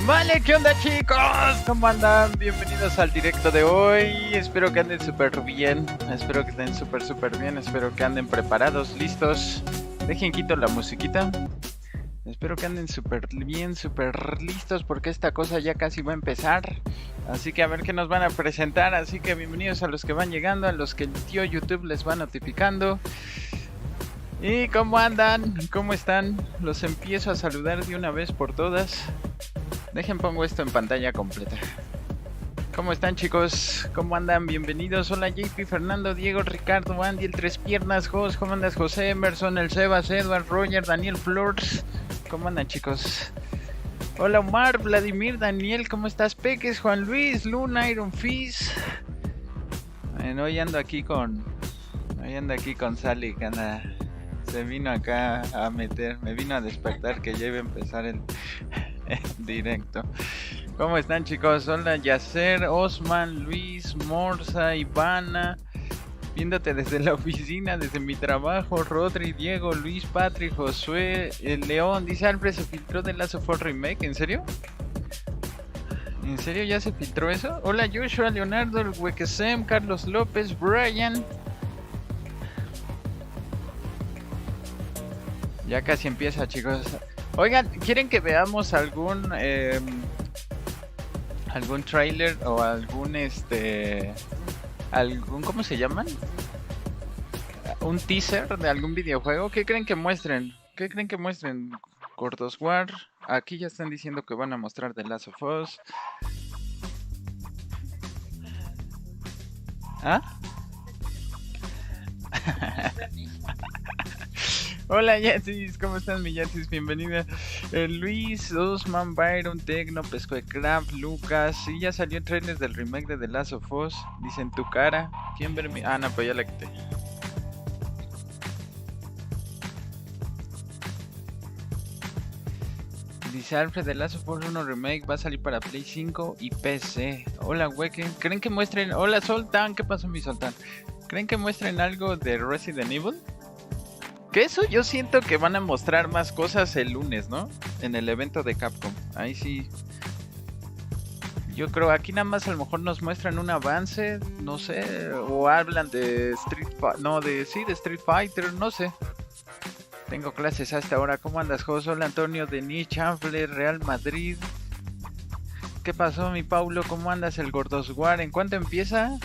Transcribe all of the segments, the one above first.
Vale, ¿qué onda chicos? ¿Cómo andan? Bienvenidos al directo de hoy. Espero que anden súper bien. Espero que estén súper bien. Espero que anden preparados, listos. Dejen quito la musiquita. Espero que anden súper bien, súper listos porque esta cosa ya casi va a empezar. Así que a ver qué nos van a presentar. Así que bienvenidos a los que van llegando, a los que el tío YouTube les va notificando. ¿Y cómo andan? ¿Cómo están? Los empiezo a saludar de una vez por todas. Dejen pongo esto en pantalla completa. ¿Cómo están chicos? ¿Cómo andan? Bienvenidos. Hola JP, Fernando, Diego, Ricardo, Andy, el Tres Piernas, Jos, ¿cómo andas? José, Emerson, el Sebas, Edward, Roger, Daniel Flores. ¿Cómo andan chicos? Hola Omar, Vladimir, Daniel, ¿cómo estás? Peques, Juan Luis, Luna, Iron Fizz. Bueno, hoy ando aquí con Sally, que anda, se vino acá a meter, me vino a despertar que ya iba a empezar el directo. ¿Cómo están chicos? Hola Yacer, Osman, Luis, Morsa, Ivana, viéndote desde la oficina, desde mi trabajo, Rodri, Diego, Luis, Patrick, Josué, el León, dice Alfred, se filtró de Last of Us Remake, ¿en serio? ¿En serio ya se filtró eso? Hola Joshua, Leonardo, el Huequesem, Carlos López, Brian. Ya casi empieza chicos. Oigan, ¿quieren que veamos algún trailer o algún ¿cómo se llaman? Un teaser de algún videojuego? ¿Qué creen que muestren? ¿Qué creen que muestren? Gordos War. Aquí ya están diciendo que van a mostrar The Last of Us. ¿Ah? Hola Yasis, ¿cómo están mi Yasis? Bienvenida. Luis, Osman, Byron, Tecno, Pesco de Craft, Lucas. Sí, ya salió el trailer del remake de The Last of Us. Dicen tu cara. ¿Quién ve mi...? Ah, no, pues ya la quité. Dice Alfred, The Last of Us 1 Remake va a salir para Play 5 y PC. Hola, Weken. ¿Creen que muestren...? Hola, Soltan. ¿Qué pasó, mi Soltan? ¿Creen que muestren algo de Resident Evil? Que eso yo siento que van a mostrar más cosas el lunes, ¿no? En el evento de Capcom. Ahí sí. Yo creo aquí nada más a lo mejor nos muestran un avance, no sé, o hablan de Street Fighter, no sé. Tengo clases hasta ahora. ¿Cómo andas, Jos? Hola Antonio, Denis, Chanfle, Real Madrid. ¿Qué pasó, mi Paulo? ¿Cómo andas, el Gordosguar? ¿En cuánto empieza?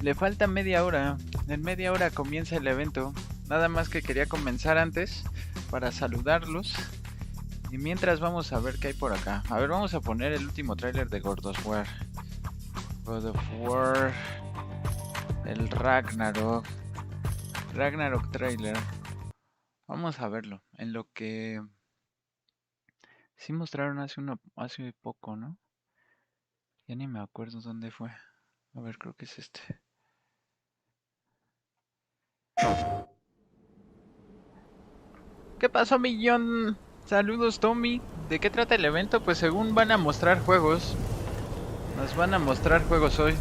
Le falta media hora. En media hora comienza el evento. Nada más que quería comenzar antes para saludarlos. Y mientras vamos a ver qué hay por acá. A ver, vamos a poner el último tráiler de God of War. God of War. El Ragnarok trailer. Vamos a verlo. En lo que... sí mostraron hace poco, ¿no? Ya ni me acuerdo dónde fue. A ver, creo que es este. ¿Qué pasó, millón? Saludos, Tommy. ¿De qué trata el evento? Pues según van a mostrar juegos. Nos van a mostrar juegos hoy.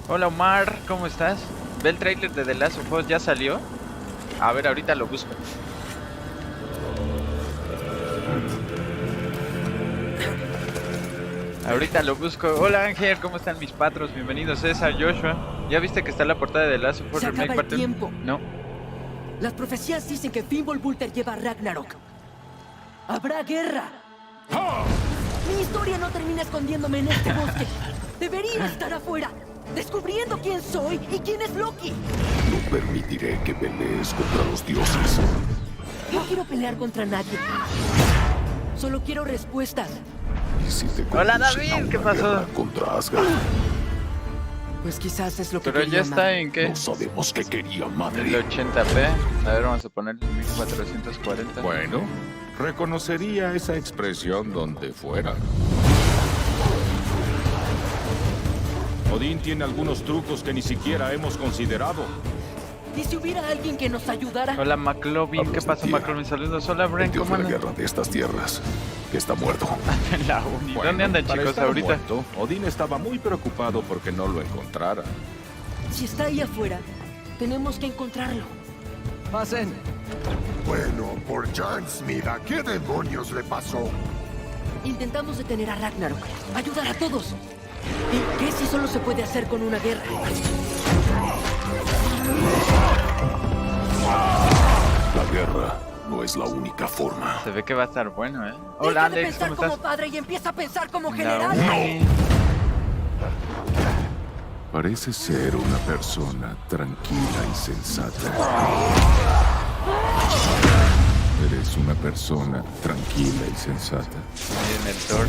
Hola, Omar. ¿Cómo estás? ¿Ve el trailer de The Last of Us? ¿Ya salió? A ver, ahorita lo busco. Ahorita lo busco. Hola, Ángel. ¿Cómo están mis patros? Bienvenidos, César, Joshua. ¿Ya viste que está la portada de The Last of Us Remake parte 1? No. Las profecías dicen que Fimbulwulter lleva a Ragnarok. ¡Habrá guerra! ¡Oh! Mi historia no termina escondiéndome en este bosque. Debería estar afuera, descubriendo quién soy y quién es Loki. No permitiré que pelees contra los dioses. No quiero pelear contra nadie. Solo quiero respuestas. ¿Y si te Hola, David, ¿qué pasó? Contra Asgard? Pues quizás es lo que pero ya está madre. en qué? No sabemos qué quería madre. 1080p. A ver, vamos a ponerle 1440. Bueno, reconocería esa expresión donde fuera. Odín tiene algunos trucos que ni siquiera hemos considerado. ¿Y si hubiera alguien que nos ayudara? Hola, McLovin. ¿Qué pasa, McLovin? Saludos. Hola, Bren. ¿Cómo ¿Cómo la andan? guerra de estas tierras? Que está muerto. En la uni. Bueno, ¿Dónde andan, para chicos, estar ahorita? muerto, Odín estaba muy preocupado porque no lo encontrara. Si está ahí afuera, tenemos que encontrarlo. Pasen. Bueno, por Chance, mira, ¿qué demonios le pasó? Intentamos detener a Ragnarok. Ayudar a todos. ¿Y qué si solo se puede hacer con una guerra? La guerra no es la única forma. Se ve que va a estar bueno, ¿eh? Hola, Deja de Alex, pensar ¿cómo como estás? padre y empieza a pensar como La general. uni. Parece ser una persona tranquila y sensata. Eres una persona tranquila y sensata. Ahí en el Thor.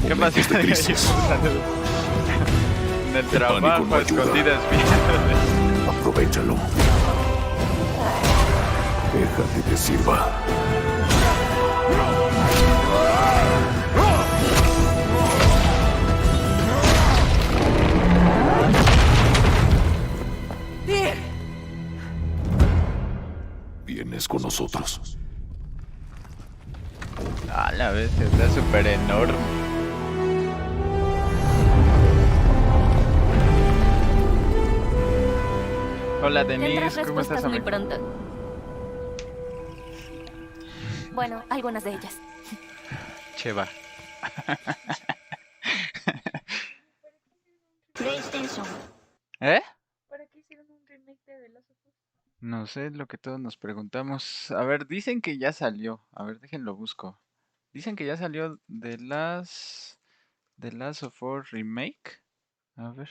¿Qué pasa? Momentos de crisis. En el pánico trabajo, no ayuda. escondidas. Aprovechalo. Deja que te sirva. Tyr, Vienes con nosotros. A la vez, está súper enorme. Hola Tendrás Denise, ¿cómo estás, respuestas muy amigo? pronto. Bueno, algunas de ellas. Cheva. PlayStation. ¿Eh? ¿Para qué hicieron un remake de The Last of Us? No sé, es lo que todos nos preguntamos. A ver, dicen que ya salió. A ver, déjenlo busco. Dicen que ya salió The Last of Us Remake. A ver.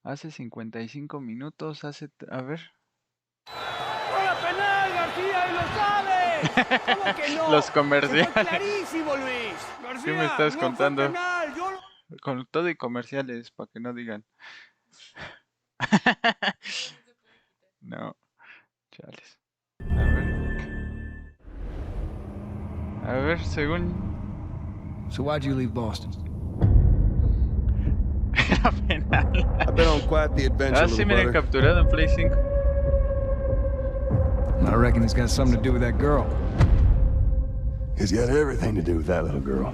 Hace 55 minutos, a ver. ¡Fuera penal, García! ¡Y lo sabes! ¿Cómo que no? Los ¡Fue comerciales. clarísimo, Luis! García, ¿Qué me estás no fue contando? penal, yo Con todo y comerciales, para que no digan. No, chales. A ver, según. So why'd you leave Boston? Era penal. I've been on quite the adventure, Ah, sí, little miren, brother. capturado en Play 5. I reckon it's got something to do with that girl. It's got everything to do with that little girl.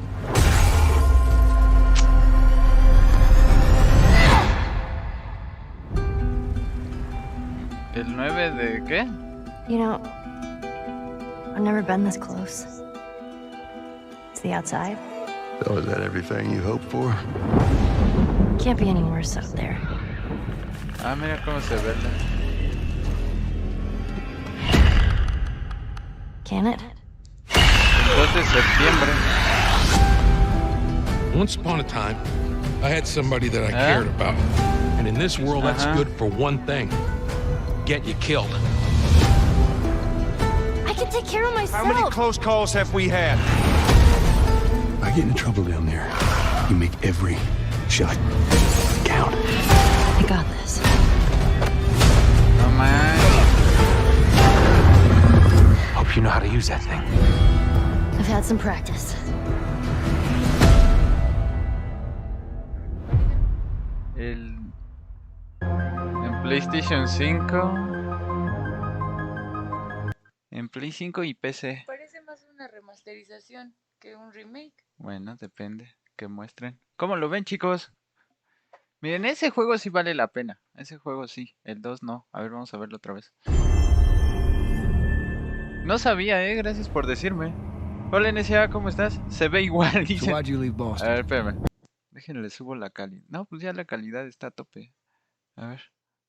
¿El 9 de qué? You know, I've never been this close. It's the outside. So is that everything you hoped for? Can't be any worse out there. Ah, mira cómo se ve. Can it? 2 de septiembre. Once upon a time, I had somebody that I Huh? cared about. And in this world, that's Uh-huh. good for one thing. Get you killed. I can take care of myself. How many close calls have we had? I get in trouble down there. You make every shot count. I got this. No man. Hope you know how to use that thing. I've had some practice. En PlayStation 5. En Play 5 y PC. Parece más una remasterización que un remake. Bueno, depende que muestren. ¿Cómo lo ven, chicos? Miren, ese juego sí vale la pena. Ese juego sí, el 2 no. A ver, vamos a verlo otra vez. No sabía, gracias por decirme. Hola, NSA, ¿cómo estás? Se ve igual, So dice. why'd you leave A Boston? ver, espérame. Déjenle subo la calidad. No, pues ya la calidad está a tope. A ver.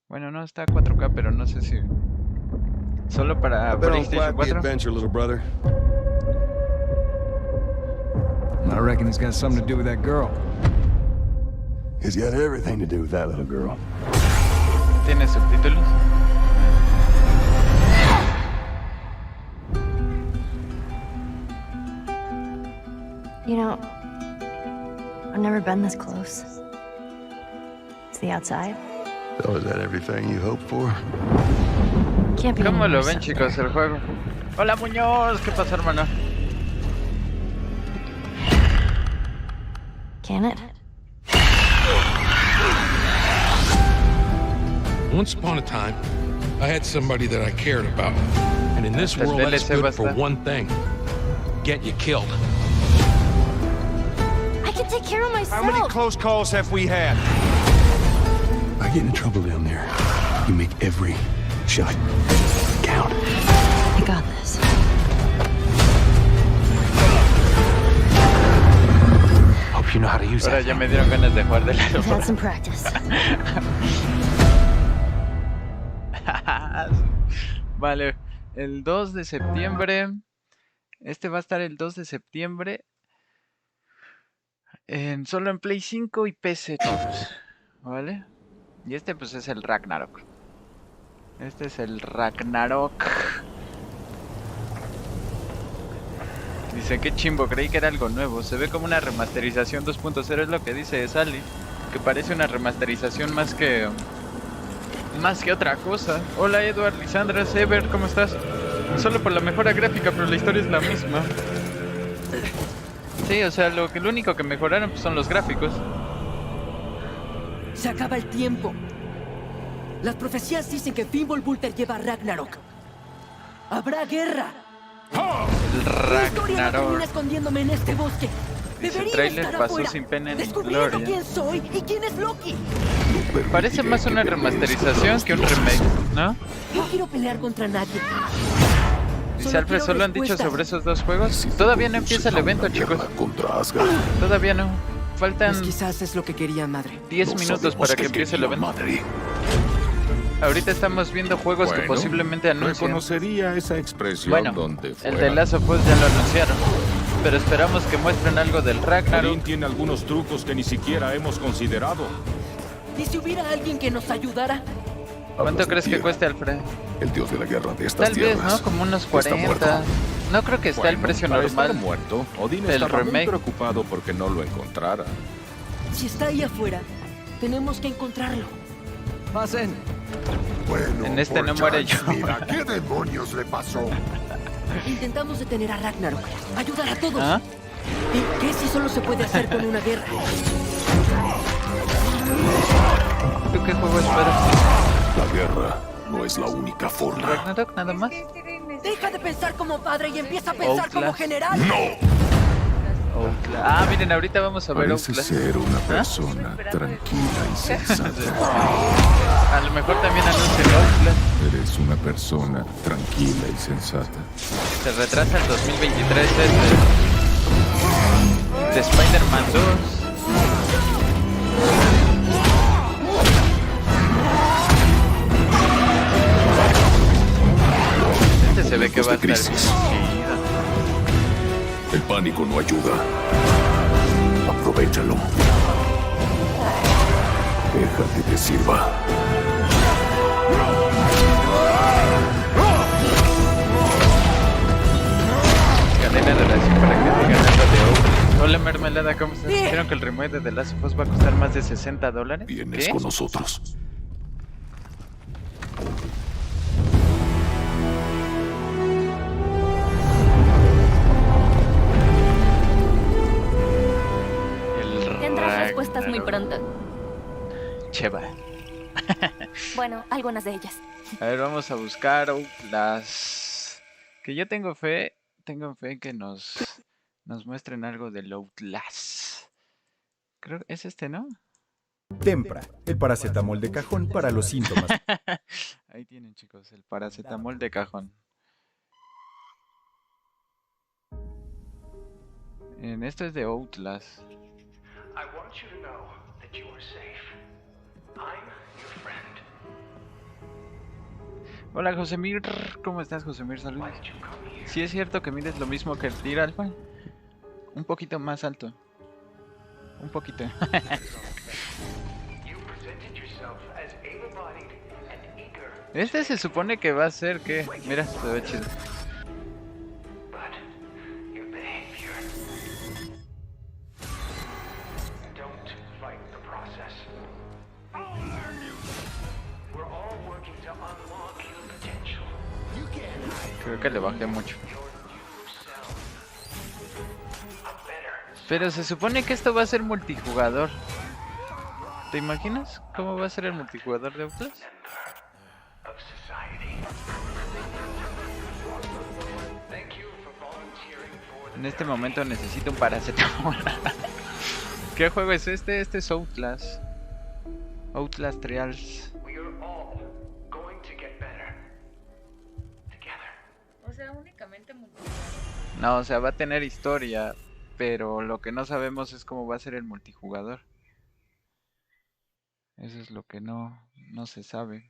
Bueno, no, está a 4K, pero no sé si... Solo para I've been on PlayStation quite the 4. adventure, little brother. I reckon it's got something to do with that girl. It's got everything to do with that little girl. ¿Tiene subtítulos? You know, I've never been this close. It's the outside. So is that everything you hoped for? Can't be any ¿Cómo lo worse ven, out chicos, there. el juego? Hola, Muñoz. ¿Qué pasa, hermano? Can it? Once upon a time, I had somebody that I cared about. And in this world, that's good for one thing. Get you killed. I can take care of myself. How many close calls have we had? I get in trouble down there. You make every shot count. I got this. Hope you know how to use Ahora that. ya me dieron ganas de jugar de la I've had some practice. Vale, el 2 de septiembre. Este va a estar el 2 de septiembre. Solo en Play 5 y PC, chicos. ¿Vale? Y este pues es el Ragnarok. Este es el Ragnarok. Dice, qué chimbo, creí que era algo nuevo. Se ve como una remasterización 2.0, es lo que dice Sally. Que parece una remasterización más que otra cosa. Hola Edward, Lisandra, Sever, ¿cómo estás? Solo por la mejora gráfica, pero la historia es la misma. Sí, o sea, lo único que mejoraron pues, son los gráficos. Se acaba el tiempo. Las profecías dicen que Fimbulbulter lleva a Ragnarok. Habrá guerra. El Mi historia no termina Ragnarok. escondiéndome en este bosque. Dice, el Debería trailer estar pasó afuera, sin pena ni descubriendo gloria. quién soy y quién es Loki. Parece más una remasterización que un remake, ¿no? No quiero pelear contra nadie. Dice Solo Alfred, quiero ¿solo han dicho respuestas. sobre esos dos juegos? Todavía no empieza el evento, chicos. Contra Asgard. Todavía no. Faltan Pues quizás es lo que quería, madre. 10 minutos para que empiece el evento. Madre. Ahorita estamos viendo juegos que Bueno, posiblemente anuncien. Reconocería esa expresión Bueno, donde el fuera. de Last of Us ya lo anunciaron. Pero esperamos que muestren algo del Odín Ragnarok. tiene algunos trucos que ni siquiera hemos considerado. ¿Y si hubiera alguien que nos ayudara? ¿Cuánto Hablas de crees que Tyr, cueste, Alfred? el dios de la guerra de estas Tal vez, tierras. ¿no? Como unos Está 40. muerto. No creo que esté el precio Para estar normal. muerto, Odín El estaba muy remake. preocupado porque no lo encontrara. Si está ahí afuera, tenemos que encontrarlo. Pasen. Bueno, En este por no muere Charles, yo. Mira, ¿qué demonios le pasó? Intentamos detener a Ragnarok. Ayudar a todos. ¿Ah? ¿Y qué si solo se puede hacer con una guerra? ¿Tú qué juego esperas? La guerra no es la única forma. ¿Ragnarok nada más? Deja de pensar como padre y empieza a pensar como Outlast. general. Outlast. Ah, miren, ahorita vamos a ver Parece Outlast. ser una persona tranquila y sensata. A lo mejor también anuncian Outlast. Eres una persona tranquila y sensata. Se retrasa el 2023 de Spider-Man 2. Este se ve que va a estar Crisis. chido. El pánico no ayuda. Aprovechalo. Deja que te sirva. Cadena de oración para que digan algo de Outlast. Hola mermelada, ¿cómo estás? ¿Dijeron que el remake de The Last of Us va a costar más de $60? Vienes ¿Qué? con nosotros. El Tendrás respuestas muy Ragnarok. pronto. Cheva. Bueno, algunas de ellas. A ver, vamos a buscar Outlast. Que yo tengo fe que nos muestren algo del Outlast. Creo que es este, ¿no? Tempra, el paracetamol de cajón para los síntomas. Ahí tienen, chicos, el paracetamol de cajón. Esto es de Outlast. I want you to know that you are safe. I'm your friend. Hola, Josemir. ¿Cómo estás, Josemir? Saludos. ¿Sí es cierto que mides lo mismo que el Tyr Alpha? Un poquito más alto. Un poquito. You presented yourself as able-bodied and eager, Este se supone que va a ser que... Mira, se ve chido. but your behavior. Don't fight the process. We're all working to unlock your potential. You can hide Creo que le bajé mucho. your new self. A better Pero se supone que esto va a ser multijugador. ¿Te imaginas cómo va a ser el multijugador de Outlast? of society. En este momento necesito un paracetamol. ¿Qué juego es este? Este es Outlast. Outlast Trials. O sea, únicamente multijugador. No, o sea, va a tener historia, pero lo que no sabemos es cómo va a ser el multijugador. Eso es lo que no se sabe.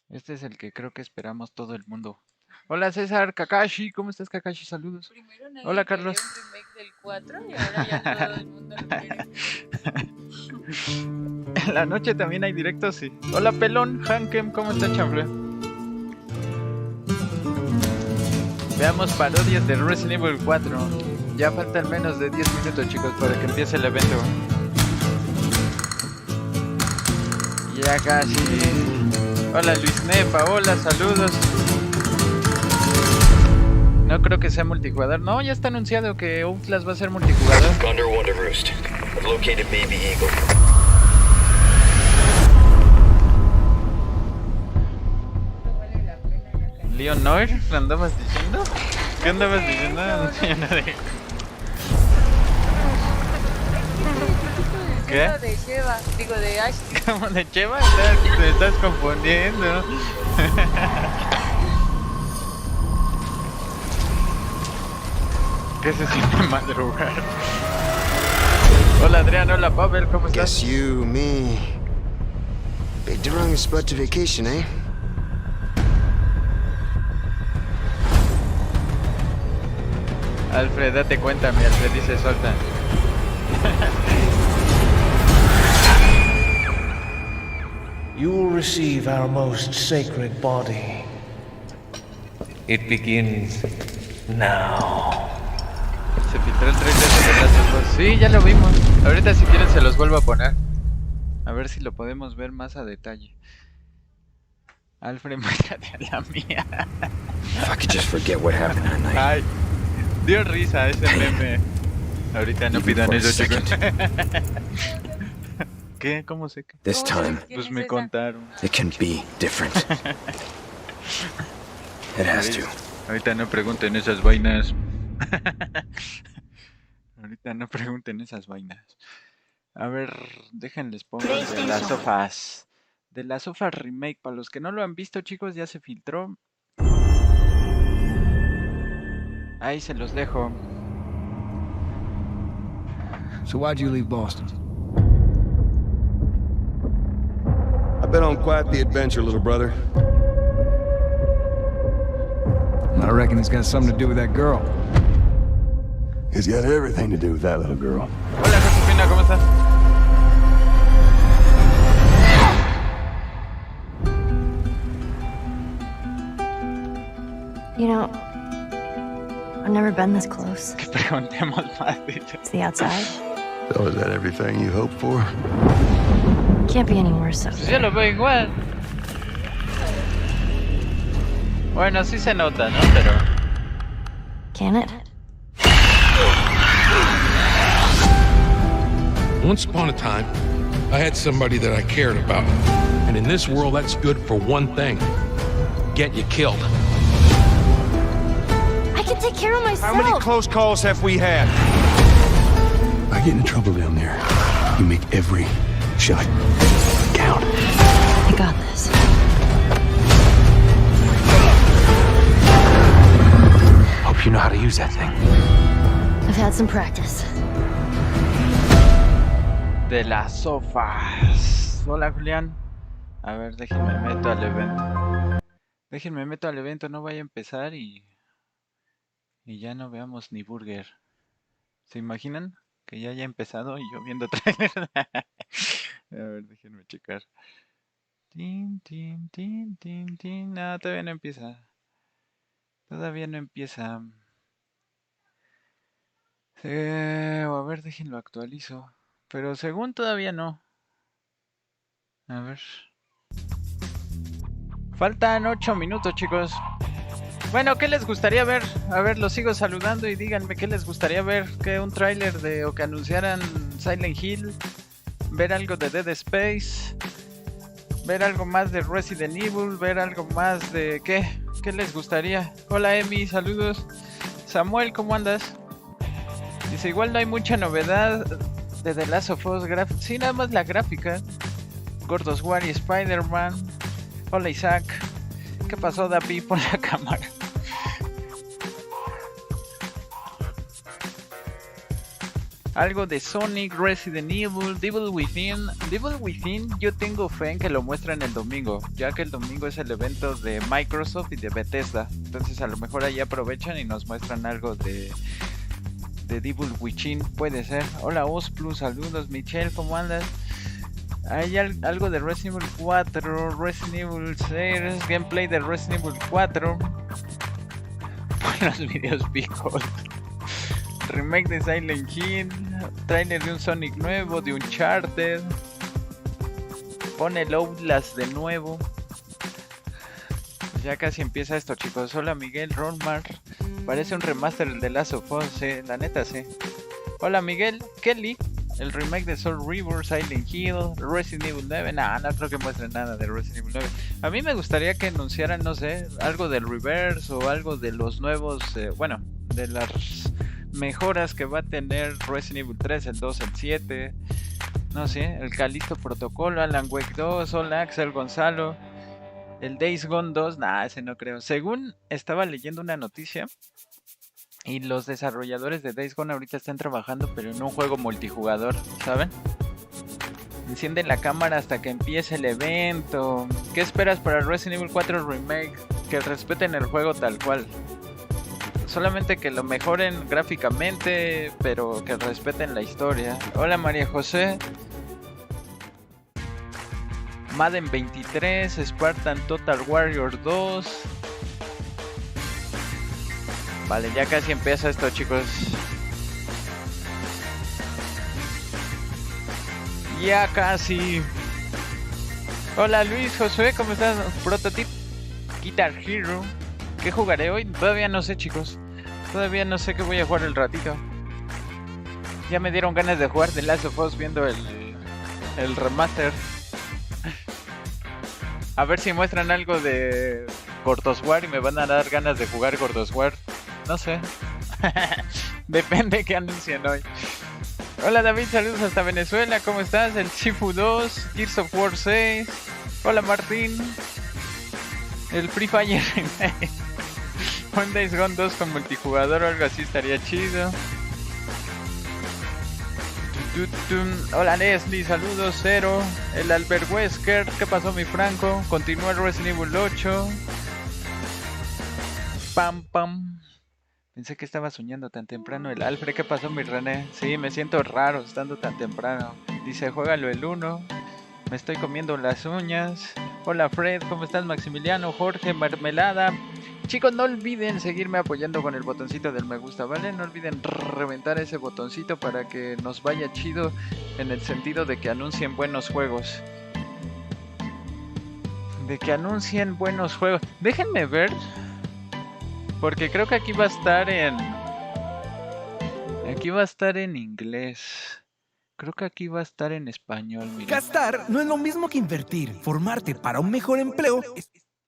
Este es el que creo que esperamos todo el mundo. Hola César, Kakashi, ¿cómo estás Kakashi? Saludos. Hola Carlos. Un remake del 4 y ahora ya todo el mundo lo quiere. En la noche también hay directos, sí. Hola Pelón, Hankem, ¿cómo está chanfle? Veamos parodias de Resident Evil 4. Ya faltan menos de 10 minutos chicos para que empiece el evento. Ya casi. Hola Luis Nepa, hola, saludos. No creo que sea multijugador. No, ya está anunciado que Outlast va a ser multijugador. Condor one to roost. I've located baby eagle. Leon Noir, ¿lo andabas diciendo? ¿Qué andabas diciendo? ¿Qué? De Sheva, digo de Ash. ¿Cómo de Sheva? Te estás confundiendo. ¿Qué se siente madrugar? Hola Adrián, hola Pavel, ¿cómo estás? Guess you, me. Picked the wrong spot to vacation, eh? Alfred, date cuenta, mi Alfred dice suelta. You will receive our most sacred body. It begins now. Se filtró el trailer de las dos. Sí, ya lo vimos. Ahorita si quieren se los vuelvo a poner. A ver si lo podemos ver más a detalle. Alfred, métate a la mía. If I could just forget what happened that night. Ay, dio risa ese meme. Ahorita no pidan eso, chicos. ¿Qué? ¿Cómo sé que? This time, pues me contaron. it can be different. It has to. Ahorita no pregunten esas vainas. Ahorita no pregunten esas vainas. A ver, déjenles pongo de las sofás. De las sofás remake. Para los que no lo han visto, chicos, ya se filtró. Ahí se los dejo. So why'd you leave Boston? I've been on quite the adventure, little brother. I reckon it's got something to do with that girl. It's got everything to do with that little girl. Hola, Josefina, ¿cómo estás? You know, I've never been this close. Que preguntemos más. It's the outside. So is that everything you hoped for? Can't be any worse outside. Yo lo veo igual. Bueno, sí se nota, ¿no? Pero... Can it? Once upon a time, I had somebody that I cared about. And in this world, that's good for one thing. Get you killed. I can take care of myself. How many close calls have we had? I get into trouble down there. You make every shot count. I got this. Hope you know how to use that thing. I've had some practice. De las sofás. Hola, Julián. A ver, déjenme meto al evento. Déjenme meto al evento, no vaya a empezar y ya no veamos ni burger. ¿Se imaginan? Que ya haya empezado y yo viendo trailer. A ver, déjenme checar. Tin, tin, tin, tin, tin. No, todavía no empieza. Todavía no empieza. O a ver, déjenlo actualizo. Pero según todavía no. A ver. Faltan 8 minutos, chicos. Bueno, ¿qué les gustaría ver? A ver, los sigo saludando y díganme qué les gustaría ver. Que un tráiler de o que anunciaran Silent Hill. Ver algo de Dead Space. ver algo más de Resident Evil, ver algo más de... ¿Qué les gustaría? Hola Emi, saludos. Samuel, ¿cómo andas? Dice, igual no hay mucha novedad de The Last of Us. Sí, nada más la gráfica. God of War y Spider-Man. Hola Isaac. ¿Qué pasó, David? Pon la cámara. Algo de Sonic, Resident Evil, Devil Within. Devil Within yo tengo fe en que lo muestran el domingo, ya que el domingo es el evento de Microsoft y de Bethesda. Entonces a lo mejor ahí aprovechan y nos muestran algo de Devil Within, puede ser. Hola Osplus, saludos. Michelle, ¿cómo andas? Hay algo de Resident Evil 4, Resident Evil 6, gameplay de Resident Evil 4. Buenos videos picos. Remake de Silent Hill, trailer de un Sonic nuevo, de Uncharted. Pone el Outlast de nuevo. Ya casi empieza esto, chicos. Hola Miguel, Ronmar. Parece un remaster el de Last of Us, la neta sí. Hola Miguel, Kelly. El remake de Soul River, Silent Hill, Resident Evil 9. No creo que muestren nada de Resident Evil 9. A mí me gustaría que anunciaran, no sé, algo del Reverse o algo de los nuevos, bueno, de las mejoras que va a tener Resident Evil 3, el 2, el 7. No sé, el Callisto Protocolo, Alan Wake 2, hola Axel Gonzalo. El Days Gone 2, ese no creo. Según estaba leyendo una noticia, y los desarrolladores de Days Gone ahorita están trabajando, pero en un juego multijugador, ¿saben? Encienden la cámara hasta que empiece el evento. ¿Qué esperas para Resident Evil 4 Remake? Que respeten el juego tal cual. Solamente que lo mejoren gráficamente, pero que respeten la historia. Hola María José. Madden 23, Spartan Total Warrior 2. Vale, ya casi empieza esto, chicos. Ya casi. Hola Luis Josué, ¿cómo estás? Prototype Guitar Hero. ¿Qué jugaré hoy? Todavía no sé, chicos. Todavía no sé qué voy a jugar el ratito. Ya me dieron ganas de jugar The Last of Us viendo el remaster. A ver si muestran algo de God of War y me van a dar ganas de jugar God of War. No sé. Depende que anuncien hoy. Hola David, saludos hasta Venezuela. ¿Cómo estás? El Shifu 2, Gears of War 6. Hola Martín. El Free Fire. Un Days Gone 2 con multijugador o algo así estaría chido. Hola Leslie, saludos. Cero. El Albert Wesker. ¿Qué pasó mi Franco? Continúa el Resident Evil 8. Pam pam. Pensé que estaba soñando tan temprano. El Alfred, ¿qué pasó mi René? Sí, me siento raro estando tan temprano. Dice, juégalo el 1. Me estoy comiendo las uñas. Hola Fred, ¿cómo estás? Maximiliano, Jorge, Mermelada. Chicos, no olviden seguirme apoyando con el botoncito del me gusta, ¿vale? No olviden reventar ese botoncito para que nos vaya chido, en el sentido de que anuncien buenos juegos. De que anuncien buenos juegos. Déjenme ver, porque creo que aquí va a estar en... Aquí va a estar en inglés. Creo que aquí va a estar en español, miren. Gastar no es lo mismo que invertir. Formarte para un mejor empleo.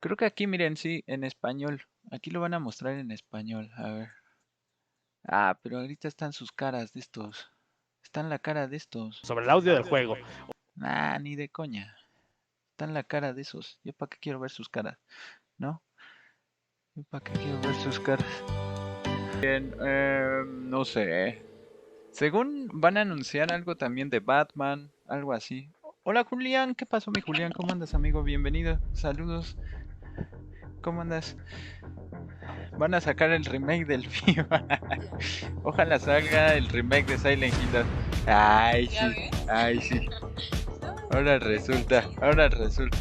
Creo que aquí, miren, sí, en español. Aquí lo van a mostrar en español, a ver. Ah, pero ahorita están sus caras de estos. Está en la cara de estos. Sobre el audio del juego. Nah, ni de coña. Está en la cara de esos. ¿Yo para qué quiero ver sus caras? ¿No? ¿Yo para qué quiero ver sus caras? Bien, no sé. Según van a anunciar algo también de Batman, algo así. Hola Julián, ¿qué pasó mi Julián? ¿Cómo andas, amigo? Bienvenido, saludos. ¿Cómo andas? Van a sacar el remake del FIFA. Ojalá salga el remake de Silent Hill. Ay, sí, ay, sí. Ahora resulta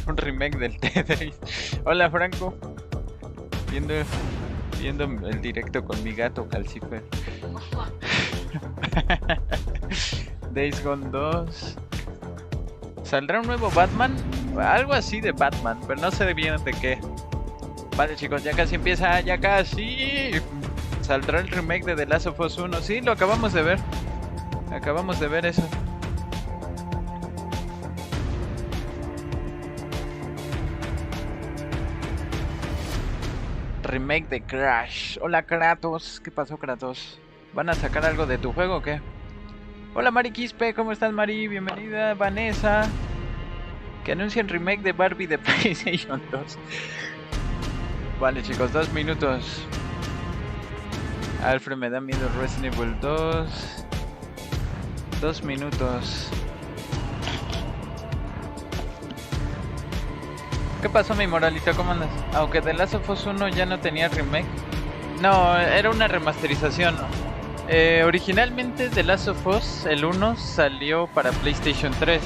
un remake del Tetris. Hola Franco. Viendo el directo con mi gato Calcifer. Days Gone 2. ¿Saldrá un nuevo Batman? Algo así de Batman, pero no sé bien de qué. Vale chicos, ya casi empieza, ya casi. Saldrá el remake de The Last of Us 1. Sí, lo acabamos de ver. Acabamos de ver eso. Remake de Crash. Hola Kratos, ¿qué pasó Kratos? ¿Van a sacar algo de tu juego o qué? Hola Mari Quispe, ¿cómo estás Mari? Bienvenida. Vanessa. Que anuncian remake de Barbie de PlayStation 2. Vale chicos, 2 minutos. Alfred, me da miedo Resident Evil 2. 2 minutos. ¿Qué pasó mi moralito? ¿Cómo andas? Aunque The Last of Us 1 ya no tenía remake. No, era una remasterización. Originalmente The Last of Us, el 1, salió para PlayStation 3.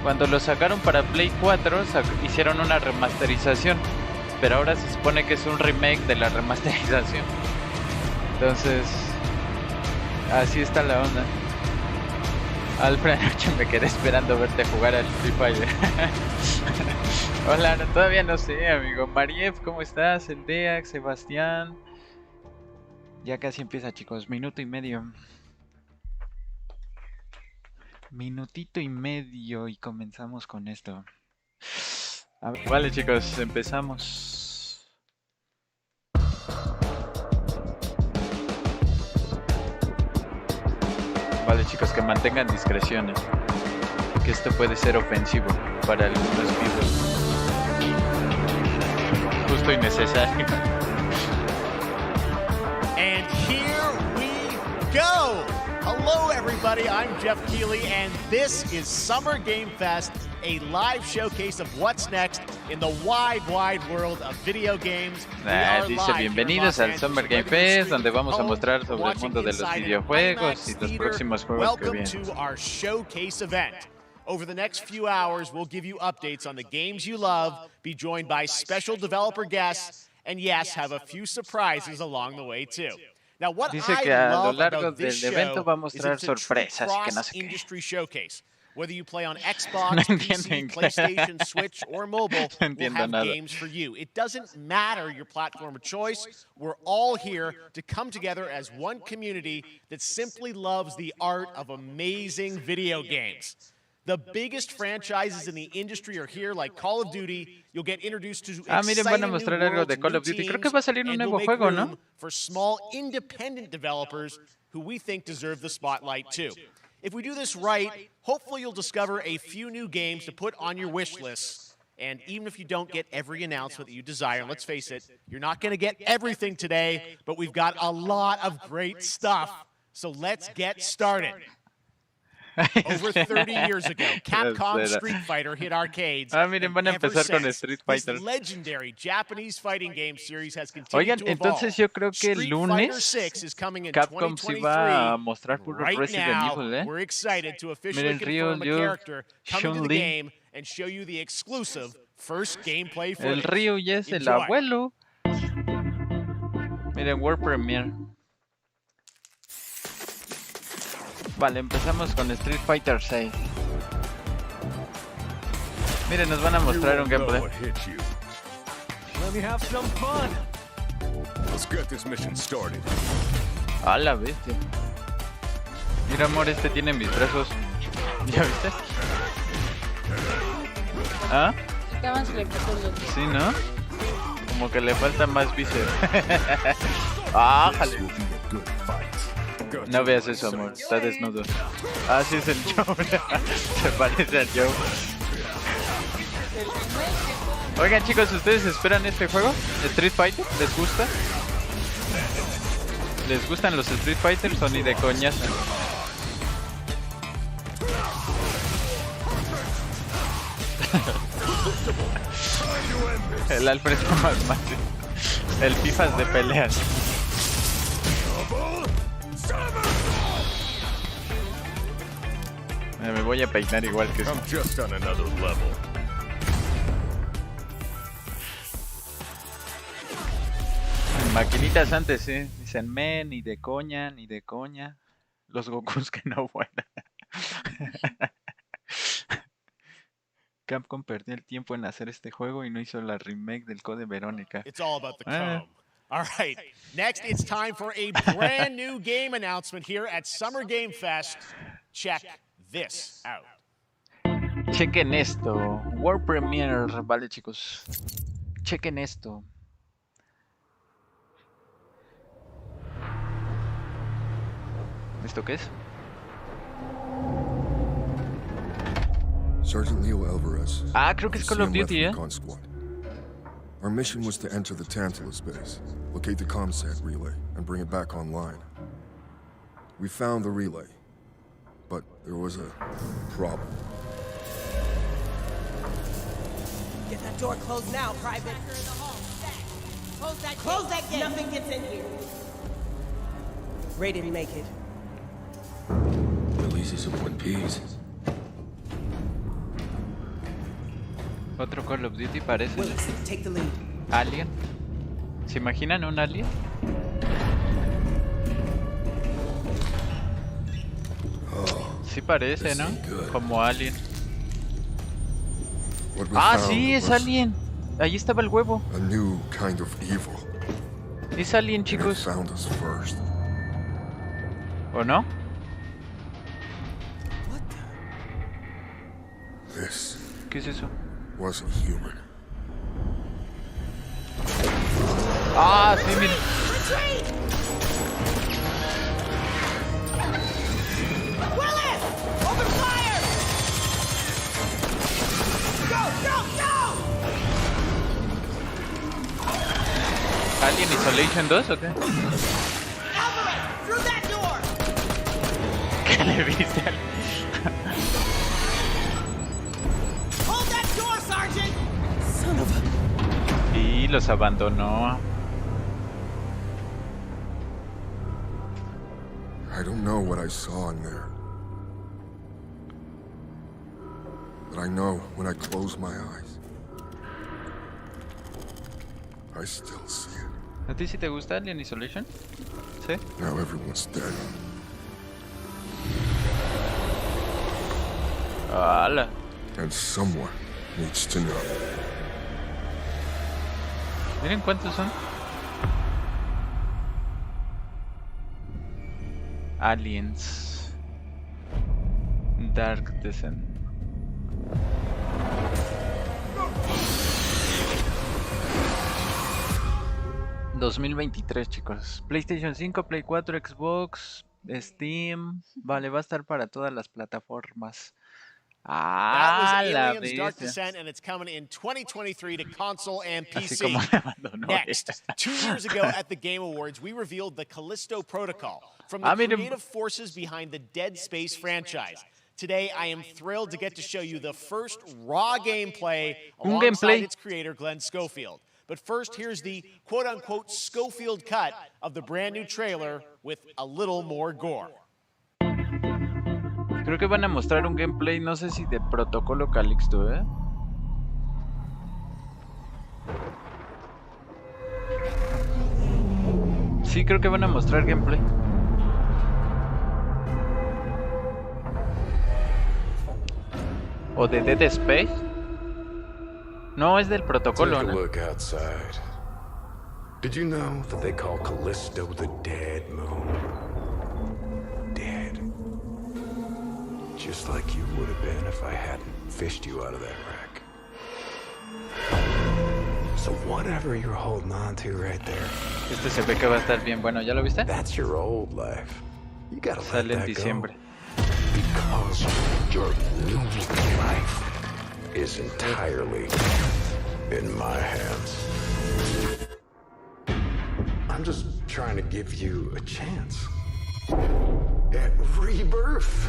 Cuando lo sacaron para Play 4, hicieron una remasterización. Pero ahora se supone que es un remake de la remasterización. Entonces, así está la onda. Alfred, anoche me quedé esperando verte jugar al Free Fire. Hola, todavía no sé, amigo. Mariev, ¿cómo estás? El Deax, Sebastián. Ya casi empieza, chicos. Minuto y medio. Minutito y medio y comenzamos con esto. A ver, vale, chicos, empezamos. Vale, chicos, que mantengan discreción, que esto puede ser ofensivo para algunos videos. Justo y necesario. And here we go! Hello everybody, I'm Jeff Keighley and this is Summer Game Fest, a live showcase of what's next in the wide world of video games. Dice bienvenidos al Summer Game Fest, donde vamos a mostrar sobre el mundo de los videojuegos y los próximos juegos que vienen. Welcome to our showcase event. Over the next few hours, we'll give you updates on the games you love, be joined by special developer guests, and yes, have a few surprises along the way too. Now, what Dice que a lo largo del evento va a mostrar sorpresas y que no sé qué. Industry showcase. Whether you play on Xbox, PC, PlayStation, Switch, or mobile, we'll have games for you. It doesn't matter your platform of choice. We're all here to come together as one community that simply loves the art of amazing video games. The biggest franchises in the industry are here, like Call of Duty. You'll get introduced to miren, van a mostrar algo de Call of Duty. Creo que va a salir un nuevo juego, ¿no? For small independent developers who we think deserve the spotlight too. If we do this right, hopefully you'll discover a few new games to put on your wish list. And even if you don't get every announcement that you desire, and let's face it, you're not going to get everything today, but we've got a lot of great stuff. So let's get started. Over 30 years ago, Capcom Street Fighter hit arcades. Miren, van a empezar con Street Fighter. This legendary Japanese fighting game series has continued Oigan, to evolve. entonces yo creo que el lunes Capcom sí va a mostrar puro Resident Evil, ¿eh? We're excited to officially confirm a character coming to the game and show you the exclusive first gameplay footage. El Ryu ya es el abuelo. Miren, World Premiere. Vale, empezamos con Street Fighter 6. Miren, nos van a mostrar un gameplay. Let me have some fun. Let's get this mission started. A la bestia. Mira, amor, este tiene mis brazos. ¿Ya viste? ¿Ah? Sí, ¿no? Como que le falta más bíceps. ¡Ah, jale! No veas eso, amor. Está desnudo. Ah, sí, es el Joe. Se parece al Joe. Oigan, chicos, ¿ustedes esperan este juego? ¿Street Fighter? ¿Les gusta? ¿Les gustan los Street Fighters o ni de coñazo? El Alfred más. El Fifas de peleas. Me voy a peinar igual que eso. Maquinitas antes, sí. Dicen, ni de coña, ni de coña. Los Gokus que no vuelan. Capcom perdió el tiempo en hacer este juego y no hizo la remake del Code Verónica. It's all about the comb. All right, next it's time for a brand new game announcement here at Summer Game Fest. Check this out. Chequen esto. World Premiere, vale chicos. Chequen esto. ¿Esto qué es? Sergeant Leo Alvarez. Ah, creo que es Call of Duty, ¿eh? Our mission was to enter the Tantalus base, locate the ComSat relay, and bring it back online. We found the relay, but there was a problem. Get that door closed now, Private. Close that gate. Nothing gets in here. Ray didn't make it. Releases of One Piece. Otro Call of Duty parece. Willis, take the lead. Alien. ¿Se imaginan un alien? Sí parece, ¿no? Como alien. Ah, sí, es alien. Ahí estaba el huevo. A new kind of evil. Es alien, chicos. Found us first. ¿O no? This. ¿Qué es eso? Wasn't human. Ah, sí, mira. Willis! Open fire! Go, go, go! ¿Alien Isolation 2 o qué? Alvarez, through that door! ¿Qué le viste al... Hold that door, Sergeant! Son of a... Y los abandonó. I don't know what I saw in there. But I know when I close my eyes, I still see it. ¿A ti sí te gusta Alien Isolation? ¿Sí? Now everyone's dead. ¡Hala! And someone needs to know. Miren cuántos son. Aliens. Dark Descent. $2023, chicos. PlayStation 5, Play 4, Xbox, Steam. Vale, va a estar para todas las plataformas. Ah, la Aliens Dark Descent, and it's coming in 2023 to console and PC. Next, 2 years ago at the Game Awards, we revealed the Callisto Protocol from the creative forces behind the Dead Space franchise. Today, I am thrilled to get to show you the first raw gameplay alongside its creator, Glenn Schofield. But first, here's the quote-unquote Schofield cut of the brand new trailer with a little more gore. Creo que van a mostrar un gameplay, no sé si de Protocolo Calixto, ¿eh? Sí, creo que van a mostrar gameplay. ¿O de Dead Space? No, es del Protocolo, Take a ¿no? look outside. Did you know that they call Callisto the Dead Moon? Dead. Just like you would have been if I hadn't fished you out of that wreck. So whatever you're holding on to right there. Este se ve que va a estar bien bueno, ¿ya lo viste? That's your old life. You gotta let Sale en that diciembre. go. Because your new life is entirely in my hands. I'm just trying to give you a chance at rebirth.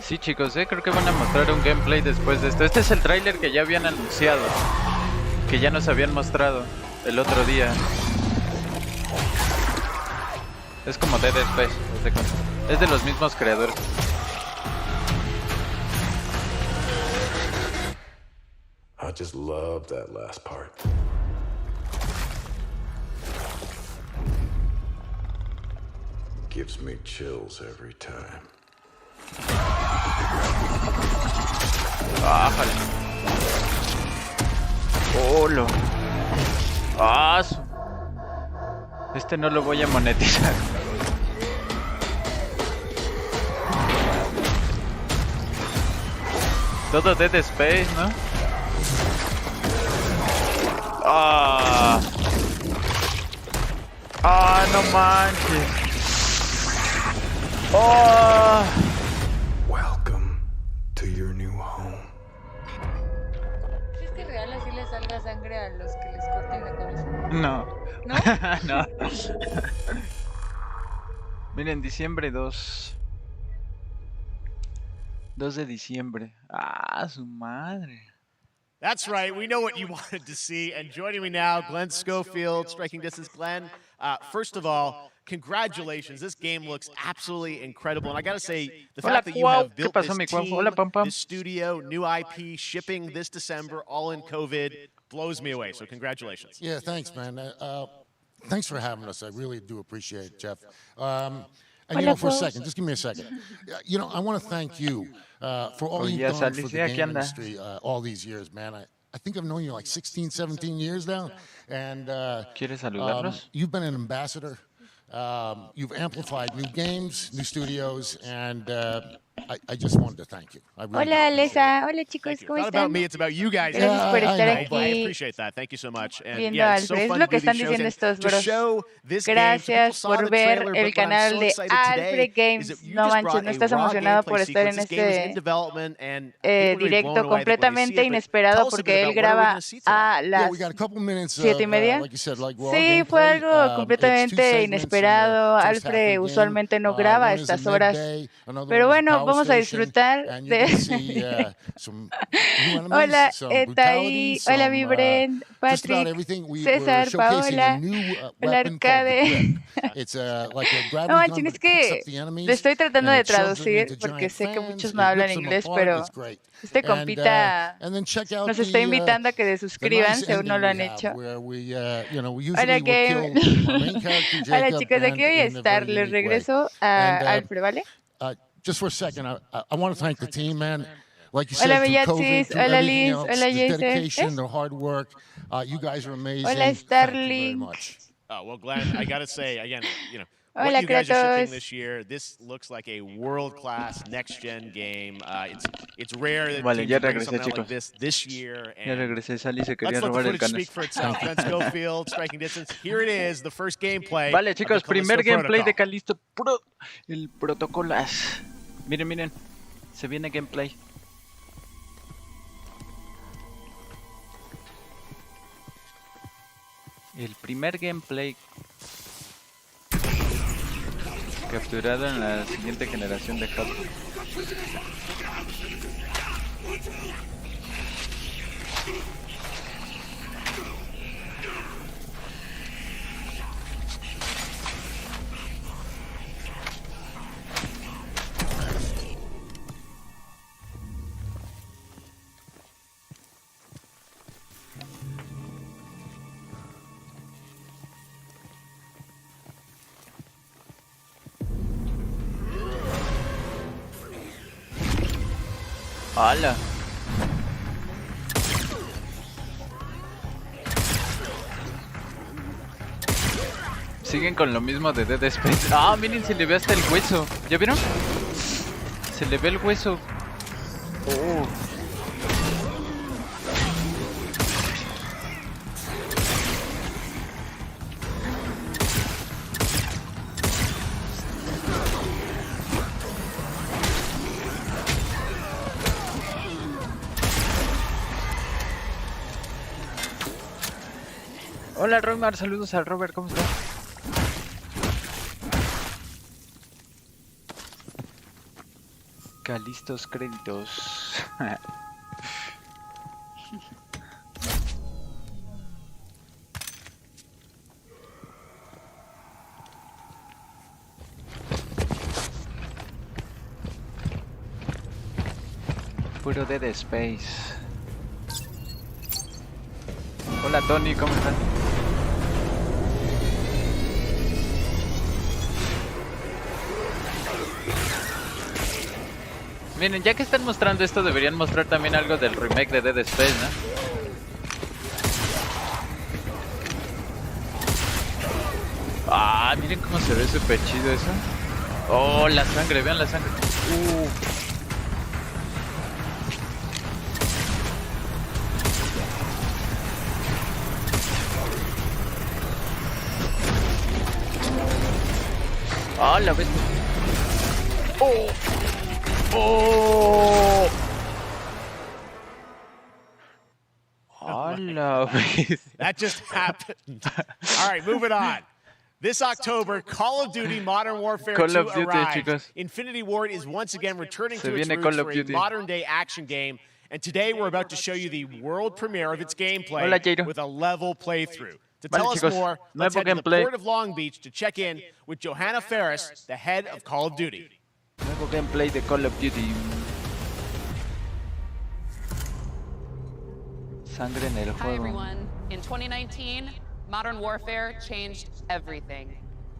Sí, chicos, creo que van a mostrar un gameplay después de esto. Este es el tráiler que ya habían anunciado, que ya nos habían mostrado el otro día. Es como Dead Space, es de los mismos creadores. I just love that last part. Gives me chills every time. Bájale. Hola. Ah, este no lo voy a monetizar. Todo Dead Space, ¿no? Ah, no manches. Oh. Welcome to your new home. ¿Es que real así les salga sangre a los que les corten la cabeza? No. ¿No? No. Miren, diciembre 2. 2 de diciembre. Ah, su madre. That's right. We know what you wanted to see. And joining me now, Glenn Schofield, Striking Distance. Glenn, first of all, congratulations. This game looks absolutely incredible. And I got to say, the fact that you have built this team, this studio, new IP, shipping this December, all in COVID, blows me away. So congratulations. Yeah, thanks, man. Thanks for having us. I really do appreciate it, Jeff. And, you know, for a second, just give me a second. You know, I want to thank you for all you've done for the game industry all these years, man. I think I've known you like 16, 17 years now. And you've been an ambassador. You've amplified new games, new studios, and I just wanted to thank you. Hola, Alesa. Hola, chicos, ¿cómo están? It's not about me, it's about you guys. Gracias por estar aquí. I appreciate that. Thank you so much. And Viendo yeah, it's so Alfred. Es fun lo to que do están these diciendo shows. estos bros. Gracias por ver el canal de Alfred Games. No manches, no estás emocionado por estar en este directo completamente inesperado porque él graba a las 7:30. Sí, fue algo completamente inesperado. Alfred usualmente no graba a estas horas. Pero bueno, vamos a disfrutar de... Hola, Etai, hola Vibren, Patrick, César, Paola, hola Arcade. No manchen, es que le estoy tratando de traducir porque sé que muchos no hablan inglés, pero este compita nos está invitando a que se suscriban si aún no lo han hecho. Hola Game. Hola chicos, aquí voy a estar. Les regreso a Alfred, ¿vale? Just for a second, I want to thank the team, man. Like you said, hola through COVID, through hola everything Liz, else, hola the Jason. dedication, the hard work, you guys are amazing. Hola Thank you very Starling. much. Well, Glenn, I got to say, again, you know, hola, what you guys are Kratos. shipping this year, this looks like a world-class next-gen game. It's rare that Vale, teams ya bring regresé, something out chicos. like this year. Ya regresé, Sally se quería Let's let robar the el footage canal. speak for itself. Glenn Schofield, Striking Distance. Here it is, the first gameplay. Vale, chicos, of the primer Callisto gameplay de Protocol. Callisto Pro. El protocolas. Miren, miren. Se viene gameplay. El primer gameplay capturado en la siguiente generación de hardware. ¡Hala! Siguen con lo mismo de Dead Space. Ah, miren, se le ve hasta el hueso. ¿Ya vieron? Se le ve el hueso. Oh. Hola Roymar, saludos al Robert, ¿cómo estás? Calistos créditos. Puro Dead Space. Hola Tony, ¿cómo estás? Miren, ya que están mostrando esto, deberían mostrar también algo del remake de Dead Space, ¿no? Ah, miren cómo se ve súper chido eso. Oh, la sangre, vean la sangre. ¡Ah, la bestia! ¡Oh! ¡Oh! ¡Ah, la bestia! That just happened. All right, moving on. This October, Call of Duty Modern Warfare 2 arrives. Infinity Ward is once again returning to its roots for a modern-day action game, and today we're about to show you the world premiere of its gameplay with a level playthrough. To tell us more, let's head to the port of Long Beach to check in with Johanna Ferris, the head of Call of Duty. Nuevo gameplay de Call of Duty. Sangre en el juego. Hi everyone. In 2019, Modern Warfare changed everything.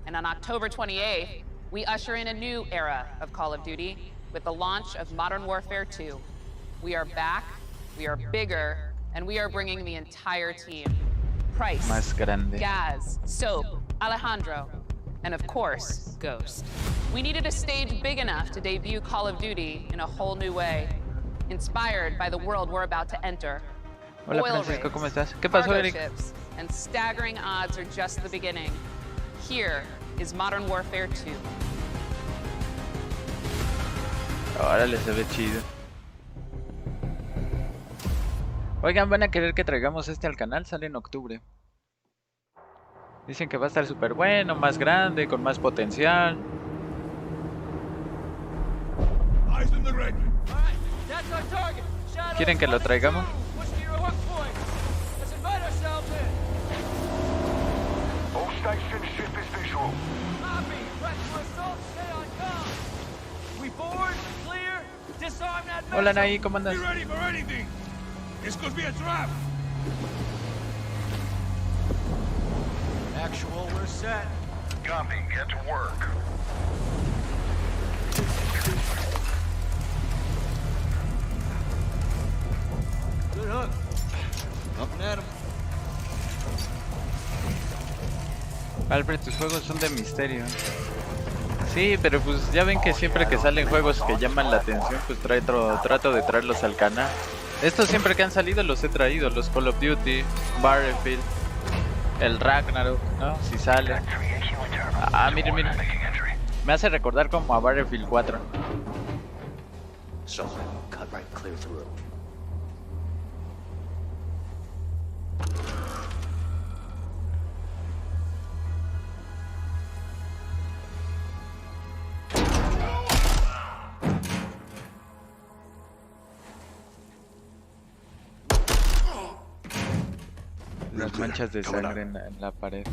And on October 28th, we usher in a new era of Call of Duty with the launch of Modern Warfare 2. We are back, we are bigger, and we are bringing the entire team. Price, Más grande. Gaz, Soap, Alejandro, and of course, Ghost. We needed a stage big enough to debut Call of Duty in a whole new way, inspired by the world we're about to enter. Hola Francisco, ¿cómo estás? ¿Qué pasó, Eric? And staggering odds are just the beginning. Here is Modern Warfare 2. Órale, se ve chido. Oigan, ¿van a querer que traigamos este al canal? Sale en octubre. Dicen que va a estar súper bueno, más grande, con más potencial. ¿Quieren que lo traigamos? Hola Nay, ¿cómo andas? This could be a trap. Actual, we're set. Copy, get to work. Good hook. Up and at him. Alfred, tus juegos son de misterio. Sí, pero pues ya ven que siempre que salen juegos que llaman la atención, pues trato de traerlos al canal. Estos siempre que han salido los he traído, los Call of Duty, Battlefield, el Ragnarok, ¿no? Si sale. Ah, miren, miren. Me hace recordar como a Battlefield 4. Las manchas de sangre en la pared.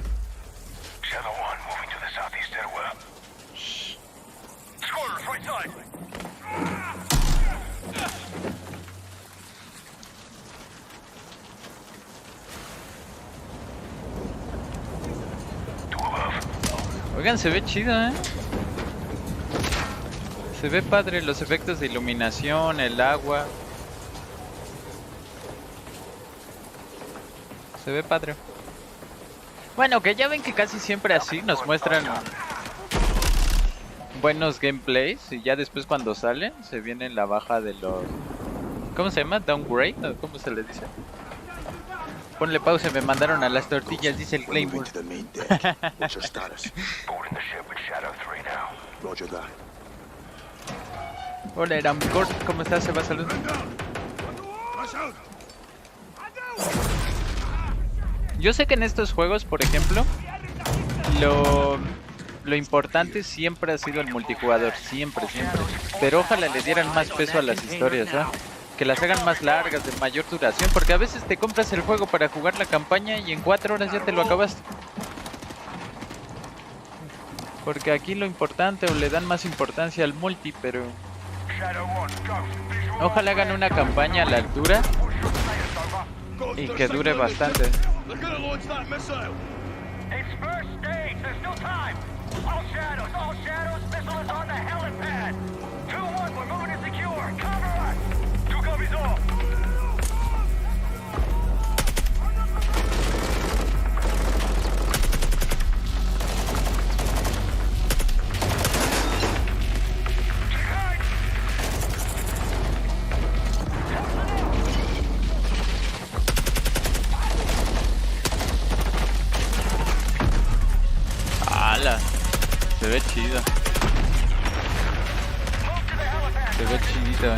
Shadow 1 moving to the southeast stairwell. Shh. Scorers, right side. Oigan, se ve chido, ¿eh? Se ve padre los efectos de iluminación, el agua. Se ve padre. Bueno, que ya ven que casi siempre así nos muestran buenos gameplays y ya después cuando salen se viene la baja de los... ¿Cómo se llama? ¿Downgrade? ¿O cómo se le dice? Ponle pausa, me mandaron a las tortillas, dice el Claymore. Hola, Eramcor, ¿cómo estás? Se va a saludar. Yo sé que en estos juegos, por ejemplo, lo importante siempre ha sido el multijugador, siempre. Pero ojalá le dieran más peso a las historias, ¿no? Que las hagan más largas, de mayor duración, porque a veces te compras el juego para jugar la campaña y en 4 horas ya te lo acabaste. Porque aquí lo importante, o le dan más importancia al multi, pero... Ojalá hagan una campaña a la altura y que dure bastante. Se ve chido. Se ve chidito,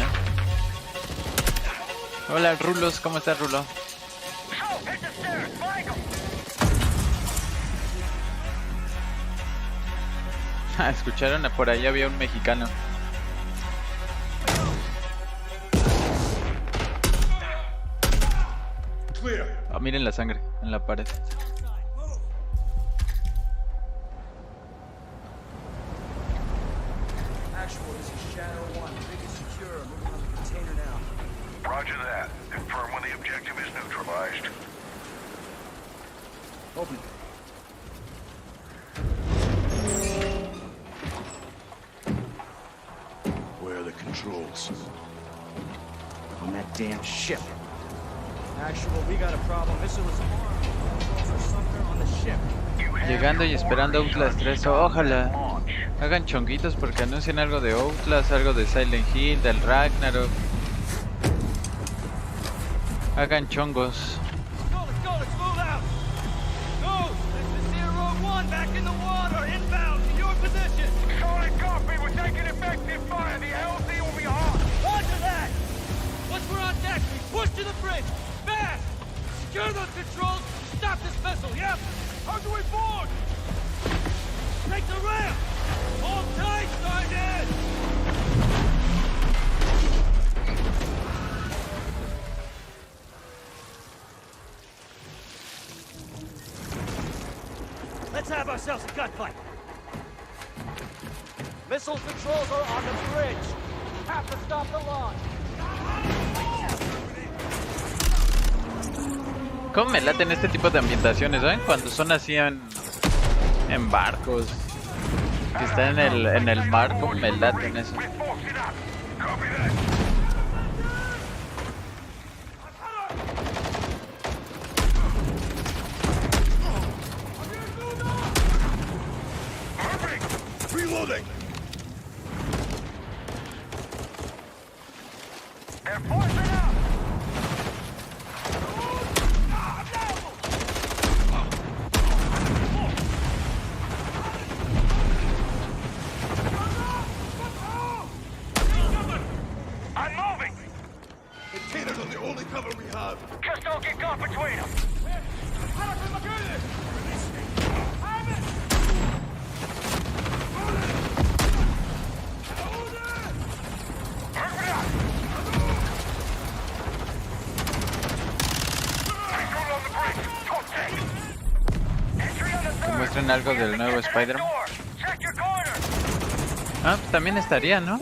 Hola, Rulos, ¿cómo estás, Rulo? Escucharon, por ahí había un mexicano. Oh, miren la sangre en la pared. Roger that. Confirm when the objective is neutralized. Open. Where are the controls? On that damn ship. Actual, we got a problem. Missile is armed. Controls are somewhere on the ship. Llegando y esperando Outlast 3. Ojalá hagan chonguitos porque anuncian algo de Outlast, algo de Silent Hill, del Ragnarok. Hagan chongos. Let's go, let's move out. Go, this is Zero 1 back in the water, inbound to your position. Solid copy, we're taking effective fire. The LZ will be hot. Roger that. Once we're on deck, we push to the bridge. Fast. Secure those controls. Stop this vessel, yep. How do we board? Take the ramp. Hold tight, Sergeant. Let's have ourselves a gunfight. Missile controls are on the bridge. Have to stop the launch. ¿Cómo me laten este tipo de ambientaciones, ¿saben? Cuando son así en barcos, que están en el mar, ¿cómo me laten eso? Reloading. They're forcing out. I'm moving. Containers are the only cover we have. Just don't get caught between them. Que muestren algo del nuevo Spider-Man. Ah, pues también estaría, ¿no?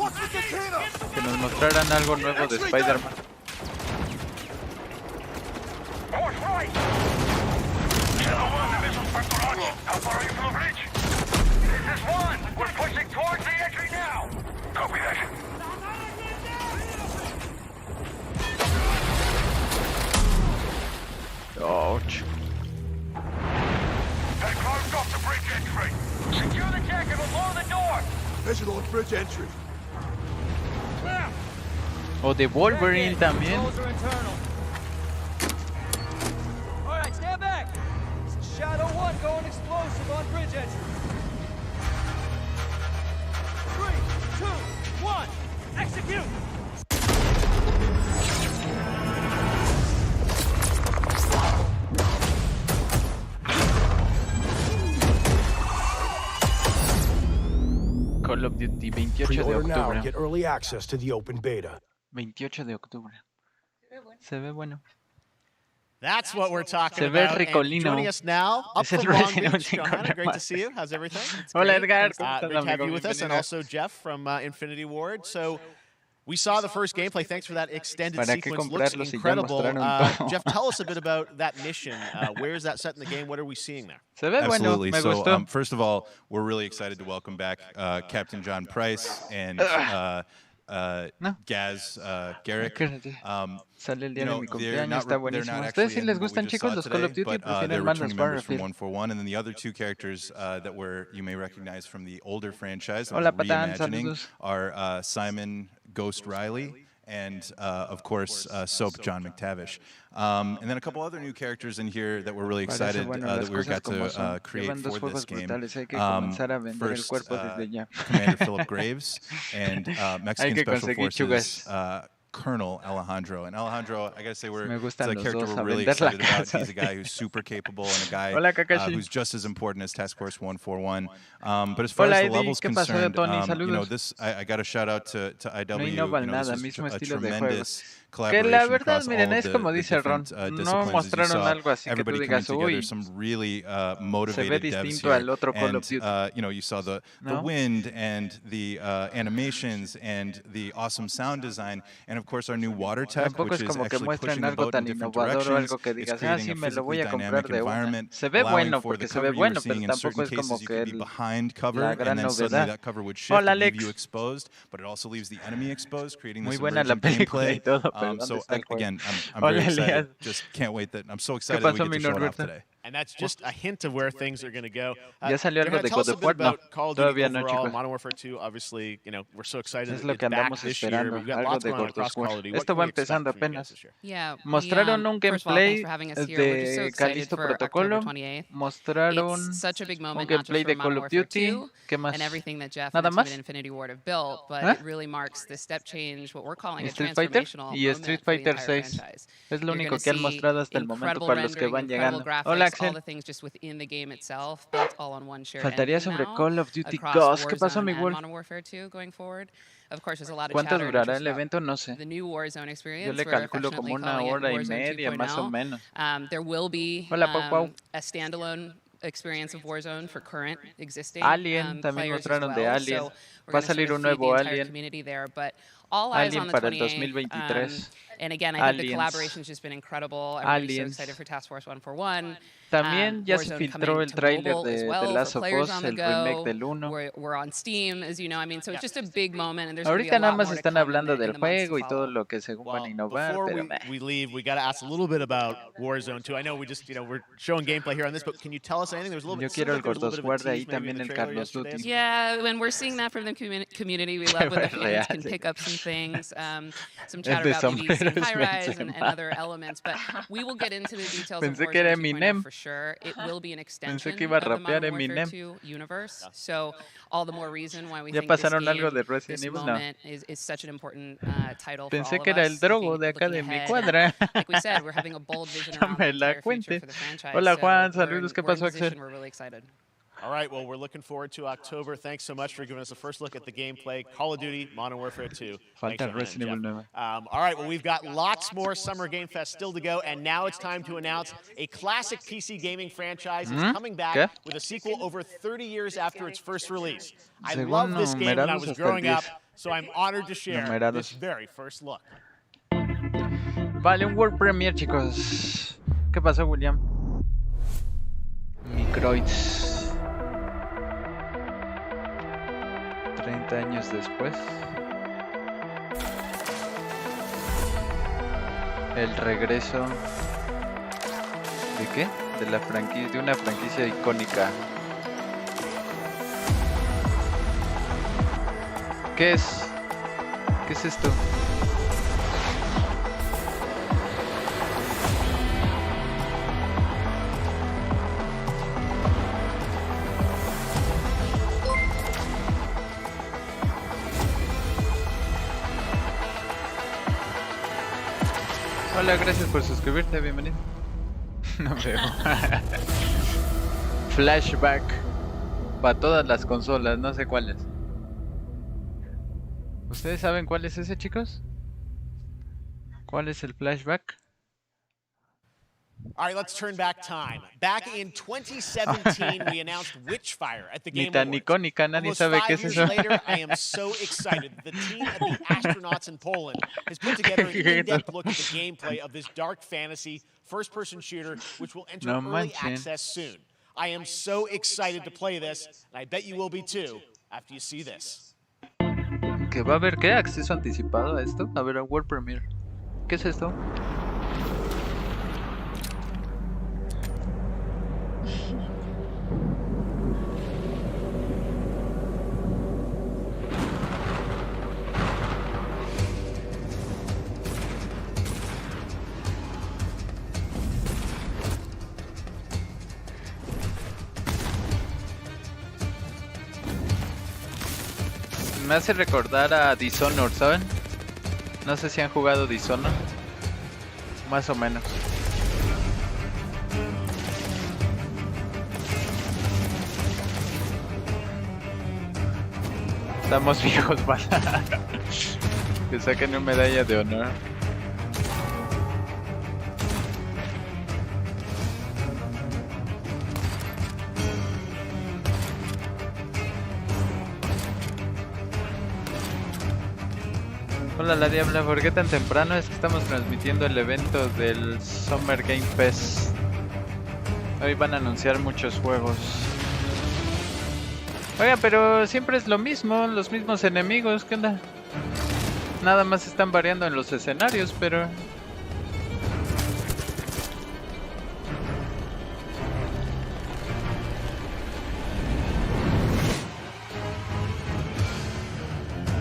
Que nos mostraran algo nuevo de Spider-Man. Ouch. They closed off the bridge entry. Secure the deck and we'll blow the door. Visual on bridge entry. O de Wolverine también. Alright, stand back. Shadow 1 going explosive on bridge entry. 3, 2, 1, execute! Call of Duty 28 de octubre. Get early access to the open beta. 28 de octubre. Se ve bueno. That's what we're talking Se ve about. ricolino. Joining us now, up Es el from Long Resident Beach, Evil Johanna, great to 5. see you. How's everything? It's Hola, great. Edgar. Great to have you with us, and also Jeff from Infinity Ward. So we saw the first gameplay. Thanks for that extended sequence. Looks incredible. Jeff, tell us a bit about that mission. Where is that set in the game? What are we seeing there? Se ve bueno. Absolutely. Me So, gustó. first of all, we're really excited to welcome back Captain John Price and Gaz Garrick. Sale el día de mi they're cumpleaños, está buenísimo. ¿A ustedes sí les gustan, chicos, los Call of Duty? They're ¿Prefieren más los returning members from Battlefield? 141, and then the other two characters that you may recognize from the older franchise that Hola, we're Patán, reimagining saludos. are Simon Ghost Riley and of course, Soap John McTavish. And then a couple other new characters in here that we're really excited that we got to create for this game. First, Commander Philip Graves and Mexican Special Forces Colonel Alejandro. And Alejandro, I gotta say, it's a character we're really excited about. He's a guy who's super capable and a guy who's just as important as Task Force 141. But as far as the level's concerned, you know, this I got a shout out to IW. You know, this was a tremendous que la verdad, miren, es como dice Ron, no mostraron algo así que tú digas, uy, se ve distinto al otro Call of Duty. You know, you saw the wind and the animations and the awesome sound design, and of course our new water tech, which is actually pushing the boat in different directions. It's creating a physically dynamic environment, allowing for the cover you were seeing in certain cases you could be behind cover, and then suddenly that cover would shift and leave you exposed, but it also leaves the enemy exposed, creating this emergent gameplay. So again, I'm very excited. Just can't wait that I'm so excited that we get to show it off today. And that's just a hint of where things are going to go. Ya salió algo de God of War, no, todavía no, chicos. Modern Warfare 2, obviously, you know, we're so excited. Es lo que andamos esperando, algo de God of War. Esto va empezando apenas. Mostraron un gameplay de Callisto Protocolo, mostraron un gameplay de Call of Duty, ¿qué más? Nada más. Street Fighter y Street Fighter 6. Es lo único que han mostrado hasta el momento para los que van llegando. Hola, Axel. Faltaría sobre Call of Duty Ghosts. ¿Qué pasó, mi Wolf? ¿Cuánto durará el evento? No sé. Yo le calculo como 1 hora y media, más o menos. Hola, Pau Pau. Experience of Warzone for current existing Alien, también mostraron de Alien. Va a salir un nuevo Alien. Alien para el 2023. And again, I think the collaboration's just been incredible. Everybody's so excited for Task Force 141. También ya se filtró el tráiler de Last of Us, el remake del 1. We're on Steam, as you know. I mean, so it's just a big moment. And there's ahorita nada más están hablando del juego y todo lo que según van a innovar. Before we leave, we got to ask a little bit about Warzone 2. I know we just, you know, we're showing gameplay here on this, but can you tell us anything? There's a little bit. Yo quiero el God of War de ahí, también el Carlos Duty. Yeah, when we're seeing that from the community, we love when the fans can pick up some things, some chatter about maybe some high-rise and other elements, but we will get into the details of Warzone 2.0 for sure. It will be an extension of the Modern Warfare 2 universe, so all the more reason why we think this game, this moment is such an important title for all of us. Pensé que era el drogo de acá de mi cuadra. Like we said, we're having a bold vision around the entire future for the franchise. Hola Juan, saludos, ¿qué pasó, Axel? We're really excited. All right, well, we're looking forward to October. Thanks so much for giving us a first look at the gameplay. Call of Duty, Modern Warfare 2. Falta Resident Evil 9. All right, well, we've got lots more Summer Game Fest still to go, and now it's time to announce a classic PC gaming franchise is coming back with a sequel over 30 years after its first release. I love this game when I was growing up, so I'm honored to share this very first look. Vale, un World Premiere, chicos. ¿Qué pasó, William? Microids. 30 años después. El regreso. ¿De qué? De la franquicia, de una franquicia icónica. ¿Qué es? ¿Qué es esto? Hola, gracias por suscribirte, bienvenido. No veo. Flashback. Para todas las consolas, no sé cuáles. ¿Ustedes saben cuál es ese, chicos? ¿Cuál es el flashback? All right, let's turn back time. Back in 2017, we announced Witchfire at the Game Awards. Almost 5 years later, I am so excited. The team at the Astronauts in Poland has put together an in-depth look at the gameplay of this dark fantasy first-person shooter, which will enter early access soon. I am so excited to play this, and I bet you will be too after you see this. ¿Que va a haber qué? ¿Acceso anticipado a esto? A ver, a World Premiere. ¿Qué es esto? Me hace recordar a Dishonored, ¿saben? No sé si han jugado Dishonored. Más o menos. Estamos viejos para que saquen una medalla de honor. Hola la Diabla, ¿por qué tan temprano? Es que estamos transmitiendo el evento del Summer Game Fest. Hoy van a anunciar muchos juegos. Oiga, pero siempre es lo mismo, los mismos enemigos, ¿qué onda? Nada más están variando en los escenarios, pero...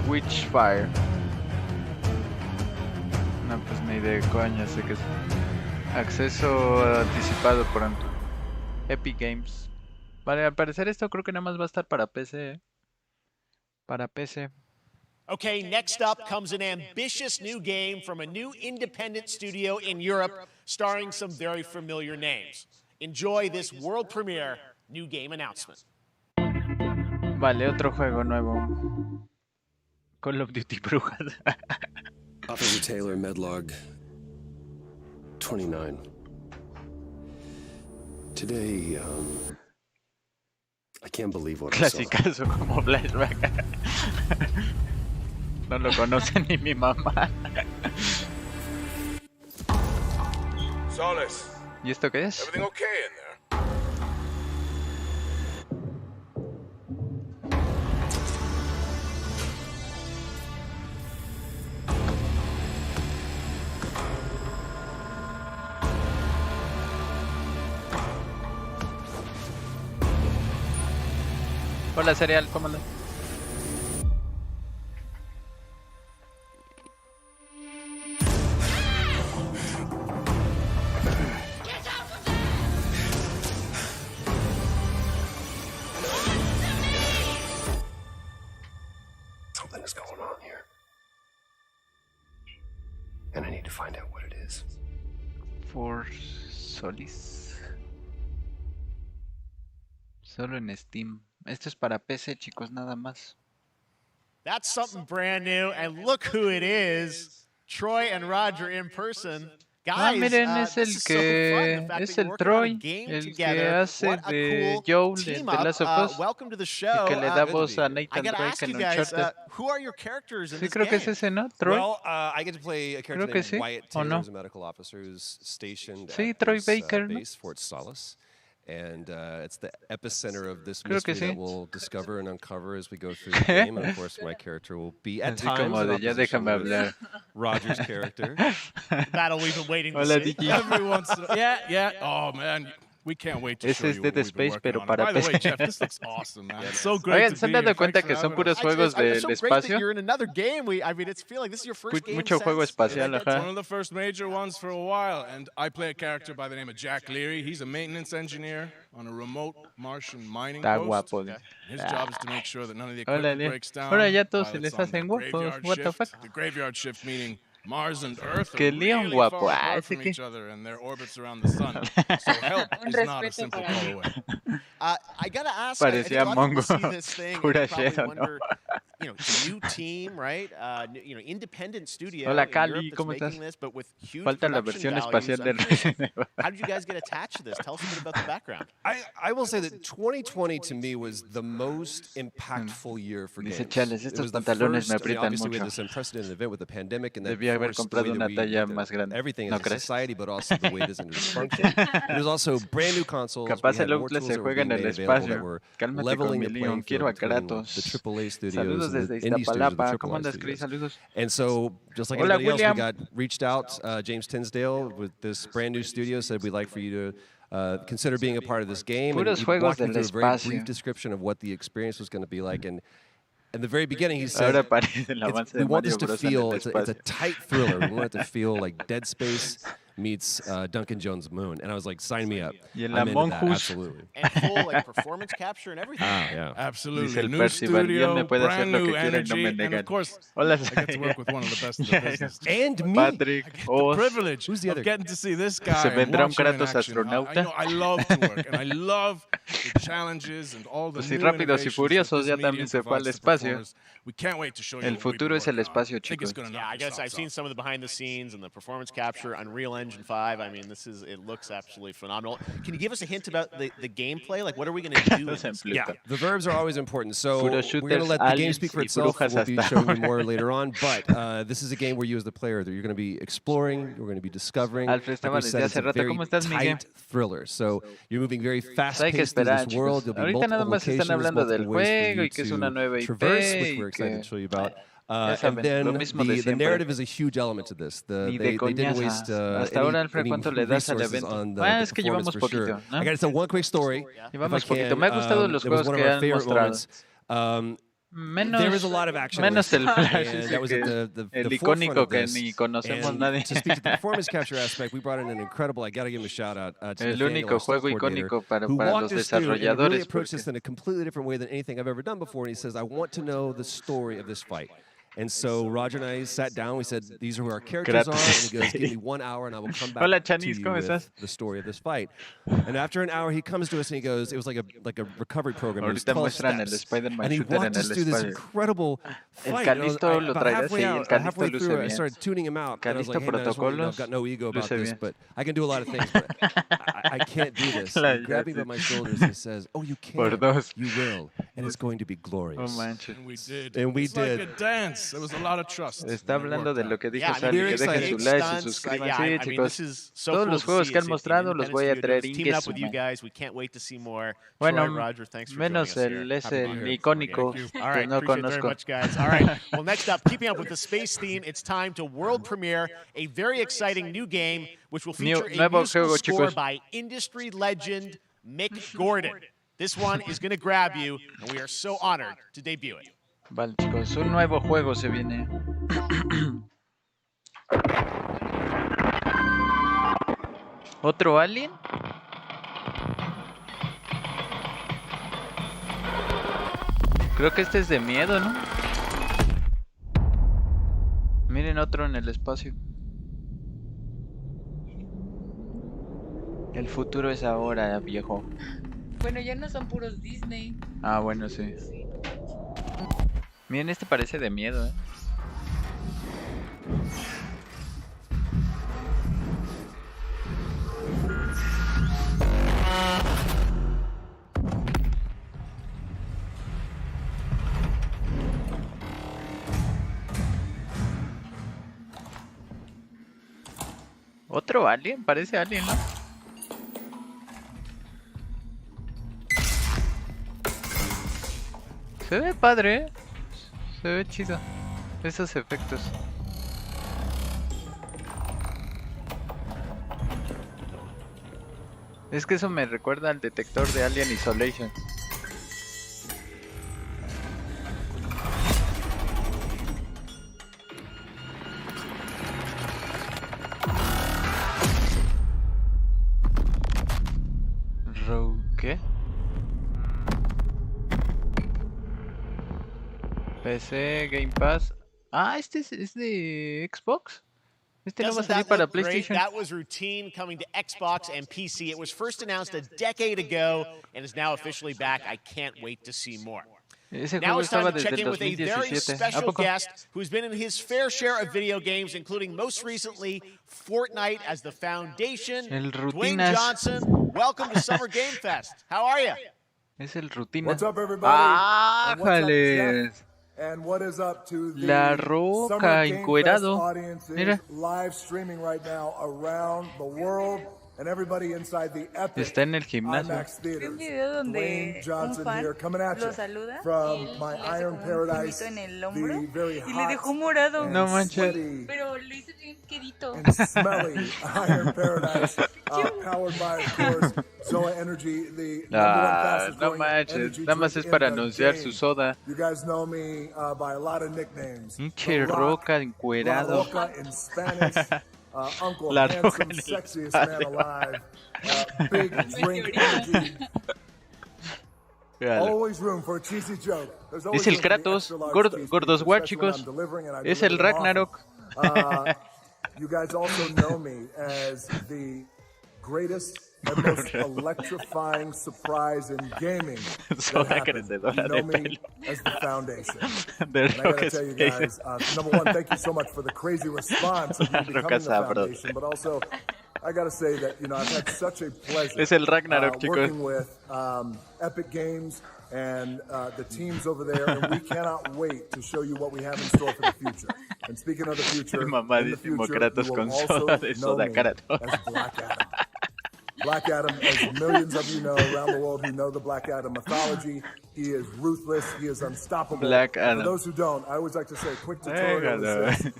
Witchfire. No, pues ni de coña, sé que es acceso anticipado pronto. Epic Games. Vale, al parecer esto creo que nada más va a estar para PC, ¿eh? Para PC. Okay, next up comes an ambitious new game from a new independent studio in Europe, starring some very familiar names. Enjoy this world premiere new game announcement. Vale, otro juego nuevo. Call of Duty Brujas. Author Taylor Medlog 29. Today, I can't believe what I saw. Clasicazo como flashback. No lo conoce ni mi mamá. Solace. ¿Y esto qué es? Everything okay in there? Hola, Cereal, ¿cómo andas? Something is going on here. And I need to find out what it is. For Solis. Solo en Steam. Esto es para PC, chicos, nada más. That's something brand new, and look who it is. Troy and Roger in person. Guys, miren, es el que es el Troy, el que hace de Joel de Last of Us, welcome to the y show. que le da voz a Nathan Drake en Uncharted. Who are your characters in Sí, this creo que game? es ese, ¿no? Troy. Well, I get to play a character named sí, Wyatt ¿o Taylor, no? who's a medical officer who's stationed Sí, at Troy this Baker, ¿no? base, Fort Solace. And it's the epicenter of this Creo que mystery sí. that we'll discover and uncover as we go through the game. And of course, my character will be at Así times como in de ya opposition déjame with hablar. Roger's character. Battle we've been waiting to Hola, see. Digi. Every once in a, yeah. Oh man, we can't wait to Ese show es you Dead what we've Space, been pero working on. para By the way, PC. Jeff, this looks awesome, man. It's so great Oigan, to ¿se han be here. dado cuenta Thanks que for son having puros us. juegos It's del so great that espacio? you're in another game. I mean, it's feeling this is your first game. Mucho juego since- espacial, It's one ajá. of the first major ones for a while, and I play a character by the name of Jack Leary. He's a maintenance engineer on a remote Martian mining Está post. guapo. His job is to make sure that none of the Hola, equipment Leo. breaks down. Ahora ya todos while se it's les on the hacen guapos. graveyard What the shift. fuck? The graveyard shift meaning Mars and Earth are Que Leon really guapo. far Ah, apart ese from que... each other, and their orbits around the sun. So help Un is not a respeto simple para call away. I gotta ask. I think Parecía a lot of people Mongo. see this thing and Pura probably Shadow, ¿no? wonder, it's a new team, right? Independent studio. Hola, in Cali, Europe that's ¿cómo making estás? this, but with huge Falta la production versión values. espacial I'm del curious, Resident Evil. how did you guys get attached to this? Tell us a bit about the background. I will say that 2020 to me was the most impactful year for games. Dice, chales, It estos was the pantalones me first, I mean, aprietan obviously we mucho. had this unprecedented event with the pandemic and that Debí haber forced the comprado way una that we talla did más grande. everything ¿No as a crees? society, but also the way business function. It was also brand new consoles. Capaz We had el more Outlast tools se that were juega en being el made available that espacio. were Cálmate con leveling mi the Leon, playing quiero field a between Kratos. the AAA studios Saludos and desde the indie studios and the Iztapalapa. ¿Cómo AAA andas, Chris? studios. Saludos. And so, just like Hola, anybody else, we William. got reached out. James Tinsdale with this brand new studio said we'd like for you to consider being a part of this game. Puros And he juegos walked me del through a very espacio. brief description of what the experience was going to be like. And in the very beginning, he said, Ahora parece el avance we de want Mario this to Bros. En feel, el it's a espacio. tight thriller. We want it to feel like Dead Space meets Duncan Jones' Moon, and I was like, sign me up. Y en la Mongoose. Absolutely. And full like performance capture and everything. Yeah. Absolutely. El New Percival, studio, me puede hacer brand lo new que quiera y no me energy, and negan. of course, Hola, I get to work with one of the best in the business. And me. Patrick, The privilege Who's the other of getting to see this guy. Se vendrá un and watch him in Kratos action. astronauta. I love to work, and I love the challenges and all the Pues new si Rápidos y innovations Furiosos that ya this también medium se fue al provides to espacio. performers. We can't wait to show you El what we've futuro been es el working on. espacio, I think it's chicos. gonna Yeah, knock I guess your I've socks seen off. some of the behind the scenes and the performance capture, Unreal Engine 5. I mean, it looks absolutely phenomenal. Can you give us a hint about the gameplay? Like, what are we going to do? Yeah, the verbs are always important. So Puro we're going to shooters, let the game aliens speak for y itself. brujas We'll be hasta showing you ahora. more later on. But this is a game where you as the player, you're going to be exploring, you're going to be discovering. Alfred estaba Like we said, desde it's hace a rato. very ¿Cómo estás, Miguel? tight thriller. So you're moving very fast Hay que paced through esperar, this world. chicos. There'll be Ahorita nada multiple más están locations, hablando del multiple ways for juego you y que es una to nueva IP traverse, which y we're excited que to show you about. ya And saben, then lo mismo de the siempre. narrative is a huge element to this. Ni They de didn't coñaza. waste Hasta ahora, Alfred, any ¿cuánto le das al resources evento? on the Es que performance llevamos for poquito, sure. ¿no? I got to tell one quick story. Llevamos if I poquito. can. Me ha gustado los It was juegos one que of our han favorite mostrado. moments. Menos, there was a lot of action. menos el Flash, and that was at the el forefront icónico of que this. ni conocemos And nadie. to speak to the performance capture aspect, we brought in an incredible, I got to give him a shout out, to El Nathaniel, único our stunt juego coordinator, icónico para who los walked us through and really desarrolladores. approached Porque this in a completely different way than anything I've ever done before. And he says, I want to know the story of this fight. And so Roger and I sat down. We said, "These are who our characters are." And he goes, "Give me 1 hour, and I will come back Hola, to Chanis, you ¿cómo with estás? the story of this fight." And after an hour, he comes to us and he goes, "It was like a recovery program. It was ahorita 12 muestran el steps." Spider-Man And he shooter en walked el us through this espacio. incredible El fight. Calisto lo About traerá, sí, el Calisto halfway luce through, I bien. started tuning him out. And I was Calisto like, "Hey, man, I just want you to know, I've protocolos, got no ego about luce this, bien. but I can do a lot of things, but I can't do this." And he grabbed me by my shoulders and says, "Oh, you Por can. dos. You will, and it's going to be glorious." Oh, manches. And we did. And we It's did. like a dance. There was a lot of trust. Está hablando de lo que dijo Yeah, I mean, Sally, very que dejen excited. su like, se Stunts, suscriban. yeah, Sí, I mean, chicos. this is so Todos cool los to juegos see. que han It's mostrado los Independent voy a traer Studios. Teaming up with you Ingesuman. guys. We can't wait to see more. Bueno, Troy, Roger, thanks for menos joining us el here. es Happy to be el here. icónico All que right, no appreciate it very conozco. much, guys. All right, well, next up, keeping up with the space theme, it's time to world premiere a very exciting new game, which will feature a Nuevo musical juego, score chicos. by industry legend Mick Gordon. This one is going to grab you, and we are so honored to debut it. Vale, chicos, un nuevo juego se viene. ¿Otro alien? Creo que este es de miedo, ¿no? Miren otro en el espacio. El futuro es ahora, viejo. Bueno, ya no son puros Disney. Ah, bueno, sí. Miren, este parece de miedo, ¿eh? ¿Otro alien? Parece alien, ¿no? Se ve padre, ¿eh? Se ve chido. Esos efectos. Es que eso me recuerda al detector de Alien Isolation. ¿Qué? PC, Game Pass. Ah, este es de Xbox. Este no va a salir para PlayStation. That was routine coming to Xbox and PC. It was first announced a decade ago and is now officially back. I can't wait to see more. Ese Now juego it's time estaba to desde check el in with a very 2017. ¿A special poco? guest who's been in his fair share of video games, including most recently Fortnite as the foundation. El Dwayne Rutinas. Johnson, welcome to Summer Game Fest. How are you? Es el Rutina. What's up, everybody? ¡Ah, And what's up, jales! Jeff? And what is up to the La Roca, Summer Game encuerado. Fest audiences Mira. live streaming right now around the world and everybody inside the epic Está en el gimnasio. IMAX Vi un theaters. video donde Dwayne un Johnson fan here coming at lo you saluda y from él my le hace Iron como un Paradise, puñito en el hombro the very y le hot dejó morado. and No manches. sweaty Pero lo hice bien quedito. and smelly Iron Paradise, powered by, of course, Zoa Energy, the number one Ah, fastest no growing manches. energy Nada más drink es para in the anunciar game. su soda. You guys know me by a lot of nicknames. Pinche The Rock, Roca La encuerado. Roca in Spanish. Uncle, La roca handsome, en el sexiest man alive, big drink energy. Always room for a cheesy joke. There's always Dice el room for the Kratos, extra large cheese gordos pizza, especially when guachicos. I'm delivering and I Es deliver el them often. Ragnarok. You guys also know me as the greatest and most electrifying surprise in gaming that happens. You know me as the foundation. And I gotta tell you guys, number one, thank you so much for the crazy response of me becoming the foundation, but also I gotta say that, you know, I've had such a pleasure Es el Ragnarok, working with Epic Games and the teams over there, and we cannot wait to show you what we have in store for the future. And speaking of the future, in the future, Kratos you con will also soda de know soda me cara as Black Adam. Black Adam, as millions of you know around the world who know the Black Adam mythology, he is ruthless, he is unstoppable. Black Adam. For those who don't, I always like to say, quick tutorial is this.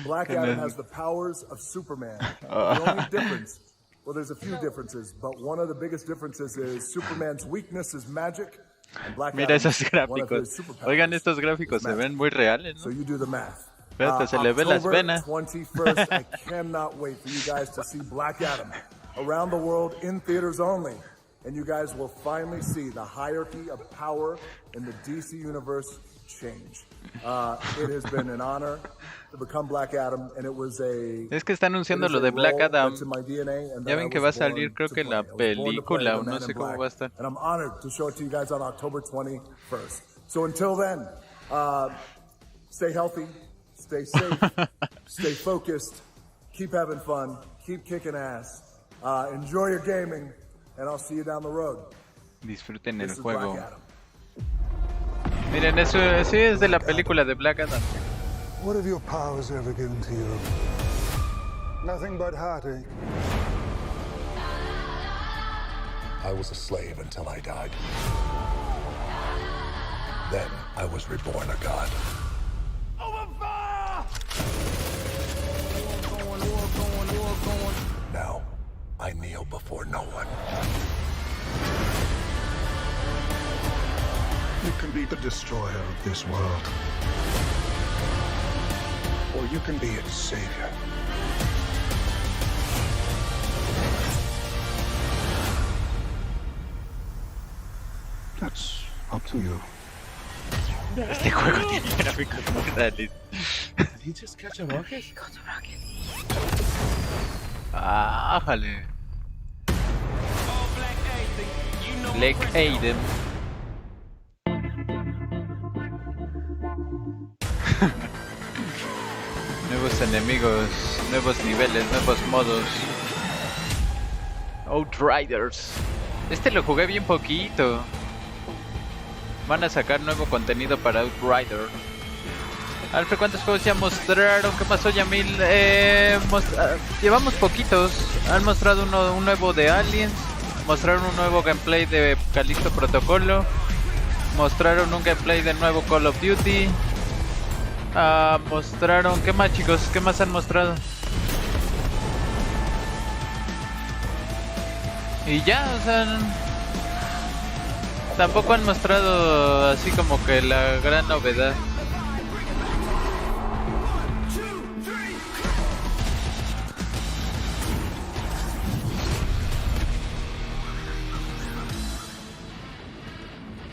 Black Adam has the powers of Superman. The only difference, well, there's a few differences, but one of the biggest differences is Superman's weakness is magic. And Black Mira Adam, esos one of his gráficos. superpowers Oigan, estos gráficos se ven muy reales, ¿no? So you do the math. Espérate, se le ve las venas. October 21st, I cannot wait for you guys to see Black Adam around the world in theaters only. And you guys will finally see the hierarchy of power in the DC universe change. It has been an honor to become Black Adam, and it was a... Es que está anunciando lo de Black Adam. DNA, Ya ven que va a salir, creo que la película, o no sé cómo va a estar. And I'm honored to show it to you guys on October 21st. So until then, stay healthy, stay safe, stay focused, keep having fun, keep kicking ass, enjoy your gaming, and I'll see you down the road. Disfruten el juego. Miren, eso sí es de la película de Black Adam. What have your powers ever given to you? Nothing but heartache. I was a slave until I died. Then I was reborn a god. Now, I kneel before no one. You can be the destroyer of this world. Or you can be its savior. That's up to you. Este juego tiene gráficos muy reales. Did he just catch a rocket? He got a rocket. Ah, jale. Black Adam. Nuevos enemigos, nuevos niveles, nuevos modos. Outriders. Este lo jugué bien poquito. Van a sacar nuevo contenido para Outrider. Alfred, ¿cuántos juegos ya mostraron? ¿Qué pasó, Yamil? Llevamos poquitos. Han mostrado un nuevo de Aliens. Mostraron un nuevo gameplay de Calixto Protocolo. Mostraron un gameplay del nuevo Call of Duty. Mostraron... ¿Qué más, chicos? ¿Qué más han mostrado? Y ya, o sea... Tampoco han mostrado así como que la gran novedad.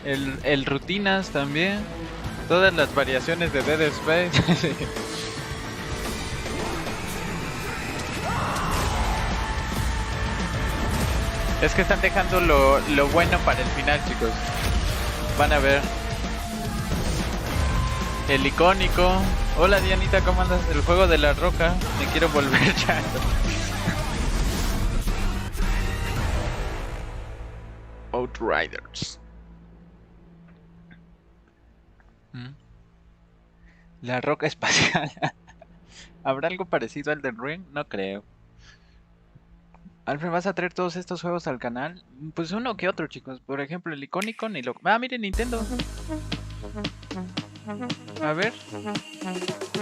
El rutinas también. Todas las variaciones de Dead Space. Es que están dejando lo bueno para el final, chicos. Van a ver. El icónico. Hola Dianita, ¿cómo andas? El juego de la roca. Me quiero volver ya. Outriders. La roca espacial. ¿Habrá algo parecido al del Ring? No creo. Alfred, ¿vas a traer todos estos juegos al canal? Pues uno que otro, chicos. Por ejemplo, el icónico ni lo... Ah, miren, Nintendo. A ver.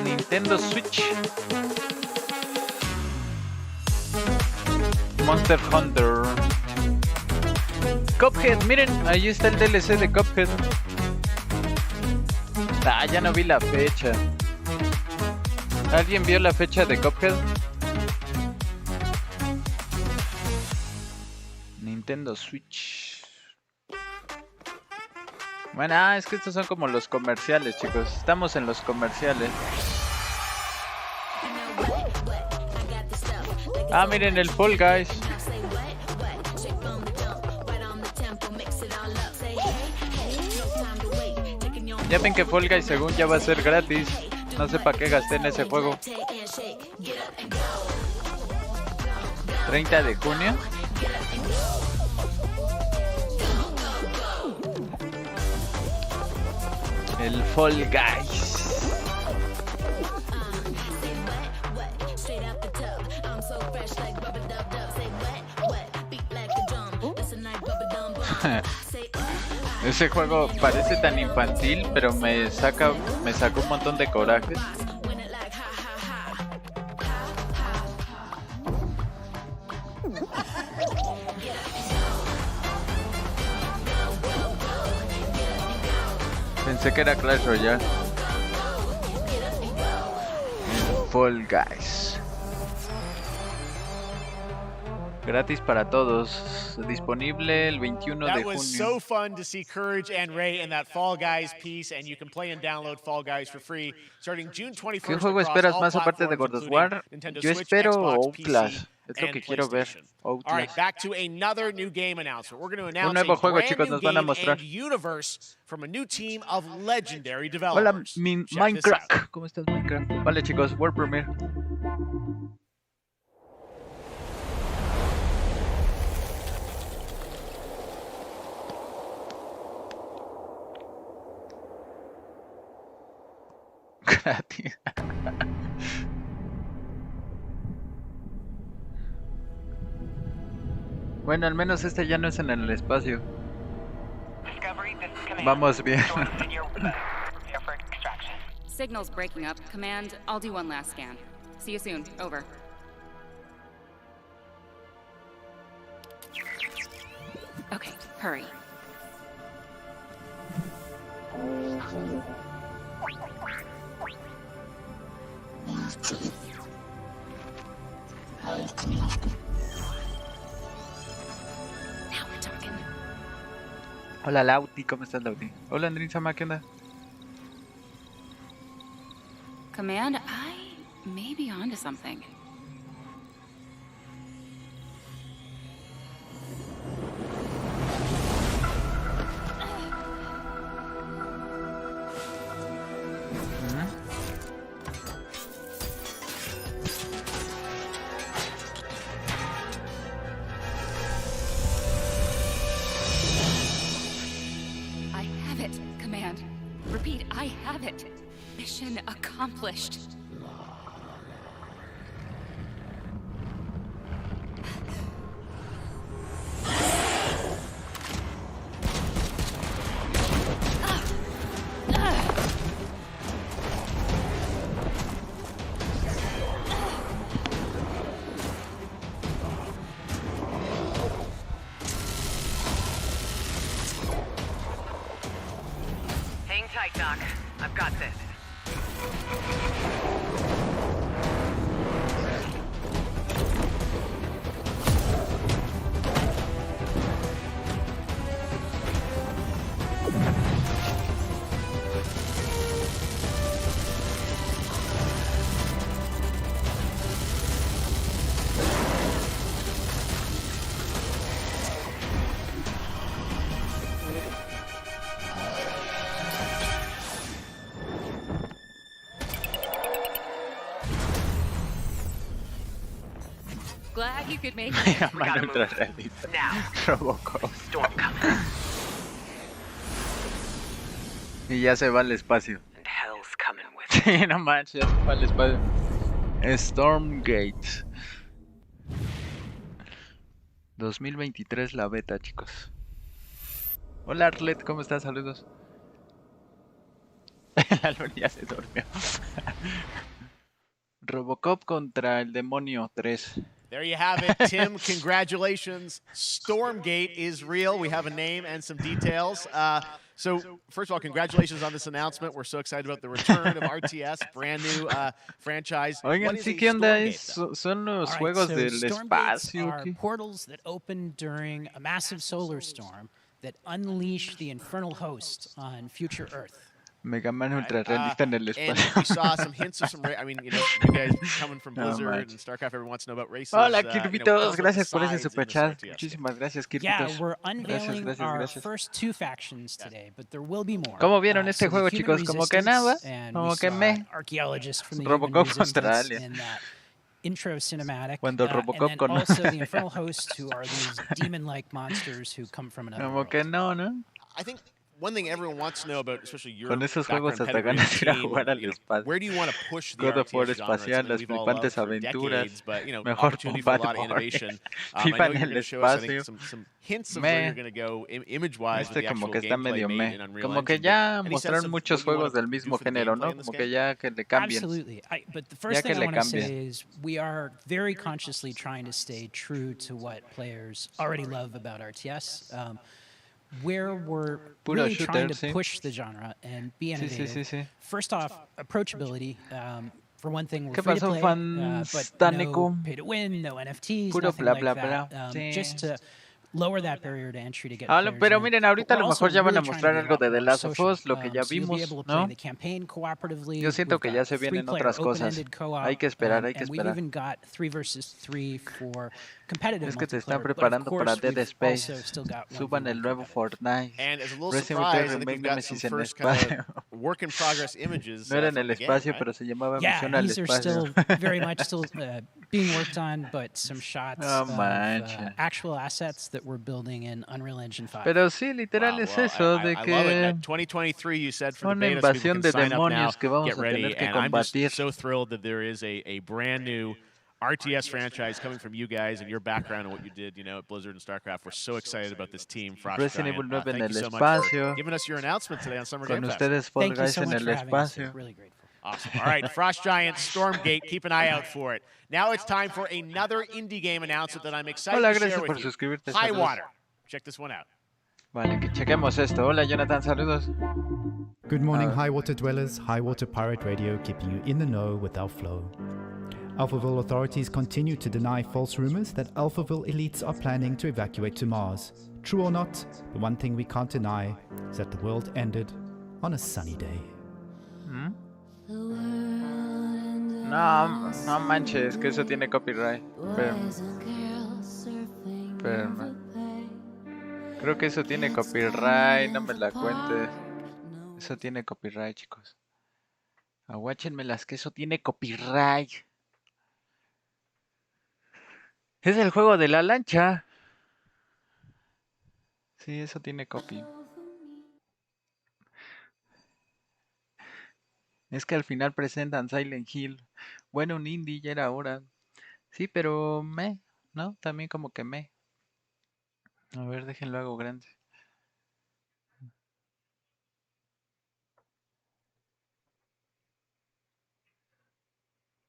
Nintendo Switch. Monster Hunter. Cuphead, miren, ahí está el DLC de Cuphead. Ah, ya no vi la fecha. ¿Alguien vio la fecha de Cuphead? Nintendo Switch. Bueno, es que estos son como los comerciales, chicos. Estamos en los comerciales. Miren el Fall Guys. Ya ven que Fall Guys según ya va a ser gratis. No sé para qué gasté en ese juego. 30 de junio. El Fall Guys. Ese juego parece tan infantil, pero me sacó un montón de coraje. Pensé que era Clash Royale. Fall Guys. Gratis para todos. Disponible el 21 de junio. That was so fun to see Courage and Ray in that Fall Guys piece, and you can play and download Fall Guys for free starting June 21st. ¿Qué juego esperas más aparte de God of War? Yo espero Outlast. Es lo que quiero ver. All right, back to another new game announcement. We're going to announce un nuevo juego, chicos, nos van a mostrar. Universe from a new team of legendary developers. Hola, Minecraft. ¿Cómo estás, Minecraft? Vale, chicos, World Premiere. Gratis. Bueno, al menos este ya no es en el espacio. Vamos bien. Signals breaking up. Command, I'll do one last scan. See you soon. Over. Okay, hurry. Hola Lauti, ¿cómo estás, Lauti? Hola Andrín Sama, ¿qué onda? Command, I may be onto something. Mission accomplished. Hang tight, Doc. I've got this. Glad you could make it. Robocop. Y ya se va al espacio. Sí, no manches, ya se va al espacio. Stormgate. 2023 la beta, chicos. Hola Arlet, ¿cómo estás? Saludos. La luna ya se durmió. Robocop contra el demonio 3. There you have it, Tim. Congratulations. Stormgate is real. We have a name and some details. So, first of all, congratulations on this announcement. We're so excited about the return of RTS, brand new franchise. Oigan, sí, ¿qué onda? Son los juegos del espacio. Are portals that open during a massive solar storm that unleash the infernal host on future Earth. Mega Man ultra realista en el espacio. And we saw some hints of some, I mean, you guys coming from Blizzard and StarCraft, everyone wants to know about races. Hola, Kirbitos, gracias por ese superchat. Muchísimas gracias, Kirbitos. Yeah, we're unveiling our first 2 factions today, but there will be more. ¿Cómo vieron este juego, chicos? Como que nada, como que me. Robocop contra Alien. Intro cinematic. Cuando Robocop and also the infernal hosts, who are these demon-like monsters who come from another world. Como que no, ¿no? I think one thing everyone wants to know about, especially your Con esos juegos hasta ganas de ir a jugar al espacio. Where do you want to push the God of War RTS espacial, las flipantes aventuras, mejor combate, FIFA en el espacio. Some hints of where you're going to go image-wise with the actual como que está medio gameplay me. Unreal Como que Engine. ya mostraron muchos juegos del mismo género, ¿no? Como que ya que le cambien. Absolutely. But the first thing I want to say is we are very consciously trying to stay true to what players already love about RTS. Where we're really trying to push the genre and be innovative. First off, approachability. For one thing, we're free to play, but no pay to win, no NFTs, nothing like that. Just to lower that barrier to entry to get players pero in. miren, ahorita a lo mejor ya van a mostrar algo de The Last of Us, lo que ya vimos, ¿no? Yo siento que ya se vienen otras cosas. Hay que esperar, hay que esperar. Es que te están preparando para Dead Space. Suban el nuevo Fortnite. Resident Evil Remake Nemesis en el espacio. No era en el espacio, pero se llamaba Misión al Espacio. Being worked on, but some shots of actual assets that we're building in Unreal Engine 5. Pero sí, literal es eso de que 2023 you said for una the beta, invasión de demonios que vamos get a ready, tener que and I'm combatir. just so thrilled that there is a brand new RTS franchise coming from you guys and your background and what you did, at Blizzard and StarCraft. We're so excited about this team. Resident Evil 9 en el so espacio. Giving us your announcement today on Summer Con Game Fest. ustedes Fall Guys en el espacio. Really grateful. Awesome. All right, Frost Giant, Stormgate, keep an eye out for it. Now it's time for another indie game announcement that I'm excited to share with you. High Water. Check this one out. Vale, que chequemos esto. Hola, Jonathan, saludos. Good morning, High Water dwellers. High Water Pirate Radio, keeping you in the know with our flow. Alphaville authorities continue to deny false rumors that Alphaville elites are planning to evacuate to Mars. True or not, the one thing we can't deny is that the world ended on a sunny day. No manches, que eso tiene copyright. Espérame. Creo que eso tiene copyright, no me la cuentes. Eso tiene copyright, chicos. Aguáchenmelas, que eso tiene copyright. Es el juego de la lancha. Sí, eso tiene copy. Es que al final presentan Silent Hill. Bueno, un indie ya era hora. Sí, pero ¿no? También como que A ver, déjenlo hago grande.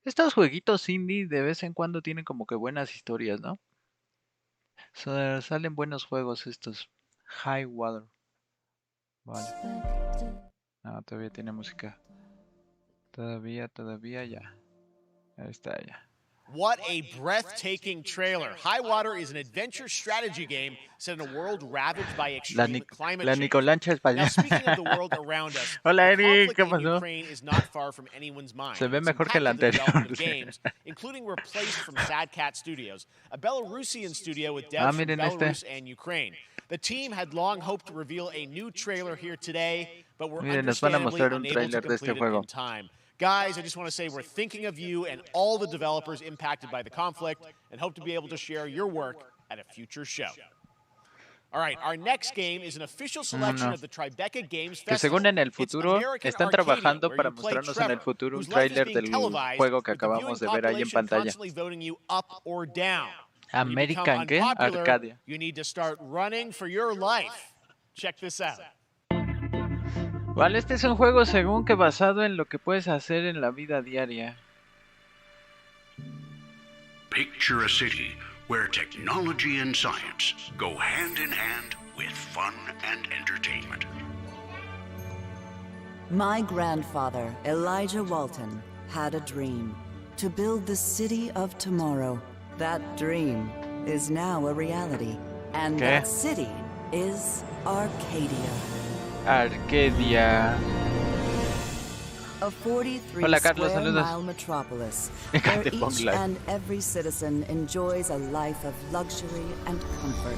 Estos jueguitos indie de vez en cuando tienen como que buenas historias, ¿no? Salen buenos juegos estos. High Water. Vale. No, todavía tiene música. Todavía, ya. Ahí está ya. What a breathtaking trailer. High Water is an adventure strategy game set in a world ravaged by extreme climate la change. Nicolancha española. Now, speaking of the world around us, Hola, the Eric, conflict ¿qué in pasó? Ukraine is not far from anyone's mind. Se ve It's mejor que el impacted the development anterior. of games, including replaced from Sad Cat Studios, a Belarusian studio with devs from Belarus and Ukraine. The team had long hoped to reveal a new trailer here today, but were understandably unable to complete it in time. Guys, I just want to say we're thinking of you and all the developers impacted by the conflict and hope to be able to share your work at a future show. All right, our next game is an official selection of the Tribeca Games Festival. Que según en el futuro están trabajando para mostrarnos en el futuro un tráiler del juego que acabamos de ver ahí en pantalla. American ¿qué? Arcadia. You need to start running for your life. Check this out. Vale, este es un juego según que basado en lo que puedes hacer en la vida diaria. Picture a city where technology and science go hand in hand with fun and entertainment. My grandfather, Elijah Walton, had a dream to build the city of tomorrow. That dream is now a reality, and that city is Arcadia. Arcadia. A 43-square-mile metropolis where each and every citizen enjoys a life of luxury and comfort.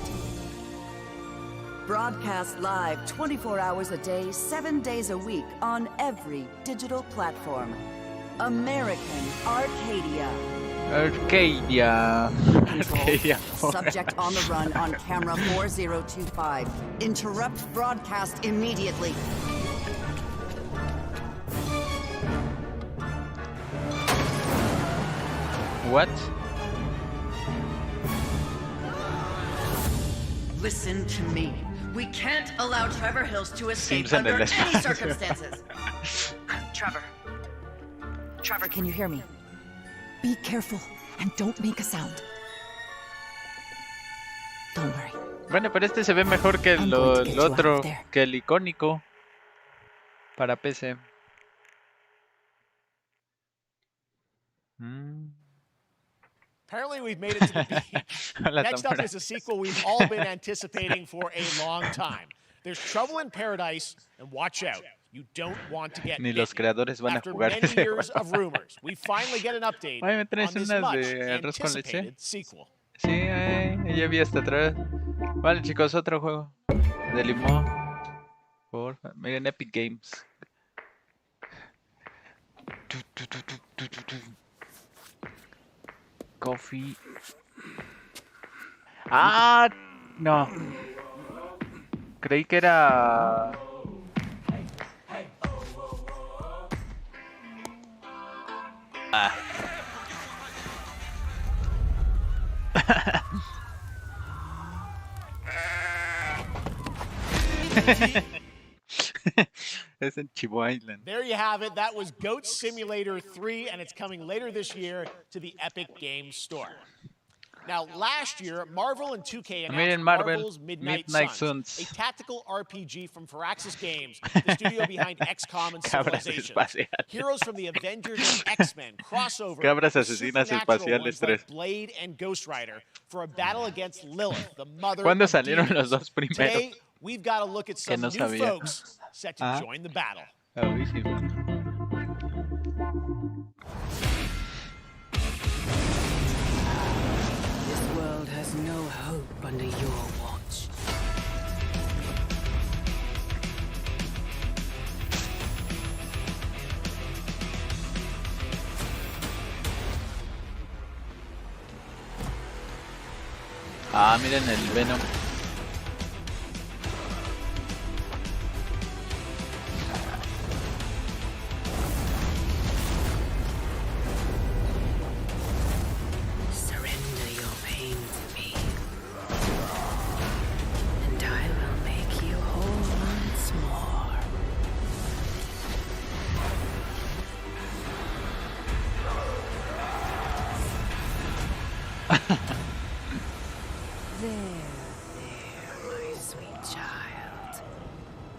Broadcast live 24 hours a day, 7 days a week on every digital platform. American Arcadia. Arcadia. Arcadia. Subject on the run on camera 4025. Interrupt broadcast immediately. What? Listen to me. We can't allow Trevor Hills to escape under any circumstances. Trevor. Trevor, can you hear me? Be careful and don't make a sound. Don't worry. Bueno, pero este se ve mejor que el otro, que el icónico para PC. Apparently we've made it to the beach. Next up is a sequel we've all been anticipating for a long time. There's Trouble in Paradise, and watch out. You don't want to get Ni los creadores van a jugar ese juego. After many years of rumors, we finally get an update on this much anticipated sequel. Sí, ya vi hasta atrás. Vale, chicos, otro juego de limón. Porfa, miren Epic Games. Coffee. Ah, no. Creí que era. Ah. Es en Chibo Island. There you have it. That was Goat Simulator 3, and it's coming later this year to the Epic Games Store. Now, last year, Marvel and 2K announced Marvel's Midnight Suns, a tactical RPG from Firaxis Games, the studio behind XCOM and Civilization. Heroes from the Avengers and X-Men crossover with supernatural ones like Blade and Ghost Rider for a battle against Lilith, the mother of demons. Salieron los dos primeros? Today, we've got to look at some new folks set to join the battle. This world has no hope under your watch. Ah, miren el Venom.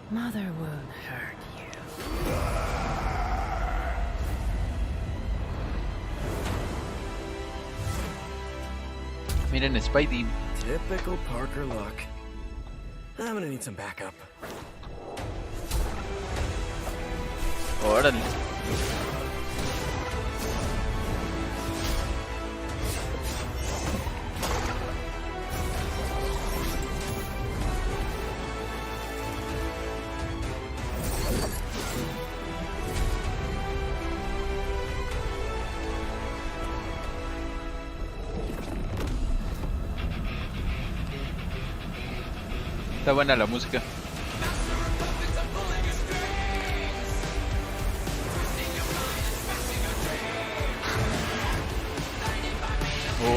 Mother won't hurt you. Miren Spidey. Typical Parker luck. I'm gonna need some backup. Órale. Está buena la música.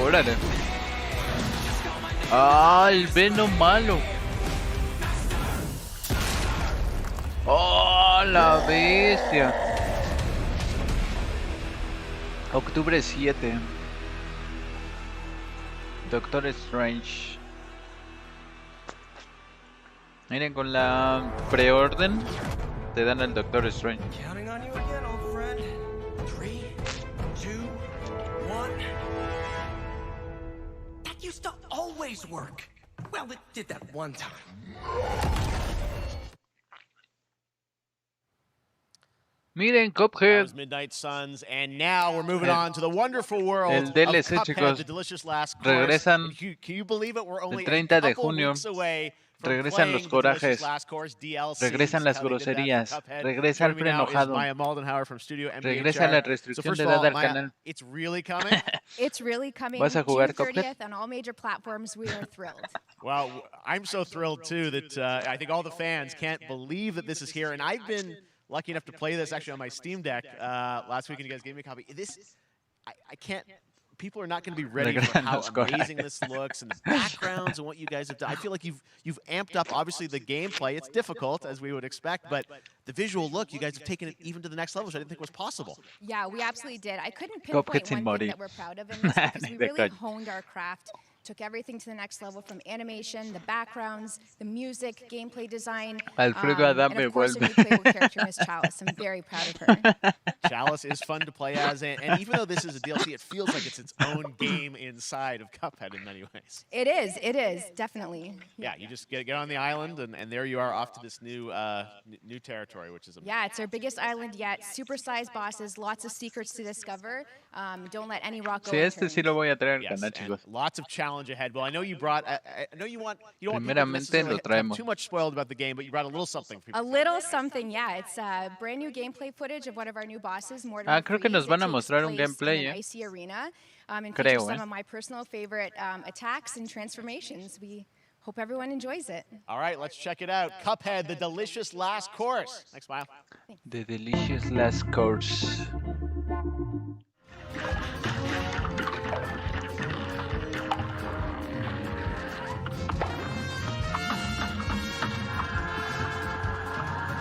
Órale. Ah, el Venom malo. Oh, la bestia. Octubre 7. Doctor Strange. Miren, con la preorden te dan al Doctor Strange. Counting on you again, old friend. 3, 2, 1. That used to always work. Well, it did that one time. Miren, Cuphead. Midnight Suns, and now we're moving on to the wonderful world el DLC, of Cuphead, chicos. the delicious last Regresan can you believe it? We're only el 30 de a couple junio. weeks away from Regresan los playing the corajes. delicious last course DLC. Regresan las groserías. Regresa el enojado. Regresa la restricción de edad al canal. It's really coming. It's really coming. ¿Vas a jugar June 30th Cuphead? on all major platforms. We are thrilled. Well, I'm so thrilled too that I think all the fans can't believe that this is here, and I've been lucky enough to play this actually on my Steam Deck last week, and you guys gave me a copy. I can't. People are not going to be ready for how amazing this looks and the backgrounds and what you guys have done. I feel like you've amped up, obviously, the gameplay. It's difficult, as we would expect, but the visual look, you guys have taken it even to the next level, which I didn't think was possible. Yeah, we absolutely did. I couldn't pinpoint one thing that we're proud of in this because we really honed our craft. Took everything to the next level, from animation, the backgrounds, the music, gameplay design, Alfredo Adame and of course a new playable character, Miss Chalice. I'm very proud of her. Chalice is fun to play as, and even though this is a DLC, it feels like it's its own game inside of Cuphead in many ways. It is, definitely. Yeah, you just get on the island, and there you are off to this new new territory, which is amazing. Yeah, it's our biggest island yet. Super-sized bosses, lots of secrets to discover. Don't let any rock go Sí, este sí lo voy a traer al yes, canal, chicos. Lots of challenge ahead. Well, I know you brought. I know you don't want people Primeramente lo to have traemos. too much spoiled about the game, but you brought a little something for people. A little something, yeah. It's brand new gameplay footage of one of our new bosses. Creo que nos van a mostrar un gameplay, in an icy arena, and Creo, some of my personal favorite attacks and transformations. We hope everyone enjoys it. All right, let's check it out. Cuphead, the delicious last course. Next smile. The delicious last course.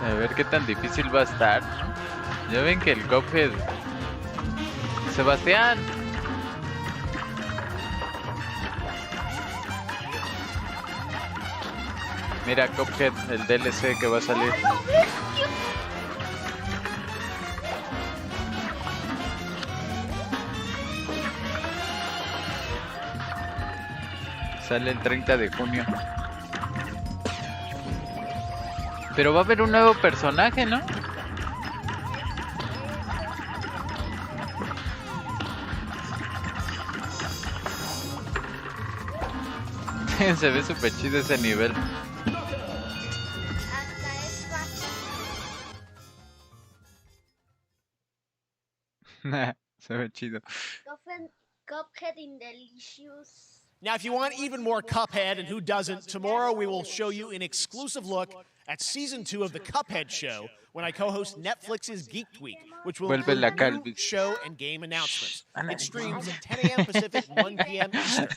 A ver qué tan difícil va a estar. Ya ven que el Cuphead... ¡Sebastián! Mira Cuphead, el DLC que va a salir. Sale el 30 de junio. Pero va a haber un nuevo personaje, ¿no? Se ve súper chido ese nivel. Se ve chido. Cuphead in delicious. Now, if you want even more Cuphead, and who doesn't, tomorrow we will show you an exclusive look at Season 2 of the Cuphead Show when I co-host Netflix's Geek Week, which will include new show and game announcements. It streams at 10 a.m. Pacific, 1 p.m. Eastern.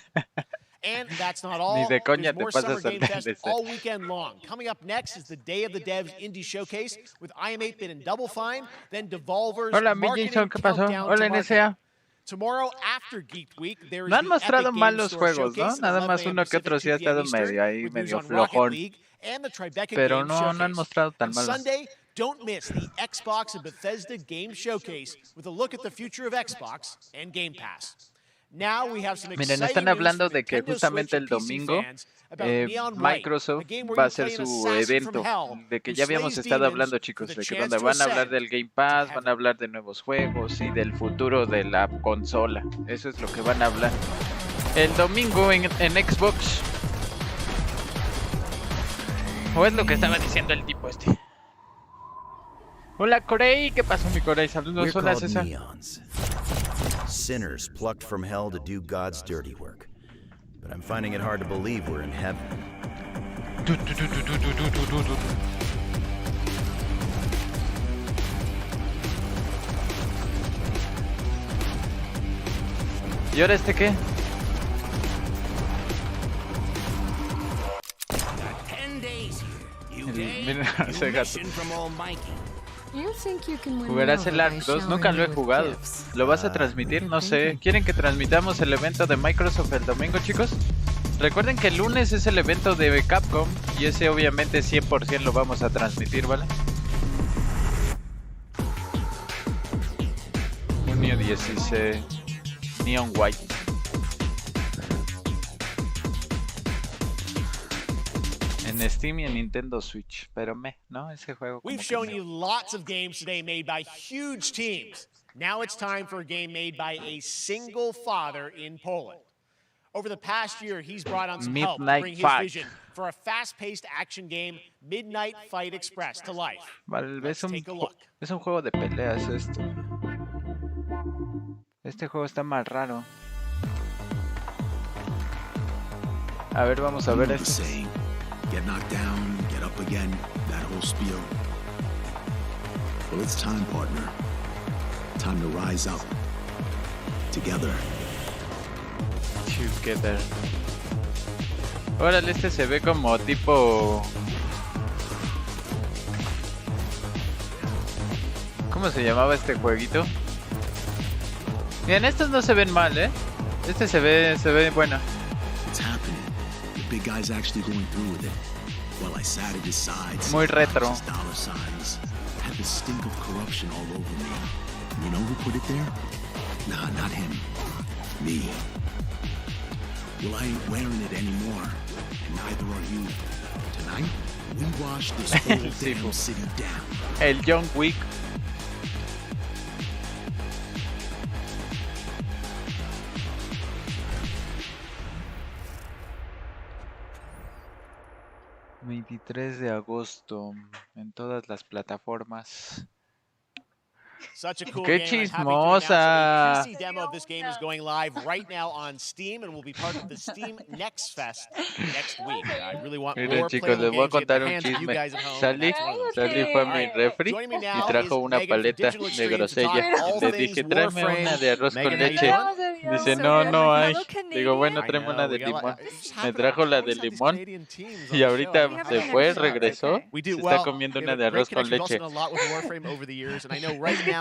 And that's not all. There's more Summer Game Fest all weekend long. Coming up next is the Day of the Devs Indie Showcase with I Am 8-Bit and Double Fine, then Devolver's Marketing Countdown to Market. Tomorrow after Geek Week, there is no han mostrado mal los juegos, ¿no? Nada más uno que otro sí ha estado medio ahí, medio flojón. Pero no han mostrado tan mal. Sunday, don't miss the Xbox and Bethesda Game Showcase with a look at the future of Xbox and Game Pass. Now we have some Miren, están hablando de que justamente el domingo Microsoft va a hacer su evento, de que ya habíamos estado hablando, chicos, de que donde van a hablar del Game Pass, van a hablar de nuevos juegos y del futuro de la consola. Eso es lo que van a hablar el domingo en Xbox. ¿O es lo que estaba diciendo el tipo este? Hola, Corey, ¿qué pasó, mi Corey? Saludos, hola, César. Sinners plucked from hell to do God's dirty work. But I'm finding it hard to believe we're in heaven. ¿Y ahora este qué? Miren ese gato. ¿Jugarás el Ark 2? Nunca lo he jugado. ¿Lo vas a transmitir? No sé. ¿Quieren que transmitamos el evento de Microsoft el domingo, chicos? Recuerden que el lunes es el evento de Capcom y ese obviamente 100% lo vamos a transmitir, ¿vale? junio 16. Neon White. En Steam y en Nintendo Switch, pero no, ese juego. We've shown you lots of games today made by huge teams. Now it's time for a game made by a single father in Poland. Over the past year, he's brought on some help to bring his vision for a fast-paced action game, Midnight Fight Express, to life. Vale, es un juego de peleas esto. Este juego está más raro. A ver, vamos a ver esto. Get knocked down, get up again, that whole spiel. Well, it's time, partner. Time to rise up. Together. Together. Órale, este se ve como tipo... ¿Cómo se llamaba este jueguito? Bien, estos no se ven mal, ¿eh? Este se ve bueno. Big guy's actually going through with it. While I sat at his sides, muy retro. Dollar signs had the stink of corruption all over me. You know who put it there? Nah, not him. Me. Well, I ain't wearing it anymore, and neither are you. Tonight, we wash this whole damn city down. El John Wick. ...23 de agosto... ...en todas las plataformas... Such a cool ¡Qué game. chismosa! The PC demo of this game is going live right now on Steam and will be part of the Steam Next Fest next week. I really want Miren, more chicos, les voy a contar un chisme. Sally fue a mi refri y trajo una paleta de grosella. Le dije, tráeme una de arroz con leche. Dice, no hay. Digo, bueno, tráeme una de limón. Me trajo la de limón y ahorita se fue, regresó. Se está comiendo una de arroz con leche.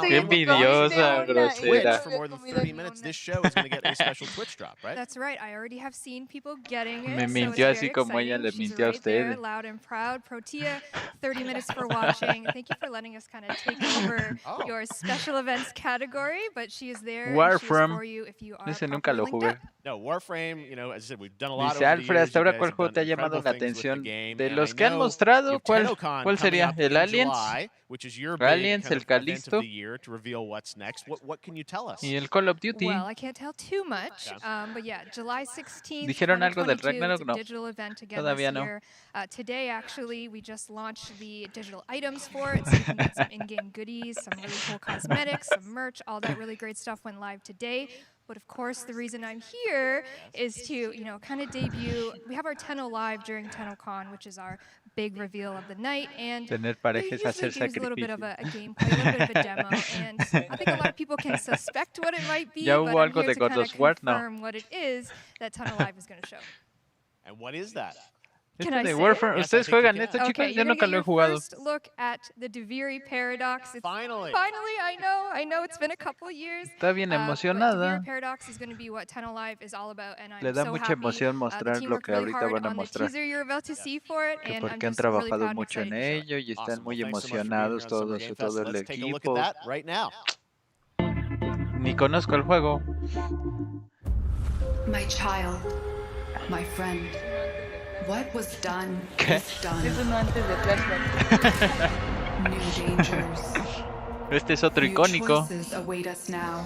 Qué envidiosa, grosera. For more than 30 minutes, this show is going to get a special Twitch drop, right? That's right. I already have seen people getting it. Me mintió así como ella le mintió a usted. Loud and proud. Protea, 30 minutes for watching. Thank you for letting us kind of take over your special events category, but she is there. Warframe. For you if you are Ese nunca lo jugué. No, Warframe, you know, as I said, we've done a lot. Dice Alfred, hasta ahora, ¿cuál juego te ha llamado la atención? De los que han mostrado, ¿cuál sería? ¿El Aliens? Aliens, el Callisto y el Call of Duty. Well, I can't tell too much, but yeah, July 16th. ¿Dijeron algo del Ragnarok? No, todavía no. Today, actually, we just launched the digital items for it, so you can get some in-game goodies, some really cool cosmetics, some merch, all that really great stuff went live today. But of course, the reason I'm here is to, you know, kind of debut. We have our Tenno Live during TennoCon, which is our big reveal of the night, and tener parejas hacer a little bit of a gameplay, a little bit of a demo, and I think a lot of people can suspect what it might be, but I'm here to kind of confirm what it is that Tenno Live is going to show. And what is that? Este de Warframe, ¿ustedes juegan esto, chicos? Yo nunca lo he jugado. First look at the Deviri Paradox. Finally, I know it's been a couple of years. Está bien emocionada. Deviri Paradox is going to be what Tenno Live is all about, and I'm Le da so mucha happy. emoción mostrar lo que ahorita van a mostrar. You're about to see for it, Que and porque I'm han just really trabajado proud mucho en and ello y están muy emocionados todos y todo el equipo. Ni conozco el juego. My child, my friend. What was done is done. Eso no antes de flashback. New dangers. Este es otro icónico. Await us now.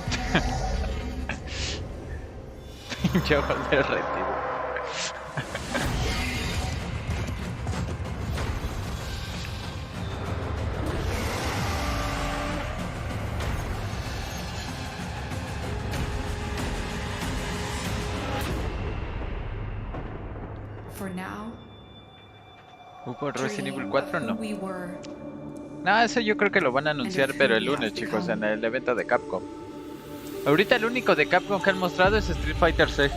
Pinche ojos derretidos. For now. ¿Hubo Resident Evil 4? No. No, eso yo creo que lo van a anunciar, pero el lunes, chicos, en el evento de Capcom. Ahorita el único de Capcom que han mostrado es Street Fighter 6.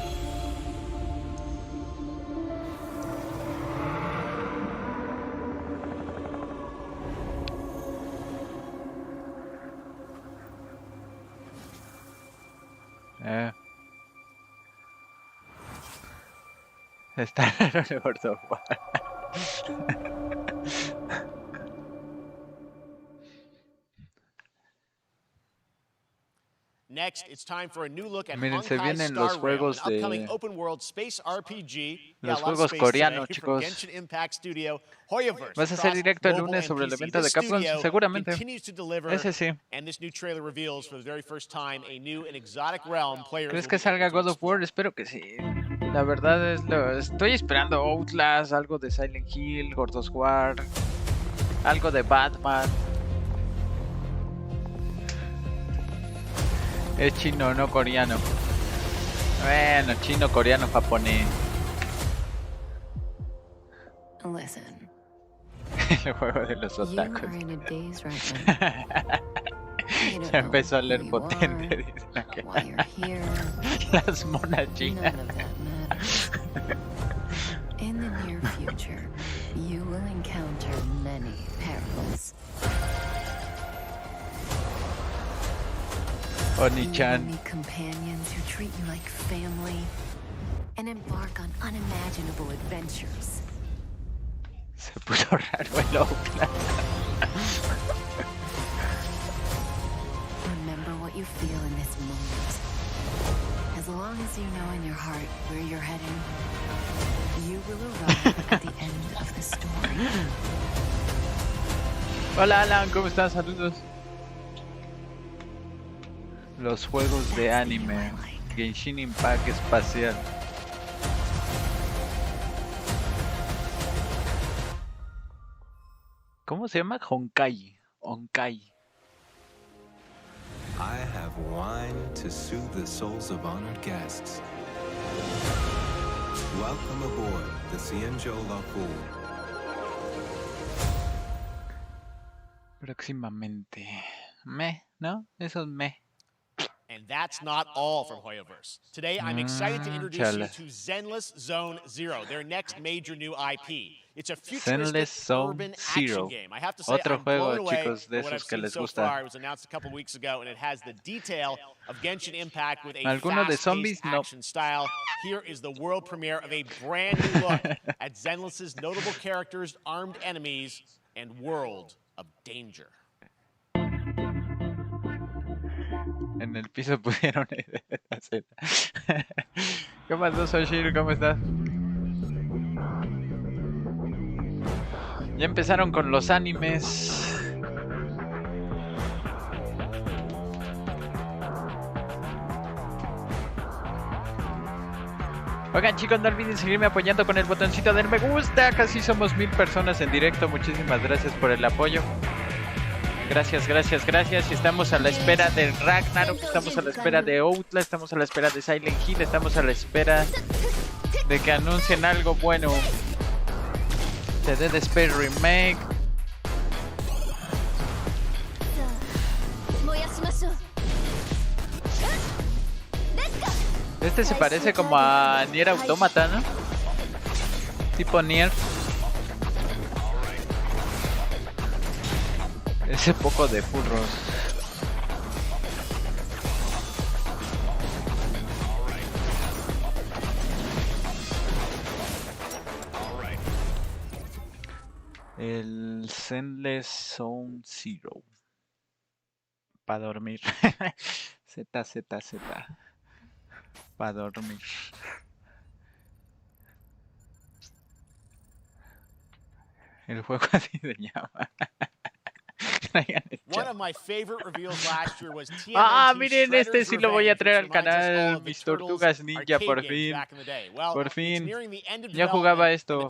Está raro el World of War. next, it's time for a new look at Miren, se Honkai vienen Star los juegos Rail, an upcoming de... open world space RPG. Los juegos coreanos, chicos. Genshin Impact Studio, Hoyoverse, ¿Vas a hacer directo el lunes sobre el evento de Capcom? Seguramente. Ese sí. And this new trailer reveals for the very first time a new and exotic realm players. ¿Crees que salga God of War? Espero que sí. La verdad es estoy esperando Outlast, algo de Silent Hill, God of War, algo de Batman. Es chino, no coreano. Bueno, chino, coreano, japonés. Listen. El juego de los otakus. Ya empezó a leer potente. Dice las monas chinas. In the near future, you will encounter many perils. Oni-chan. You will meet companions who treat you like family and embark on unimaginable adventures. Se puso raro el Outlast. Remember what you feel in this moment. As long as you know in your heart where you're heading, you will arrive at the end of the story. Hola Alan, ¿cómo estás? Saludos. Los juegos de anime. Genshin Impact espacial. ¿Cómo se llama? Honkai. Honkai. I have wine to soothe the souls of honored guests. Welcome aboard the Cienjo La Fool. Próximamente. ¿No? Eso es meh. And that's not all from Hoyoverse. Today, I'm excited to introduce you to Zenless Zone Zero, their next major new IP. It's a futuristic urban action game. I have to say, I'm blown away by what I've seen so far. It was announced a couple weeks ago, and it has the detail of Genshin Impact with a fast-paced action style. Here is the world premiere of a brand new look at Zenless's notable characters, armed enemies, and world of danger. En el piso pusieron hacer. ¿Qué pasó, Soshiro? ¿Cómo estás? Ya empezaron con los animes. Oigan, chicos, no olviden seguirme apoyando con el botoncito del me gusta. Casi somos 1000 personas en directo. Muchísimas gracias por el apoyo. Gracias, gracias, gracias. Estamos a la espera del Ragnarok, estamos a la espera de Outlast, estamos a la espera de Silent Hill, estamos a la espera de que anuncien algo bueno. The Dead Space Remake. Este se parece como a Nier Automata, ¿no? Tipo Nier. Ese poco de furros. El Zenless Zone Zero. Para dormir. Z. Para dormir. El juego así se llama. One of my favorite reveals last year was miren, este sí lo voy a traer al canal, mis tortugas ninja, por fin. Por fin. Ya jugaba esto.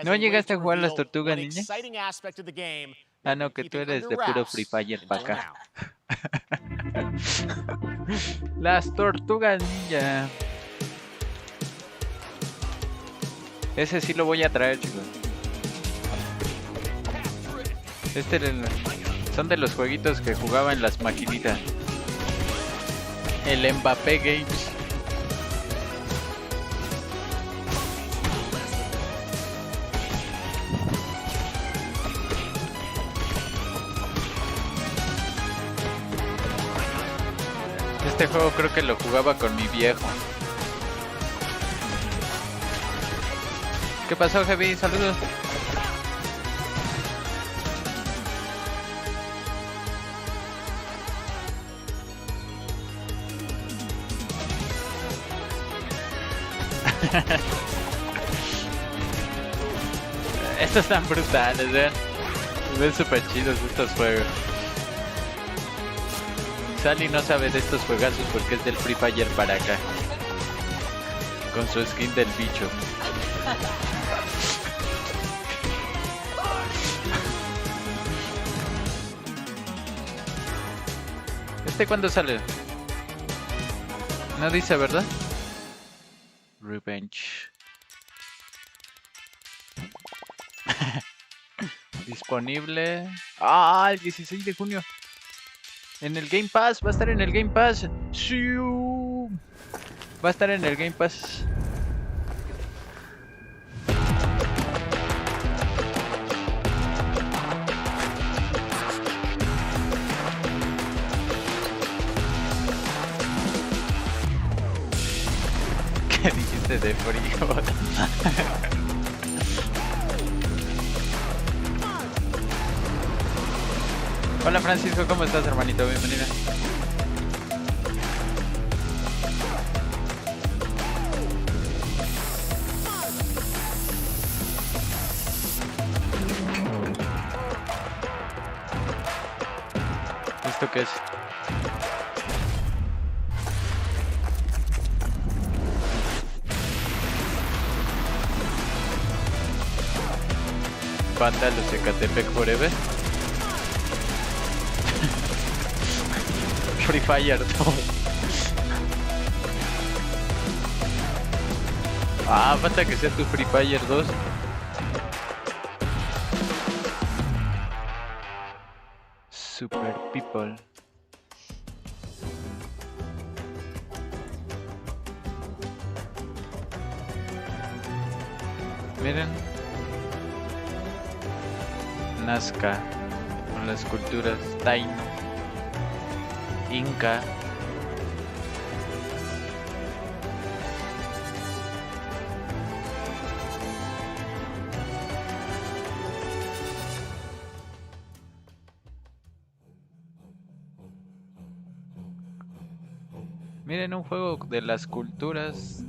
¿No llegaste a jugar las tortugas ninja? Ah, no, que tú eres de puro Free Fire para acá. Las tortugas ninja. Ese sí lo voy a traer, chicos. Son de los jueguitos que jugaba en las maquinitas. El Mbappé Games. Este juego creo que lo jugaba con mi viejo. ¿Qué pasó, Javi? Saludos. Estos están brutales, vean. Se ven súper chidos estos juegos. Sally no sabe de estos juegazos porque es del Free Fire para acá. Con su skin del bicho. ¿Cuándo sale? No dice, ¿verdad? Revenge. Disponible. Ah, el 16 de junio. En el Game Pass. Va a estar en el Game Pass. Va a estar en el Game Pass. ¿Qué dijiste de frío? Hola Francisco, ¿cómo estás, hermanito? Bienvenida. ¿Esto qué es? Banda los Ecatepec Forever. Free Fire 2. Ah, falta que sea tu Free Fire 2. Super People. Miren. Nazca, con las culturas Taino, Inca. Miren, un juego de las culturas.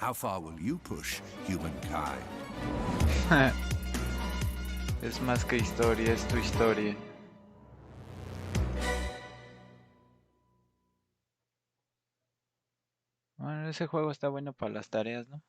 How far will you push humankind? Es más que historia, es tu historia. Bueno, ese juego está bueno para las tareas, ¿no?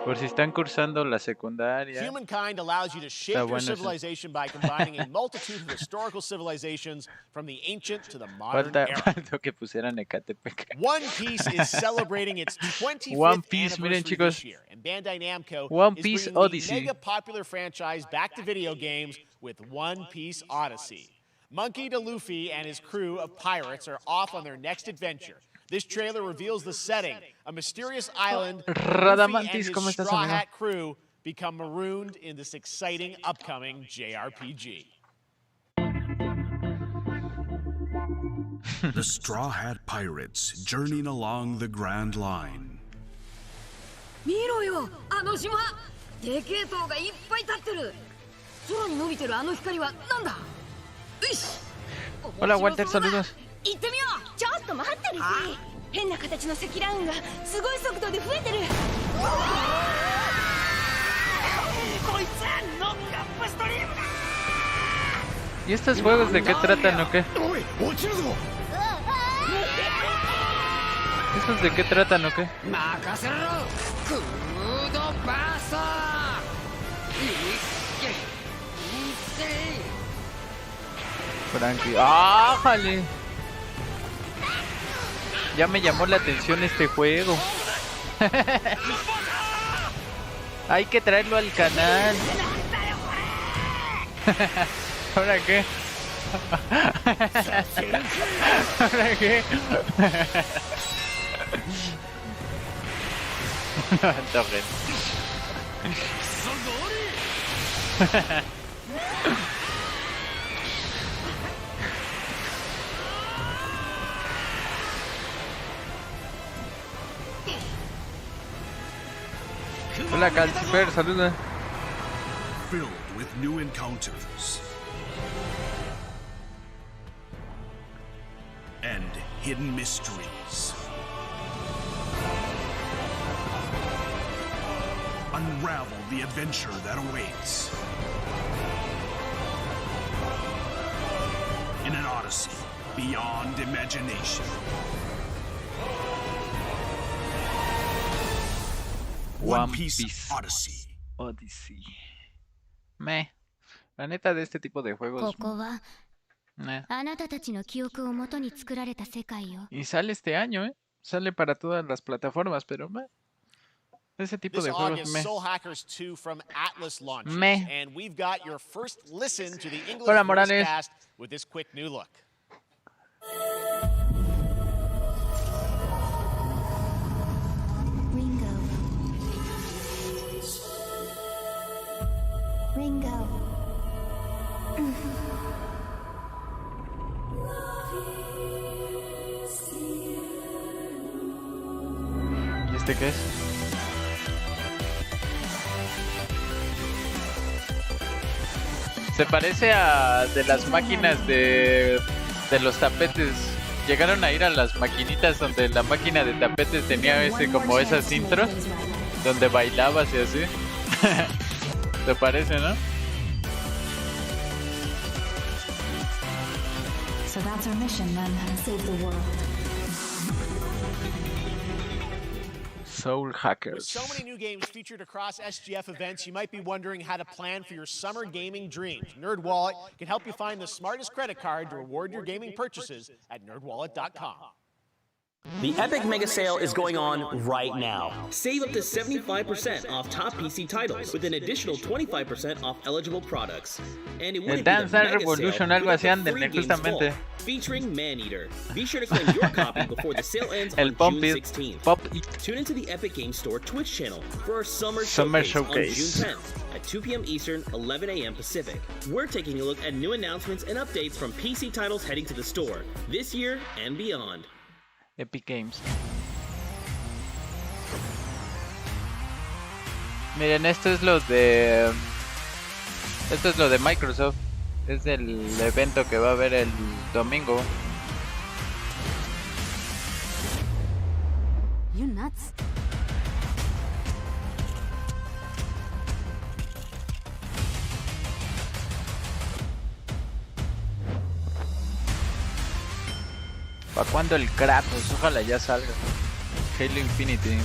Por si están cursando la secundaria. Humankind allows you to shape your civilization by combining a multitude of historical civilizations from the ancient to the modern era. Falta que pusieran Ecatepec. One Piece is celebrating its 25th One Piece, anniversary miren, chicos. this year, and Bandai Namco One is Piece bringing Odyssey. the mega popular franchise back to video games with One Piece Odyssey. Monkey D. Luffy and his crew of pirates are off on their next adventure. This trailer reveals the setting, a mysterious island. Luffy and his Straw Hat crew become marooned in this exciting upcoming JRPG. The Straw Hat Pirates journeying along the Grand Line. 見ろよ、あの島。でけえ塔がいっぱい立ってる。空に伸びてるあの光はなんだ。よし。Hola Walter, saludos. 行ってみよう。ちょっと待ってるし。変な形の積乱雲がすごい速度で増えてる。こいつはノックアップストリームだ。¿Y estos juegos de qué tratan o qué? ¿Estos de qué tratan o qué? Frankie. ¡Ájale! Ya me llamó la atención este juego. Hay que traerlo al canal. ¿Ahora qué? ¿Para qué? No antojen. Hola Calcifer, saluda. Filled with new encounters and hidden mysteries. Unravel the adventure that awaits in an odyssey beyond imagination. One Piece Odyssey. La neta de este tipo de juegos. Y sale este año, ¿eh? Sale para todas las plataformas, pero ese tipo de juegos Hola Morales. Ringo. ¿Y este qué es? Se parece a de las máquinas de los tapetes. Llegaron a ir a las maquinitas donde la máquina de tapetes tenía como esas intros donde bailabas y así. ¿Te parece, no? So that's our mission then, save the world. Soul Hackers. With so many new games featured across SGF events, you might be wondering how to plan for your summer gaming dreams. NerdWallet can help you find the smartest credit card to reward your gaming purchases at nerdwallet.com. The Epic Mega Sale is going on right now. Save up to 75% off top PC titles with an additional 25% off eligible products. And it el Dance Dance Revolution, algo así anden, justamente. Featuring Maneater. Be sure to claim your copy before the sale ends on June 16th. Tune into the Epic Games Store Twitch channel for our Summer Showcase on June 10th at 2 p.m. Eastern, 11 a.m. Pacific. We're taking a look at new announcements and updates from PC titles heading to the store this year and beyond. Epic Games. Miren, esto es lo de Microsoft. Es del evento que va a haber el domingo. You nuts? ¿Para cuándo el Kratos? Ojalá ya salga. Halo Infinity.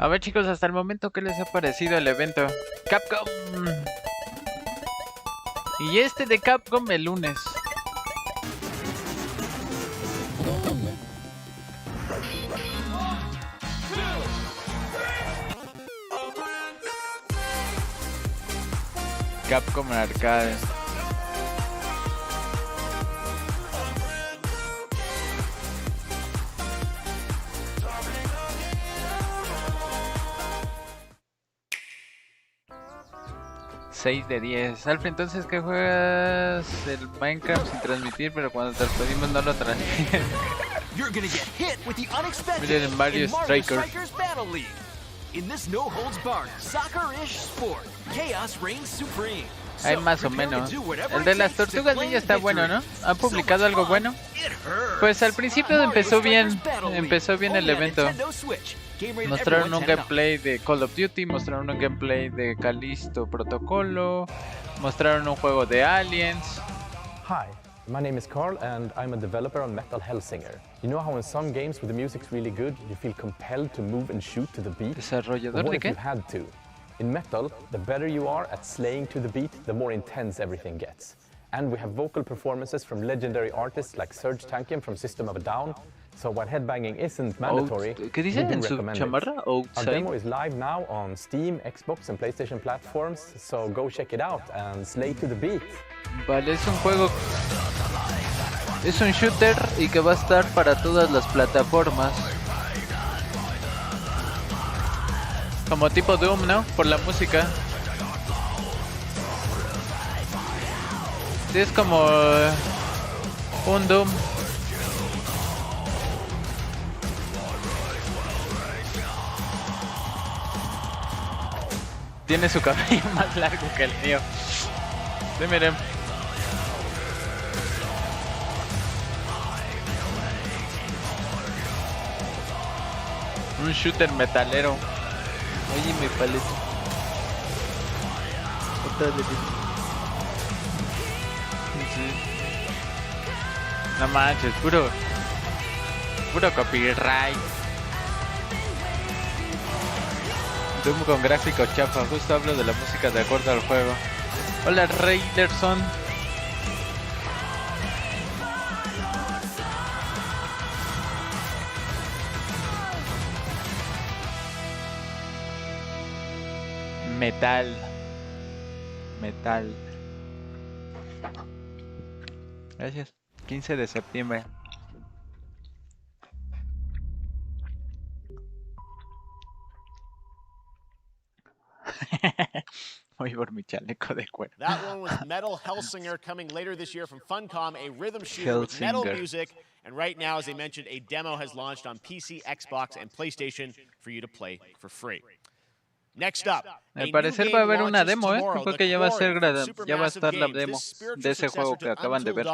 A ver chicos, hasta el momento, ¿qué les ha parecido el evento? Capcom. Y este de Capcom el lunes. Capcom Arcade. $6 de 10. Alfred, entonces, ¿qué juegas? El Minecraft sin transmitir, pero cuando te lo pedimos no lo transmites. Miren el Mario Strikers. Hay más o menos. El de las tortugas ninja está bueno, ¿no? ¿Han publicado algo bueno? Pues al principio empezó bien el evento. Mostraron un gameplay de Call of Duty, mostraron un gameplay de Callisto Protocolo, mostraron un juego de Aliens. Hi, My name is Carl, and I'm a developer on Metal Hellsinger. You know how in some games where the music's really good, you feel compelled to move and shoot to the beat? ¿Desarrollador what de if qué? you had to? In Metal, the better you are at slaying to the beat, the more intense everything gets. And we have vocal performances from legendary artists like Serge Tankian from System of a Down. So while headbanging isn't mandatory, ¿Qué dice en su chamarra? Our demo is live now on Steam, Xbox, and PlayStation platforms, so go check it out and slay to the beat. Vale, es un juego, es un shooter y que va a estar para todas las plataformas. Como tipo Doom, ¿no? Por la música. Sí, es como un Doom. Tiene su cabello más largo que el mío. Sí, miren. Un shooter metalero. Oye, mi paleta. Otra de... Sí. No manches, puro copyright. Doom con gráficos chafa, justo hablo de la música de acuerdo al juego. Hola Raiderson. Metal. Gracias. 15 de septiembre. Voy por mi chaleco de cuero. That one was Metal Hellsinger coming later this year from Funcom, a rhythm shooter with metal music. And right now, as I mentioned, a demo has launched on PC, Xbox, and PlayStation for you to play for free. Next up, al parecer va a haber una demo, creo que ya va a estar la demo de ese juego que acaban de ver.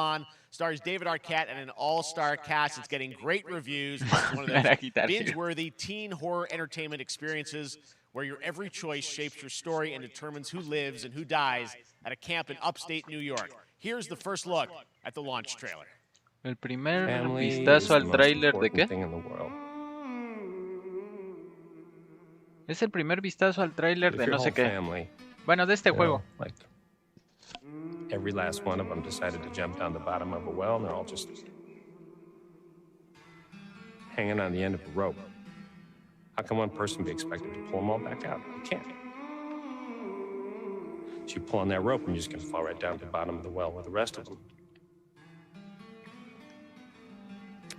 Stars David Arquette and an all-star cast. It's getting great reviews. It's one of those binge-worthy teen horror entertainment experiences where your every choice shapes your story and determines who lives and who dies at a camp in upstate New York. Here's the first look at the launch trailer. El primer vistazo al tráiler de qué? Es el primer vistazo al tráiler de no sé qué. Bueno, de este juego. Every last one of them decided to jump down the bottom of a well, and they're all just hanging on the end of a rope. How can one person be expected to pull them all back out? You can't. So you pull on that rope, and you're just going to fall right down to the bottom of the well with the rest of them.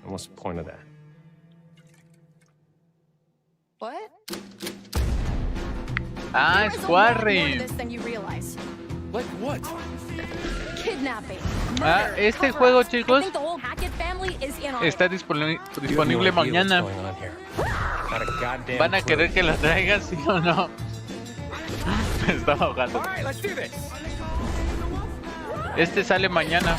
And what's the point of that? What? Ah, es Quarry. Like what? Kidnapping. Ah, este juego, chicos, está disponible mañana. ¿Van a querer que lo traiga, sí o no? Me estaba ahogando. Este sale mañana.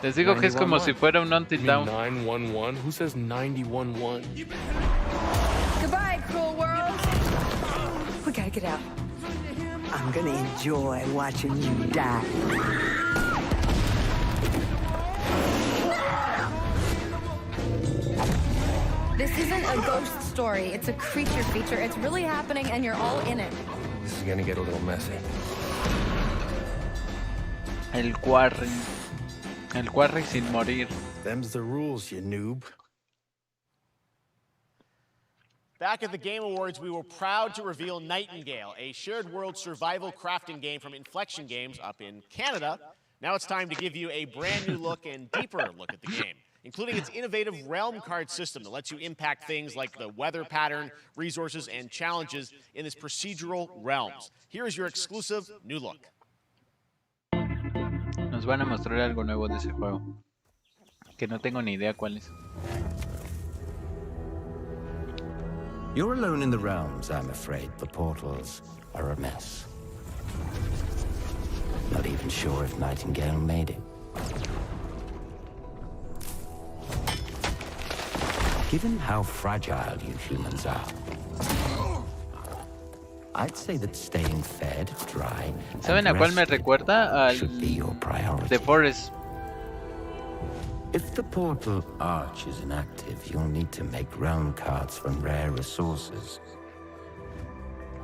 Les digo que es como si fuera un Untitled Chapter. 911? Who says 911? Goodbye, cruel world. We gotta get out. I'm gonna enjoy watching you die. This isn't a ghost story. It's a creature feature. It's really happening, and you're all in it. This is gonna get a little messy. El Quarry. El Quarry sin morir. Them's the rules, you noob. Back at the Game Awards, we were proud to reveal Nightingale, a shared world survival crafting game from Inflection Games up in Canada. Now it's time to give you a brand new look and deeper look at the game, including its innovative realm card system that lets you impact things like the weather pattern, resources, and challenges in this procedural realms. Here is your exclusive new look. Nos van a mostrar algo nuevo de ese juego, que no tengo ni idea cuál es. You're alone in the realms, I'm afraid. The portals are a mess. Not even sure if Nightingale made it. Given how fragile you humans are, ¿Saben a cuál me recuerda? Al The Forest. If the portal arch is inactive, you'll need to make realm cards from rare resources.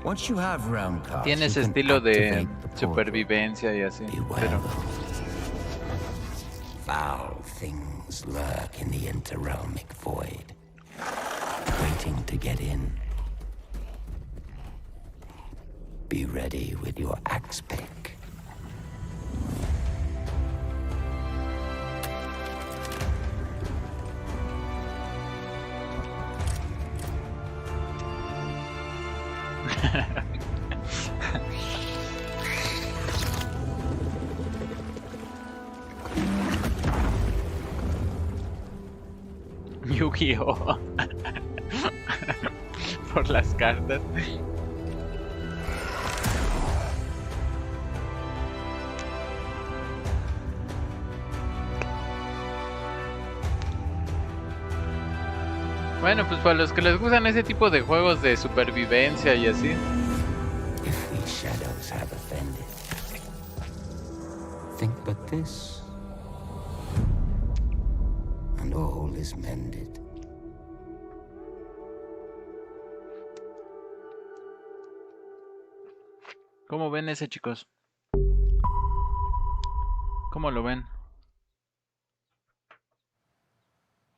Once you have realm cards, tiene ese estilo de supervivencia y así. Pero... foul things lurk in the interrealmic void, waiting to get in. Be ready with your axe pick. Yu-Gi-Oh! Por las cartas. Bueno, pues para los que les gustan ese tipo de juegos de supervivencia y así. If we shadows have offended, think but this, and all is mended. ¿Cómo ven ese, chicos? ¿Cómo lo ven?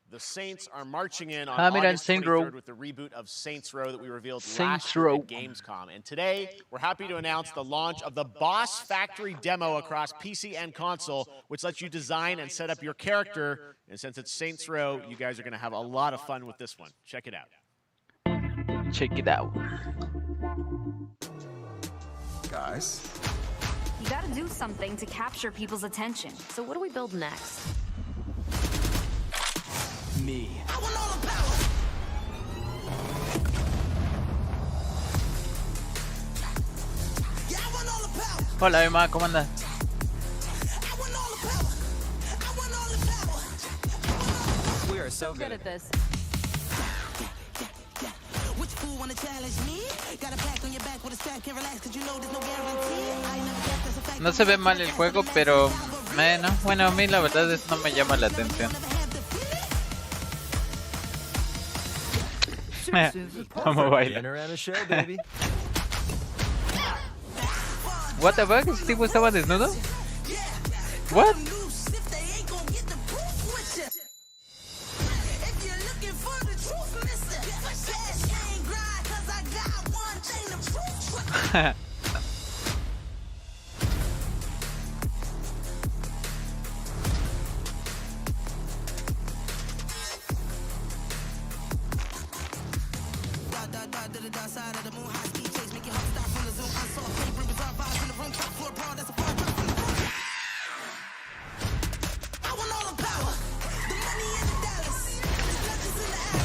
The Saints are marching in on August 23rd with the reboot of Saints Row that we revealed last year at Gamescom. And today, we're happy to announce the launch of the Boss Factory demo across PC and console, which lets you design and set up your character. And since it's Saints Row, you guys are going to have a lot of fun with this one. Check it out. Check it out. Guys. You gotta do something to capture people's attention. So what do we build next? Me. Hola Emma, ¿cómo andas? We are so good at this. No se ve mal el juego, pero bueno, a mí la verdad es no me llama la atención. ¿Cómo baila? What the fuck? ¿Ese tipo estaba desnudo? What?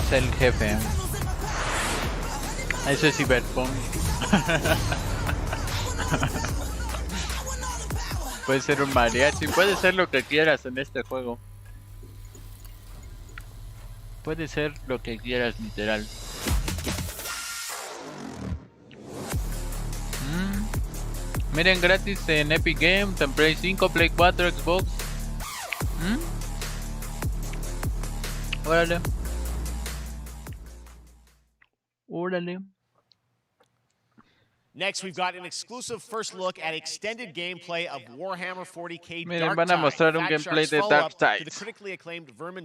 Es el jefe. Eso es Cyberpunk. Puede ser un mariachi, puede ser lo que quieras en este juego. Puede ser lo que quieras, literal. Miren, gratis en Epic Games, en Play 5, Play 4, Xbox. Órale. Órale. Next, we've got an exclusive first look at extended gameplay of Warhammer 40k. Miren, van a mostrar un gameplay de Darktide.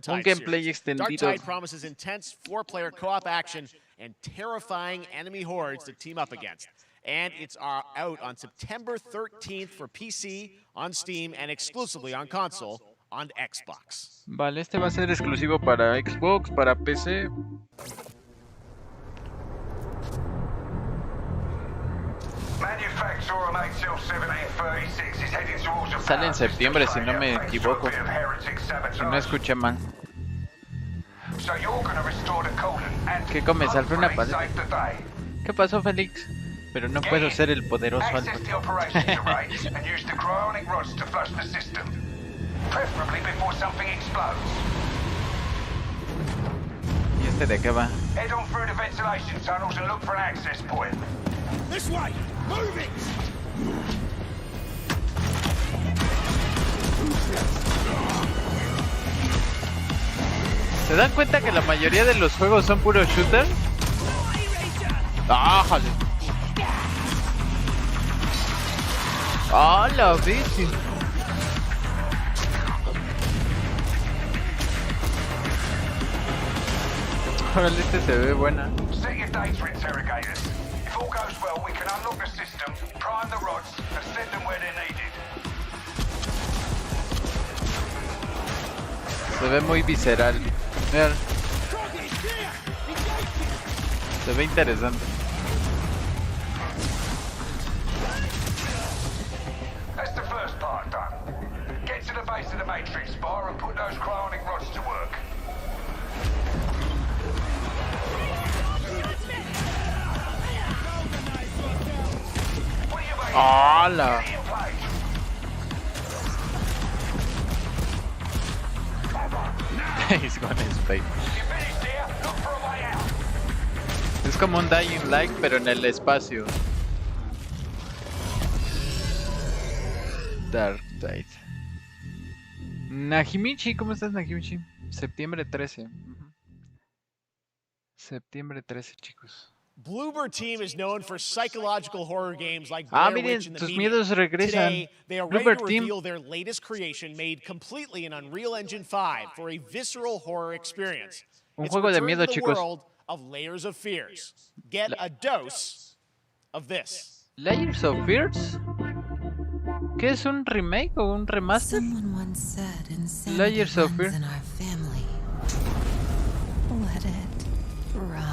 Un gameplay extendido. Darktide promises intense 4-player co-op action and terrifying enemy hordes to team up against. And it's out on September 13th for PC, on Steam, and exclusively on console on Xbox. Vale, este va a ser exclusivo para Xbox, para PC. Sale en septiembre, si no me equivoco. Si no escuché mal. ¿Qué comes? ¿Salve una paleta? ¿Qué pasó, Félix? Pero no puedo ser el poderoso alfa. ¿Y este de qué va? This way! Move it! ¿Se dan cuenta que la mayoría de los juegos son puro shooter? ¡Ah, jale! ¡Ah, la bici! Órale, este se ve buena. Set your dates for interrogators. If all goes well, we can unlock the system, prime the rods, and send them where they're needed. Se ve muy visceral. Mira. Se ve interesante. That's the first part done. Get to the base of the Matrix bar and put those cryonic rods to work. ¡Hala! He's gone in space. Es como un Dying Light, pero en el espacio. Dark Tide. Najimichi, ¿cómo estás, Najimichi? Septiembre 13. Septiembre 13, chicos. Bloober Team is known for psychological horror games like Blair Witch and the tus miedos regresan. Today, they are ready to reveal their latest creation made completely in Unreal Engine 5 for a visceral horror experience. Un juego de miedo, chicos. World of Layers of Fears. Get a dose of this. Layers of Fears? ¿Qué es un remake o un remaster? Layers of Fears. Let it run.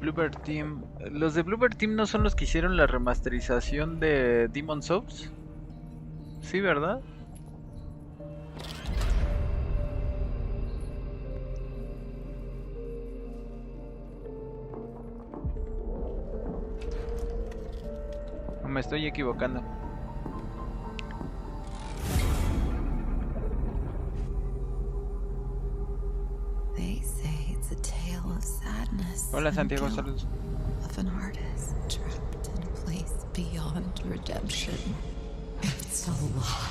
Bloober Team. ¿Los de Bloober Team no son los que hicieron la remasterización de Demon's Souls? Sí, ¿verdad? ¿O me estoy equivocando? Hola, Santiago, saludos. Of an artist trapped in a place beyond redemption. It's a lie.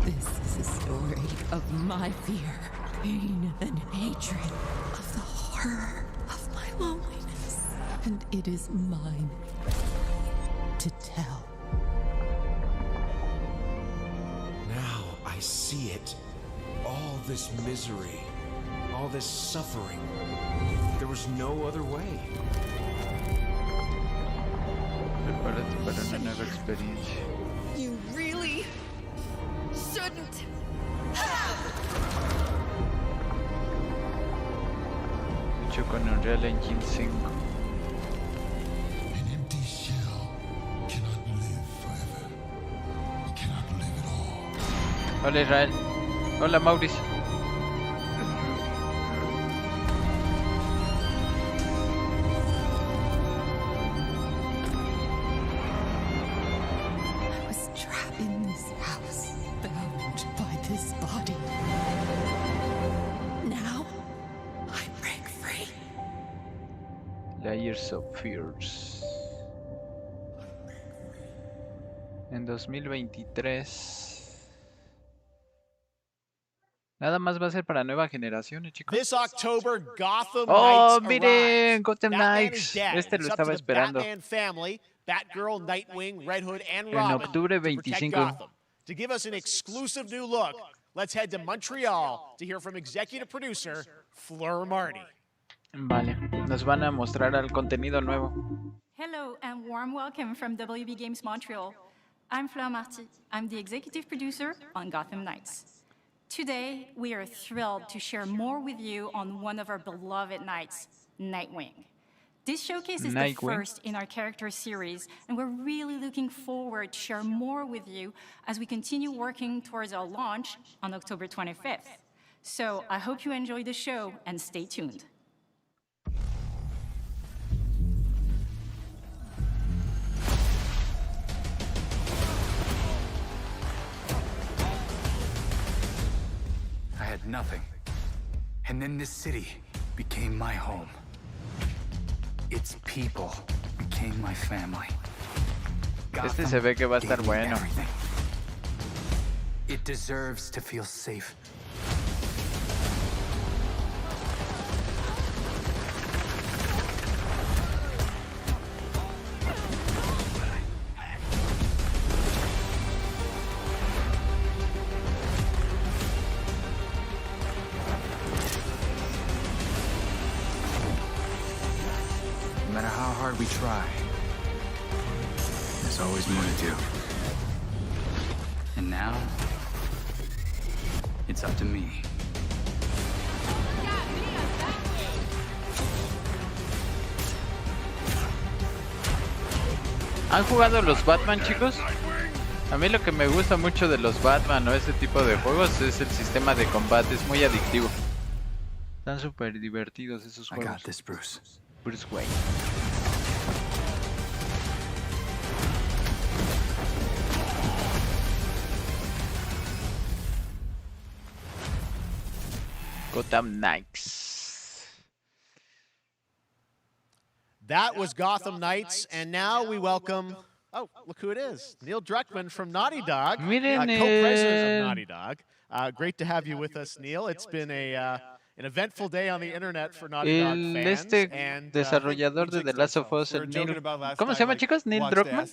This is a story of my fear, pain, and hatred, of the horror of my loneliness. And it is mine to tell. Now I see it. All this misery. All this suffering. There was no other way. Prepárate para una nueva experiencia. You really shouldn't. Hecho con Unreal Engine 5. An empty shell cannot live forever. It cannot live at all. Hola, Israel. Hola, Mauricio. Layers of Fears. En 2023. Nada más va a ser para nueva generación, chicos. This October, Gotham oh, Knights miren, Gotham Knights. Este lo estaba esperando. Family, Batgirl, Nightwing, Red Hood, and en Robin octubre 25. To give us an exclusive new look, let's head to Montreal to hear from executive producer Fleur Marty. Vale, nos van a mostrar el contenido nuevo. Hello and warm welcome from WB Games Montreal. I'm Fleur Marty. I'm the executive producer on Gotham Knights. Today, we are thrilled to share more with you on one of our beloved knights, Nightwing. This showcase is the first in our character series, and we're really looking forward to share more with you as we continue working towards our launch on October 25th. So I hope you enjoy the show and stay tuned. I had nothing, and then this city became my home. Its people became my family. Este se ve que va a estar bueno. It deserves to feel safe. No matter how hard we try, there's always more to do. And now, it's up to me. ¿Han jugado los Batman, chicos? A mí lo que me gusta mucho de los Batman o ese tipo de juegos es el sistema de combate, es muy adictivo. Están súper divertidos esos juegos. I got this, Bruce. Bruce Wayne. Gotham Knights. That was Gotham Knights, and now we welcome... Oh, look who it is. Neil Druckmann from Naughty Dog, co-president of Naughty Dog. Great to have you with us, Neil. It's been an eventful day on the internet for Naughty Dog fans. Este desarrollador de The Last of Us, el Neil... ¿Cómo se llama, chicos? Neil Druckmann.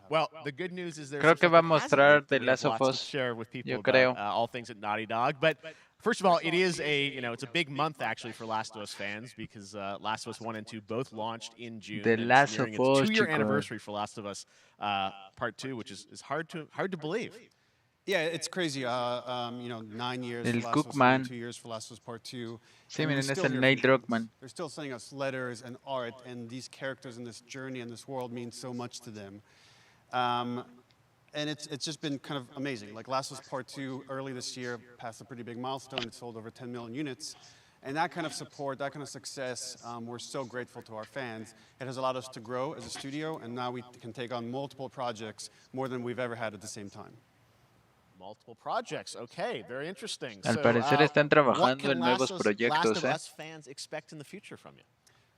Well, the good news is creo que va a mostrar The Last of Us, yo creo. All things at Naughty Dog, but first of all, it is it's a big month actually for Last of Us fans because Last of Us 1 and 2 both launched in June. The Last of Us, 2-year anniversary for Last of Us Part 2, which is hard to believe. Yeah, it's crazy. 9 years El for Last of Us 1, 2 years for Last of Us Part 2. Sí, miren, es el Neil Druckmann. They're still sending us letters and art, and these characters in this journey and this world mean so much to them. And it's just been kind of amazing. Like Last of Us Part 2 early this year passed a pretty big milestone. It sold over 10 million units. And that kind of support, that kind of success, we're so grateful to our fans. It has allowed us to grow as a studio, and now we can take on multiple projects, more than we've ever had at the same time. Multiple projects. Okay, very interesting. Al parecer están trabajando en nuevos proyectos, Last of Us fans expect in the future from you?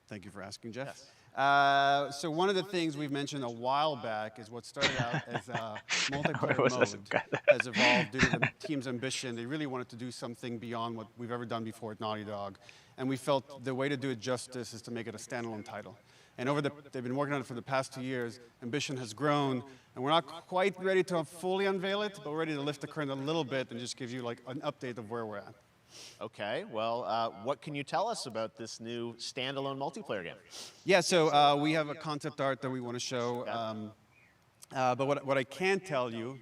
Thank you for asking, Jeff. Yes. So one of the things we've mentioned a while back is what started out as a multiplayer mode has evolved due to the team's ambition. They really wanted to do something beyond what we've ever done before at Naughty Dog. And we felt the way to do it justice is to make it a standalone title. And they've been working on it for the past 2 years. Ambition has grown, and we're not quite ready to fully unveil it, but we're ready to lift the curtain a little bit and just give you like an update of where we're at. Okay, well, what can you tell us about this new standalone multiplayer game? Yeah, so we have a concept art that we want to show. But what I can tell you...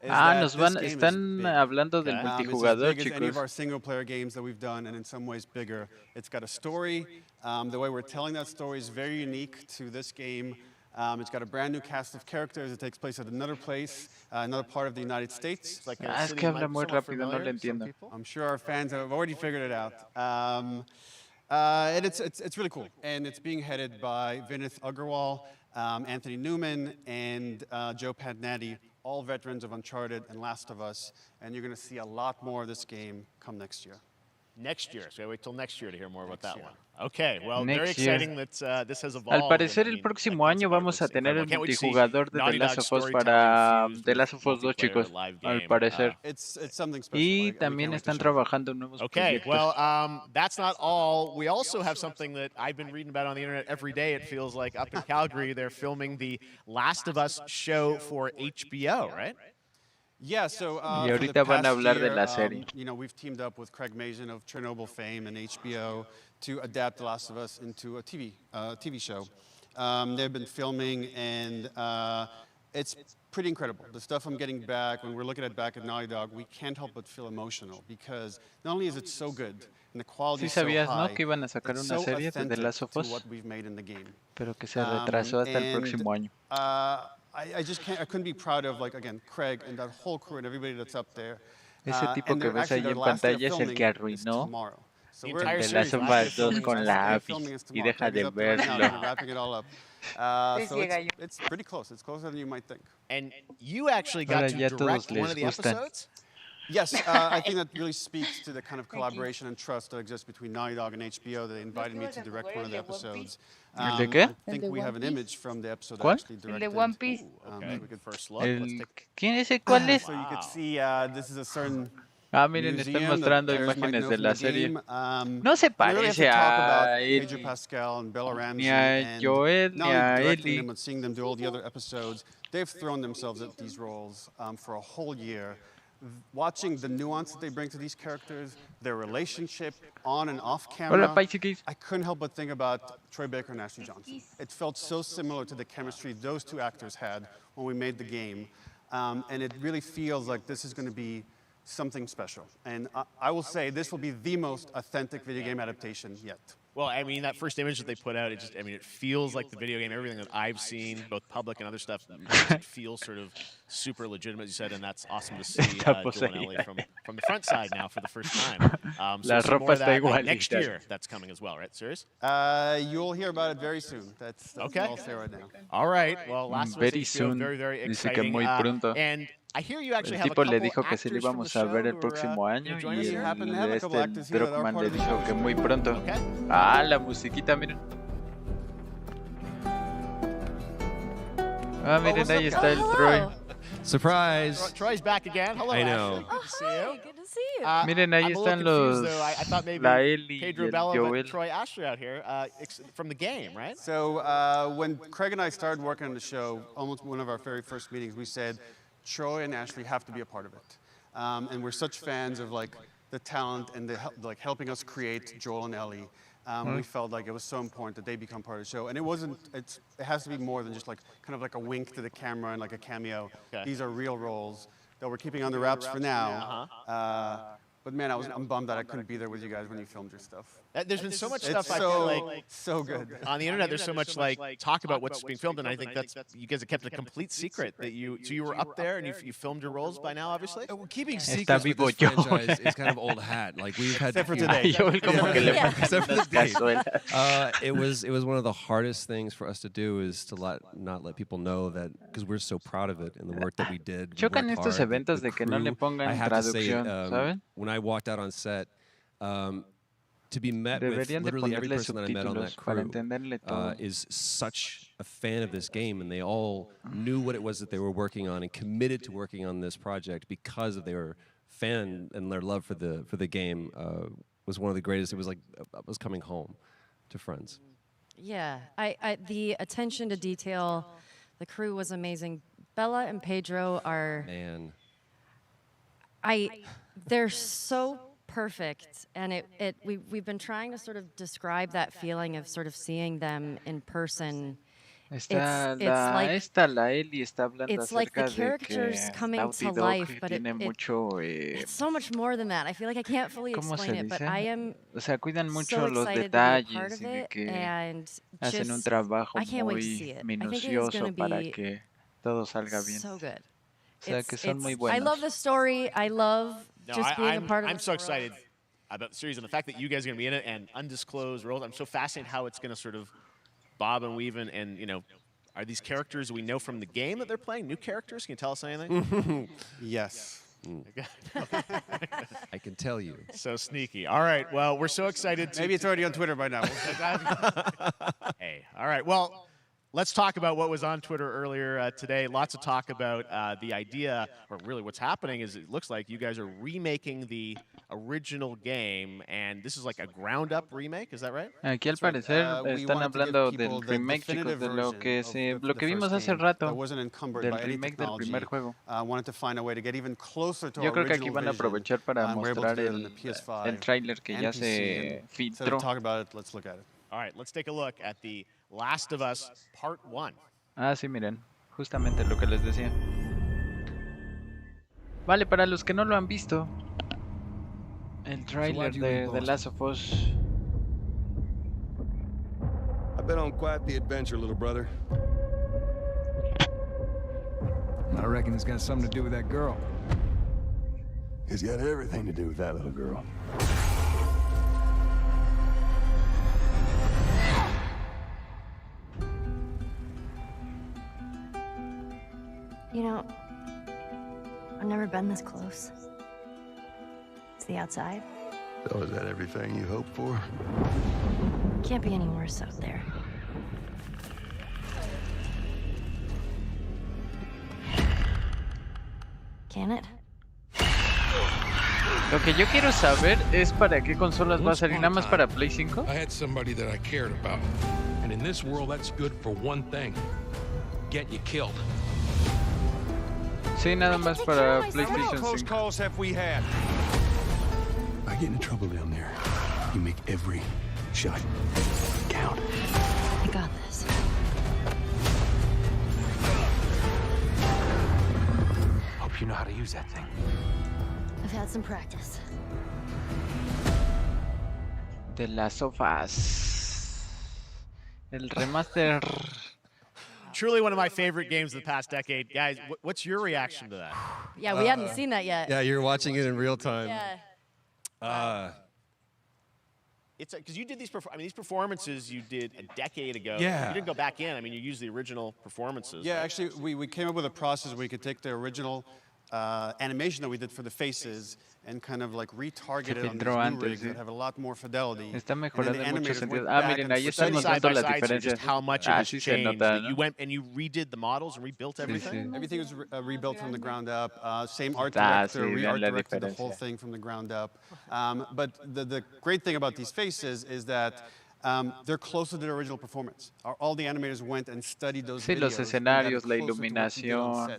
están hablando del multijugador, it's as big as any of chicos. our single-player games that we've done, and in some ways bigger. It's got a story. The way we're telling that story is very unique to this game. It's got a brand new cast of characters. It takes place at another place, another part of the United States. It's like Es que habla muy rápido, no le entiendo. I'm sure our fans have already figured it out. And it's really cool. And it's being headed by Vinith Agarwal, Anthony Newman, and Joe Padnatti, all veterans of Uncharted and Last of Us. And you're going to see a lot more of this game come next year. Next year, so wait till next year to hear more about that one. Okay, well, Next very exciting that this has evolved. Al parecer el próximo año vamos a tener el multijugador de The Last of Us para The Last of Us 2, chicos, al parecer. Y también están trabajando en nuevos Okay, proyectos. well, that's not all. We also have something that I've been reading about on the internet every day, it feels like. Up in Calgary, they're filming the Last of Us show for HBO, right? Yeah, so Y ahorita van a hablar de la serie. We've teamed up with Craig Mazin of Chernobyl fame and HBO to adapt The Last of Us into a TV show. They've been filming, and it's pretty incredible. The stuff I'm getting back, when we're looking at back at Naughty Dog, we can't help but feel emotional because not only is it so good and the quality Sí is so sabías, high, ¿no? Que iban a sacar it's una so serie de The authentic Last of to Us, what we've made in the game. pero que se retrasó hasta el próximo año. I couldn't be proud of, like, again, Craig and that whole crew and everybody that's up there. Ese tipo que ves ahí en pantalla es el que arruinó The Last of Us 2 con la API y deja de verlo. It's pretty close. It's closer than you might think. And you actually got to direct one of the episodes? Yes, I think that really speaks to the kind of collaboration and trust that exists between Naughty Dog and HBO. They invited me to direct one of the episodes. ¿De qué? I think we have an image from the episode ¿Cuál? actually directed. El de One Piece. Okay, we could first look. ¿Quién es ese? ¿Cuál es? So you could see this is a certain miren, están mostrando imágenes de la serie. No se parece a él, Pedro Pascal and Bella Ramsey, ni a Joel, ni a directing Ellie. them and seeing them do all the other episodes. They've thrown themselves at these roles for a whole year. Watching the nuance that they bring to these characters, their relationship on and off camera, I couldn't help but think about Troy Baker and Ashley Johnson. It felt so similar to the chemistry those two actors had when we made the game. And it really feels like this is going to be something special. And I will say this will be the most authentic video game adaptation yet. Well, I mean, that first image that they put out, it feels like the video game. Everything that I've seen, both public and other stuff, it feels sort of super legitimate, as you said, and that's awesome to see Joel and Ellie from the front side now for the first time. So some more of that next year that's coming as well, right? Serious? You'll hear about it very soon. That's okay. All I'll say right now. All right. Well, last very soon. Very, very Dice exciting. que muy pronto. And I hear you actually El have tipo a le couple dijo que sí le actors from íbamos the a ver show el próximo año join y us. el Druckmann le dijo que muy pronto. Ah, la musiquita, miren. Ah, miren, ahí está el Troy. Surprise! Troy's back again. Hello, I know. Ashley. Good to see you. Good to see you. Miren, ahí I'm a little están los confused, though. I thought maybe la Ellie Pedro y el Bella, Joel. but Troy Ashley out here from the game, right? So when Craig and I started working on the show, almost one of our very first meetings, we said, Troy and Ashley have to be a part of it. And we're such fans of like the talent and the helping us create Joel and Ellie. We felt like it was so important that they become part of the show. And it has to be more than just like kind of like a wink to the camera and like a cameo. Okay. These are real roles that we're keeping under wraps for now. But man, I'm bummed that I couldn't be there with you guys when you filmed your stuff. There's been so much It's stuff I feel like so good on the internet. There's so much like talk about what's being filmed, and I think that's you guys have kept a complete secret that you were up there and you filmed your roles by now, obviously. Well, keeping secrets with this franchise is kind of old hat. Like we've had except for today. Except for the date. It was one of the hardest things for us to do is to not let people know that because we're so proud of it and the work that we did. Chocan estos eventos de que no le pongan traducción, ¿saben? When I walked out on set, to be met with literally every person that I met on that crew is such a fan of this game, and they all knew what it was that they were working on and committed to working on this project because of their fan and their love for the game was one of the greatest. It was like I was coming home to friends. Yeah, the attention to detail, the crew was amazing. Bella and Pedro are they're so perfect, and we've been trying to sort of describe that feeling of sort of seeing them in person. La Ellie está hablando acerca de que Naughty Dog tiene mucho. It's so much more than that. I feel like I can't fully explain it, but I am o sea, cuidan mucho so los excited to be a part detalles of y de it, que and hacen un just, trabajo I can't wait to muy see it. I think it is going minucioso to para be que todo salga bien. so good. O sea, que son muy buenos. I love the story. I love just being a part of it. I'm so excited about the series and the fact that you guys are going to be in it and undisclosed roles. I'm so fascinated how it's going to sort of bob and weave and you know, are these characters we know from the game that they're playing? New characters? Can you tell us anything? Yes. I can tell you. So sneaky. All right. Well, we're so excited. Maybe it's already on Twitter by now. Hey. All right. Well, let's talk about what was on Twitter earlier today. Lots of talk about the idea, or really what's happening is it looks like you guys are remaking the original game, and this is like a ground-up remake. Is that right? Aquí al parecer están hablando del remake, chicos, de lo que vimos hace rato, del remake del primer juego. Yo creo que aquí van a aprovechar para mostrar el tráiler que ya se filtró. All right, let's take a look at the Last of Us Part 1. Ah, sí, miren, justamente lo que les decía. Vale, para los que no lo han visto, el tráiler de The Last of Us. I've been on quite the adventure, little brother. I reckon it's got something to do with that girl. It's got everything to do with that little girl. You know, I've never been this close. It's the outside. So is that everything you hoped for? Can't be any worse out there. Can it? Lo que yo quiero saber es para qué consolas va a salir, nada más para Play 5. I had somebody that I cared about. And in this world, that's good for one thing. Get you killed. Sí, nada más para PlayStation 5. How many close calls have we had? I get in trouble down there. You make every shot count. I got this. Hope you know how to use that thing. I've had some practice. The Last of Us. El remaster. Truly one of my favorite games of the past decade. Guys, what's your reaction to that? Yeah, we hadn't seen that yet. Yeah, you're watching it in real time. Yeah. It's because you did these. These performances you did a decade ago. Yeah. You didn't go back in. I mean, you used the original performances. Yeah, actually, we came up with a process where we could take the original animation that we did for the faces and kind of like retarget it on these new rigs that have a lot more fidelity. Está mejorando en muchos sentidos. Miren, ahí están mostrando las diferencias. How much it has changed. You went and you redid the models and rebuilt everything? Sí. Everything was rebuilt from the ground up. Same art director, re-art directed the whole thing from the ground up. But the great thing about these faces is that they're closer to the original performance. All the animators went and studied those videos. Sí, los escenarios, la iluminación,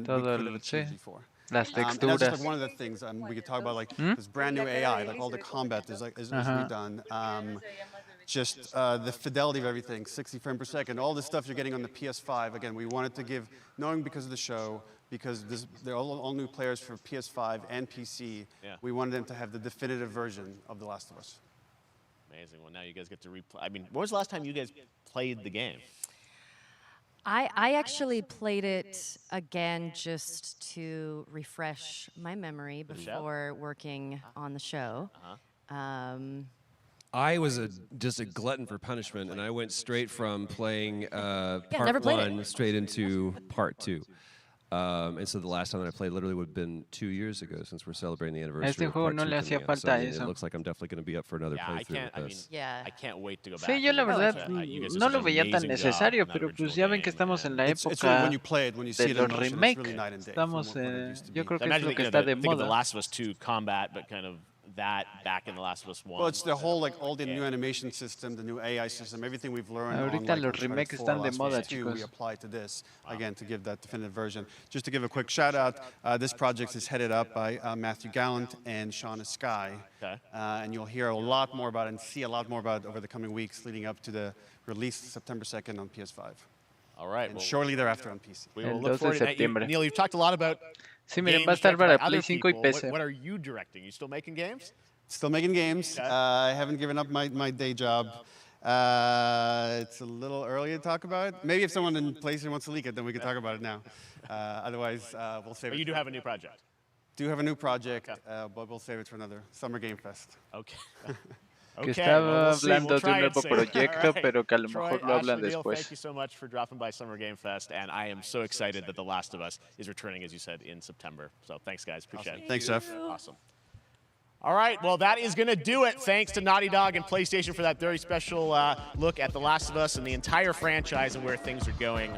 todo las texturas. That's just like one of the things we could talk about, like this brand new AI, like all the combat is redone. Just the fidelity of everything, 60 frames per second, all the stuff you're getting on the PS5. Again, we wanted to give, knowing because of the show, because they're all new players for PS5 and PC, we wanted them to have the definitive version of The Last of Us. Amazing. Well, now you guys get to replay. I mean, when was the last time you guys played the game? I actually played it again just to refresh my memory before working on the show. I was just a glutton for punishment, and I wwent straight from playing part 1 straight into part 2. And so the last time that I played literally would have been 2 years ago, since we're celebrating the anniversary of part 2 coming out. So, it looks like I'm definitely going to be up for another playthrough with this. I can't wait to go back. Sí, yo la verdad no lo veía tan necesario, pero pues ya ven que estamos en la época de los remakes. Estamos, yo creo que es lo que está de moda. The Last of Us 2 combat, but kind of that back in The Last of Us 1. Well, it's the whole, like, all the new animation system, the new AI system, everything we've learned Ahorita on, los remakes están de moda, chicos. We apply to this, again, to give that definitive version. Just to give a quick shout out, this project is headed up by Matthew Gallant and Shauna Skye. And you'll hear a lot more about it and see a lot more about it over the coming weeks leading up to the release September 2nd on PS5. All right. And shortly thereafter on PC. We will look forward to it. Neil, you've talked a lot of about Sí, miren, va a estar para Play 5 y PC. What are you directing? You still making games? Still making games. I haven't given up my day job. It's a little early to talk about it. Maybe if someone in PlayStation wants to leak it, then we can talk about it now. Otherwise, we'll save it. But you do have a new project? Do have a new project, but we'll save it for another Summer Game Fest. Okay. Que estaba hablando de un nuevo proyecto, pero que a lo mejor lo hablan después. Thank you so much for dropping by Summer Game Fest, and I am so excited that The Last of Us is returning, as you said, in September. So thanks, guys. Appreciate it. Thanks, Jeff. Awesome. All right, well, that is going to do it. Thanks to Naughty Dog and PlayStation for that very special look at The Last of Us and the entire franchise and where things are going.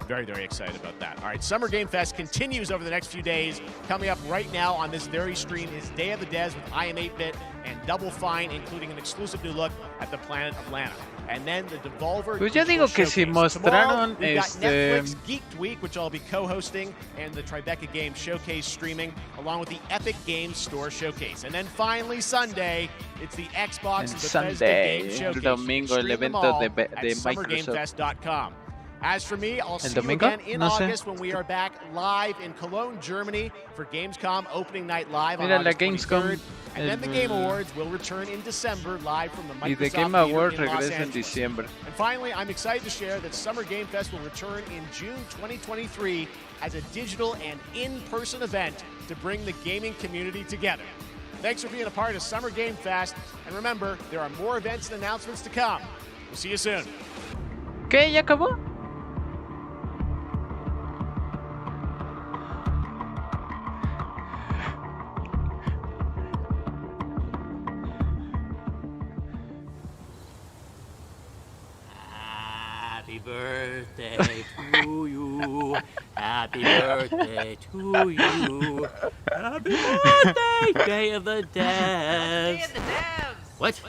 Very, very excited about that. All right, Summer Game Fest continues over the next few days. Coming up right now on this very stream is Day of the Des with I Am 8-Bit and Double Fine, including an exclusive new look at the planet Atlanta. And then the Devolver. Pues yo digo que si mostraron Netflix Geeked Week, which I'll be co-hosting, and the Tribeca Games Showcase streaming, along with the Epic Games Store Showcase. And then finally Sunday, it's the Xbox Bethesda Game Showcase. Domingo, el evento de Microsoft. SummerGameFest.com. As for me, I'll see you again in August when we are back live in Cologne, Germany for Gamescom Opening Night Live on August 23rd. And then the Game Awards will return in December live from the Microsoft Game Awards Theater in Los regresa en Angeles. diciembre. And finally, I'm excited to share that Summer Game Fest will return in June 2023 as a digital and in-person event to bring the gaming community together. Thanks for being a part of Summer Game Fest. And remember, there are more events and announcements to come. We'll see you soon. ¿Qué? ¿Ya acabó? birthday to you. Happy birthday to you. Happy birthday, Day of the Devs. Day of the Devs. What?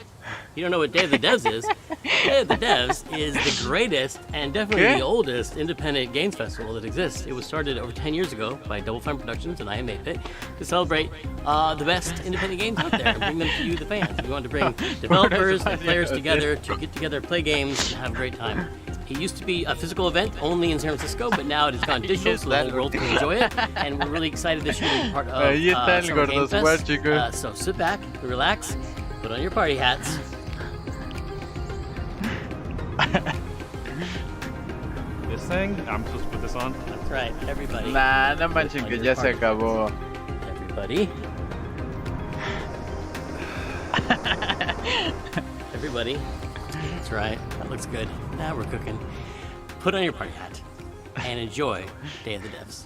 You don't know what Day of the Devs is? Day of the Devs is the greatest and definitely the oldest independent games festival that exists. It was started over 10 years ago by Double Fine Productions and I Am 8-Bit to celebrate the best independent games out there and bring them to you, the fans. We wanted to bring developers and players together to get together, play games, and have a great time. It used to be a physical event only in San Francisco, but now it has gone digital so the whole world can enjoy it. And we're really excited this year to be part of Summer Game Fest. So sit back, relax, put on your party hats. This thing? I'm supposed to put this on? That's right, everybody. Nah, no manchen que ya se acabó. Everybody. Everybody. That's right, that looks good. Now we're cooking. Put on your party hat and enjoy Day of the Devs.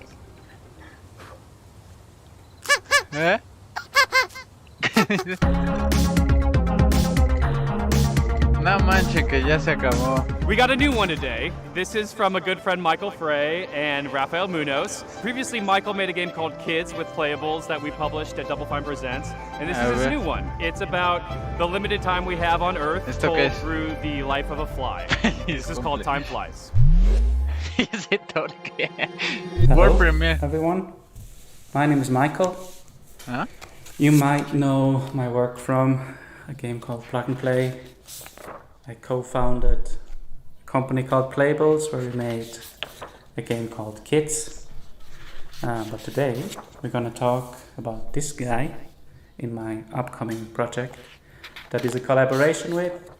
No manchen que ya se acabó. We got a new one today. This is from a good friend Michael Frey and Rafael Munoz. Previously, Michael made a game called Kids with Playables that we published at Double Fine Presents. And this is his new one. It's about the limited time we have on Earth told through the life of a fly. This is called Time Flies. Hello, everyone. My name is Michael. Huh? You might know my work from a game called Plug and Play. I co-founded a company called Playables where we made a game called Kids. But today we're going to talk about this guy in my upcoming project that is a collaboration with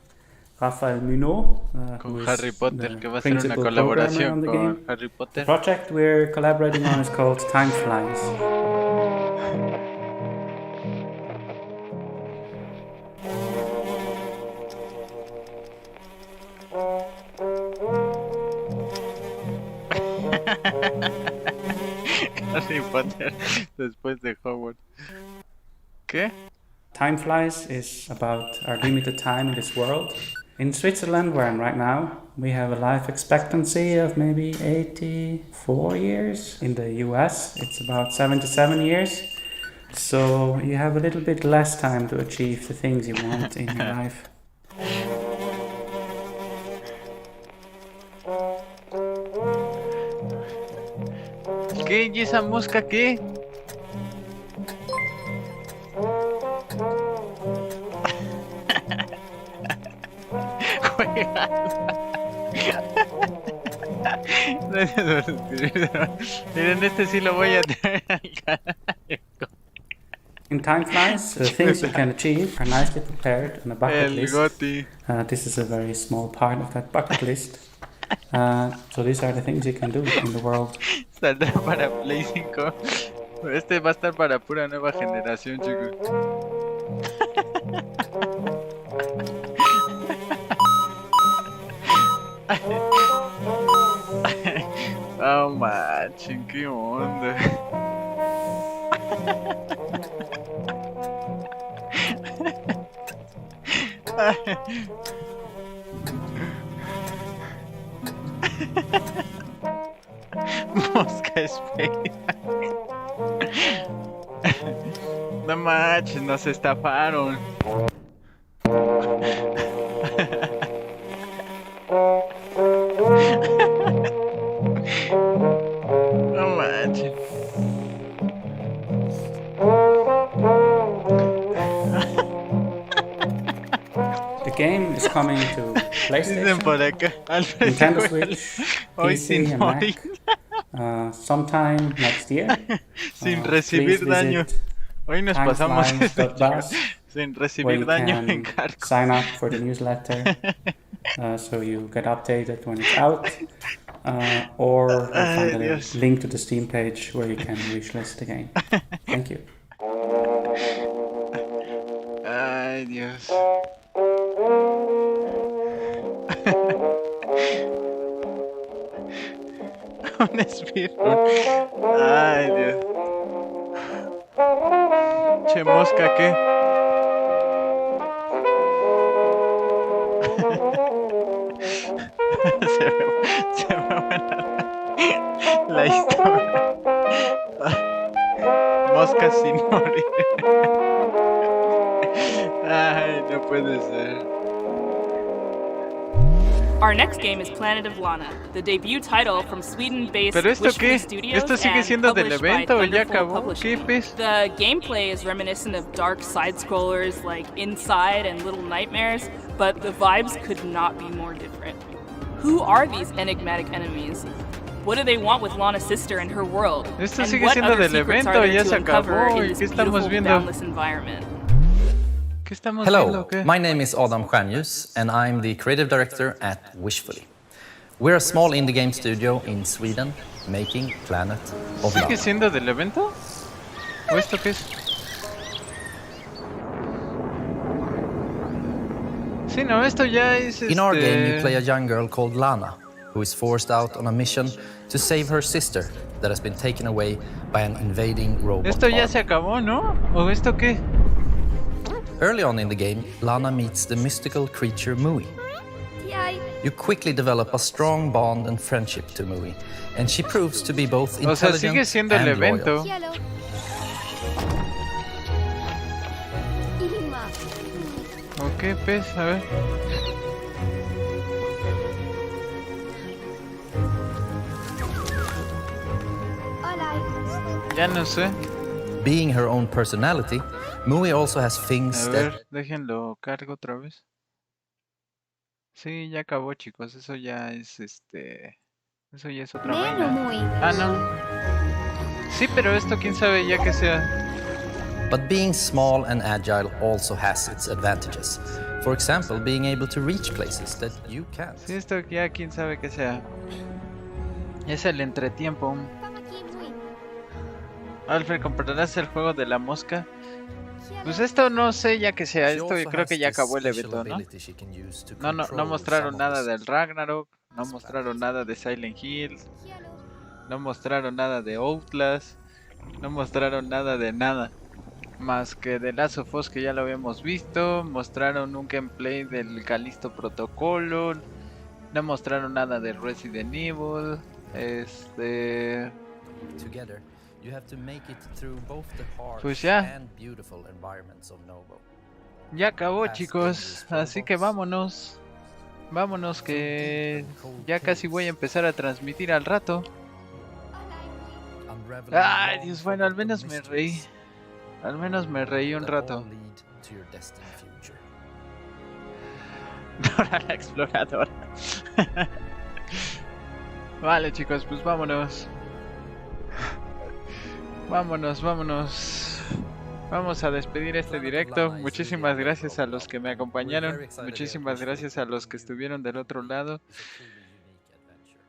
Rafael Munoz, who is Harry Potter, que va a ser una principal colaboración programmer on the con game. Harry Potter. The project we're collaborating on is called Time Flies. Harry Potter después de Hogwarts. ¿Qué? Time Flies is about our limited time in this world. In Switzerland, where I'm right now, we have a life expectancy of maybe 84 years. In the US, it's about 77 years. So you have a little bit less time to achieve the things you want in your life. ¿Qué? ¿Y esa mosca qué? Miren, este sí lo voy a traer al canal. In Time Flies, the things you can achieve are nicely prepared on a bucket list. This is a very small part of that bucket list. So these are the things you can do in the world. Saldrá para Play 5. Este va a estar para pura nueva generación, chicos. Oh, manchen, qué onda. Mosca espera. No manches, nos estafaron. No manches. The game is coming to PlayStation, Nintendo Switch, PC, and Mac sometime next year. Sin recibir daño. Hoy nos pasamos sin recibir daño en cargo. Sign up for the newsletter so you get updated when it's out. Or find a link to the Steam page where you can wishlist the game. Thank you. Ay, Dios. Un speedrun. Ay, Dios. Che, mosca, ¿qué? se ve La historia. Moscas sin morir. Ay, no puede ser. Our next game is Planet of Lana, the debut title from Sweden-based ¿Pero esto Wishfully qué? Studios ¿Esto sigue and siendo del published by evento o ya Thunderful acabó? Publishing. ¿Qué pues? The gameplay is reminiscent of dark side-scrollers like Inside and Little Nightmares, but the vibes could not be more different. Who are these enigmatic enemies? What do they want with Lana's sister and her world? Esto And sigue what siendo other del secrets evento, are there ya to se uncover acabó. in ¿Y this qué estamos beautiful, viendo? boundless environment? ¿Qué estamos Hello, viendo? ¿Qué? my name is Adam Stjernljus and I'm the creative director at Wishfully. We're a small indie game studio in Sweden making Planet of ¿Sigue Lana. siendo del evento? ¿O esto qué es? Sí, no, esto ya es In our game, you play a young girl called Lana, who is forced out on a mission to save her sister that has been taken away by an invading robot Esto ya army. se acabó, ¿no? ¿O esto qué? Early on in the game, Lana meets the mystical creature Mui. You quickly develop a strong bond and friendship to Mui, and she proves to be both O sea, intelligent sigue siendo el and evento. loyal. Ok, pues, a ver. Ya no sé. Being her own personality, Mui also has things A that ver, déjenlo cargo otra vez. Sí, ya acabó, chicos. Eso ya es Eso ya es otra vaina. Ah, no. Sí, pero esto quién sabe ya que sea. But being small and agile also has its advantages. For example, being able to reach places that you can't. Sí, esto ya quién sabe que sea. Es el entretiempo. Alfred, ¿comprarás el juego de la mosca? Pues esto no sé ya que sea. Esto yo creo que ya acabó el evento, ¿no? No mostraron nada del Ragnarok. No mostraron nada de Silent Hill. No mostraron nada de Outlast. No mostraron nada de nada. Más que de Last of Us, que ya lo habíamos visto. Mostraron un gameplay del Callisto Protocolo. No mostraron nada de Resident Evil. Pues ya. Ya acabó, chicos. Así que vámonos. Vámonos que ya casi voy a empezar a transmitir al rato. Ay, Dios, bueno, al menos me reí. Al menos me reí un rato. Dora la exploradora. Vale, chicos, pues vámonos. Vámonos. Vamos a despedir este directo. Muchísimas gracias a los que me acompañaron. Muchísimas gracias a los que estuvieron del otro lado.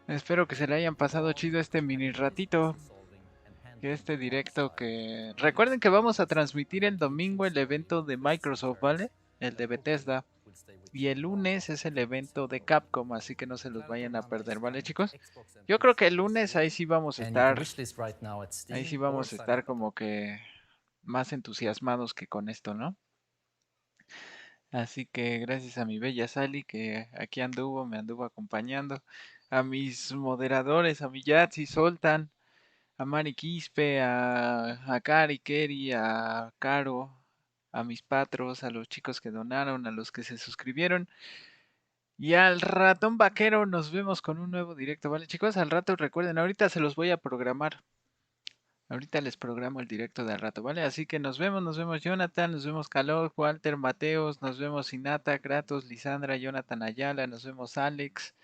Espero que se le hayan pasado chido este mini ratito. Este directo que... Recuerden que vamos a transmitir el domingo el evento de Microsoft, ¿vale? El de Bethesda. Y el lunes es el evento de Capcom, así que no se los vayan a perder, ¿vale, chicos? Yo creo que el lunes ahí sí vamos a estar... Ahí sí vamos a estar como que más entusiasmados que con esto, ¿no? Así que gracias a mi bella Sally que aquí me anduvo acompañando. A mis moderadores, a mi Yatsi, Soltan, a Mari Quispe, a Cari, Keri, a Caro, a mis patros, a los chicos que donaron, a los que se suscribieron. Y al ratón vaquero nos vemos con un nuevo directo, ¿vale, chicos? Al rato recuerden, ahorita se los voy a programar. Ahorita les programo el directo de al rato, ¿vale? Así que nos vemos Jonathan, nos vemos Calor, Walter, Mateos, nos vemos Inata, Kratos, Lisandra, Jonathan Ayala, nos vemos Alex,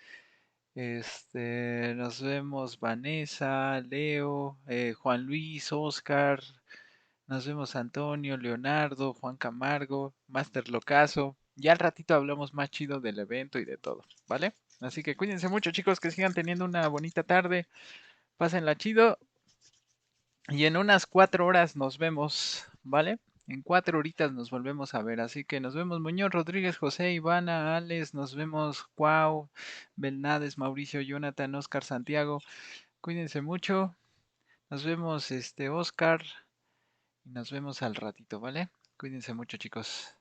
nos vemos Vanessa, Leo, Juan Luis, Oscar, nos vemos Antonio, Leonardo, Juan Camargo, Master Locazo. Ya al ratito hablamos más chido del evento y de todo, ¿vale? Así que cuídense mucho, chicos, que sigan teniendo una bonita tarde. Pásenla chido. Y en unas 4 horas nos vemos, ¿vale? En 4 horitas nos volvemos a ver. Así que nos vemos Muñoz, Rodríguez, José, Ivana, Alex, nos vemos Cuau, Belnades, Mauricio, Jonathan, Oscar, Santiago. Cuídense mucho. Nos vemos Oscar. Y nos vemos al ratito, ¿vale? Cuídense mucho, chicos.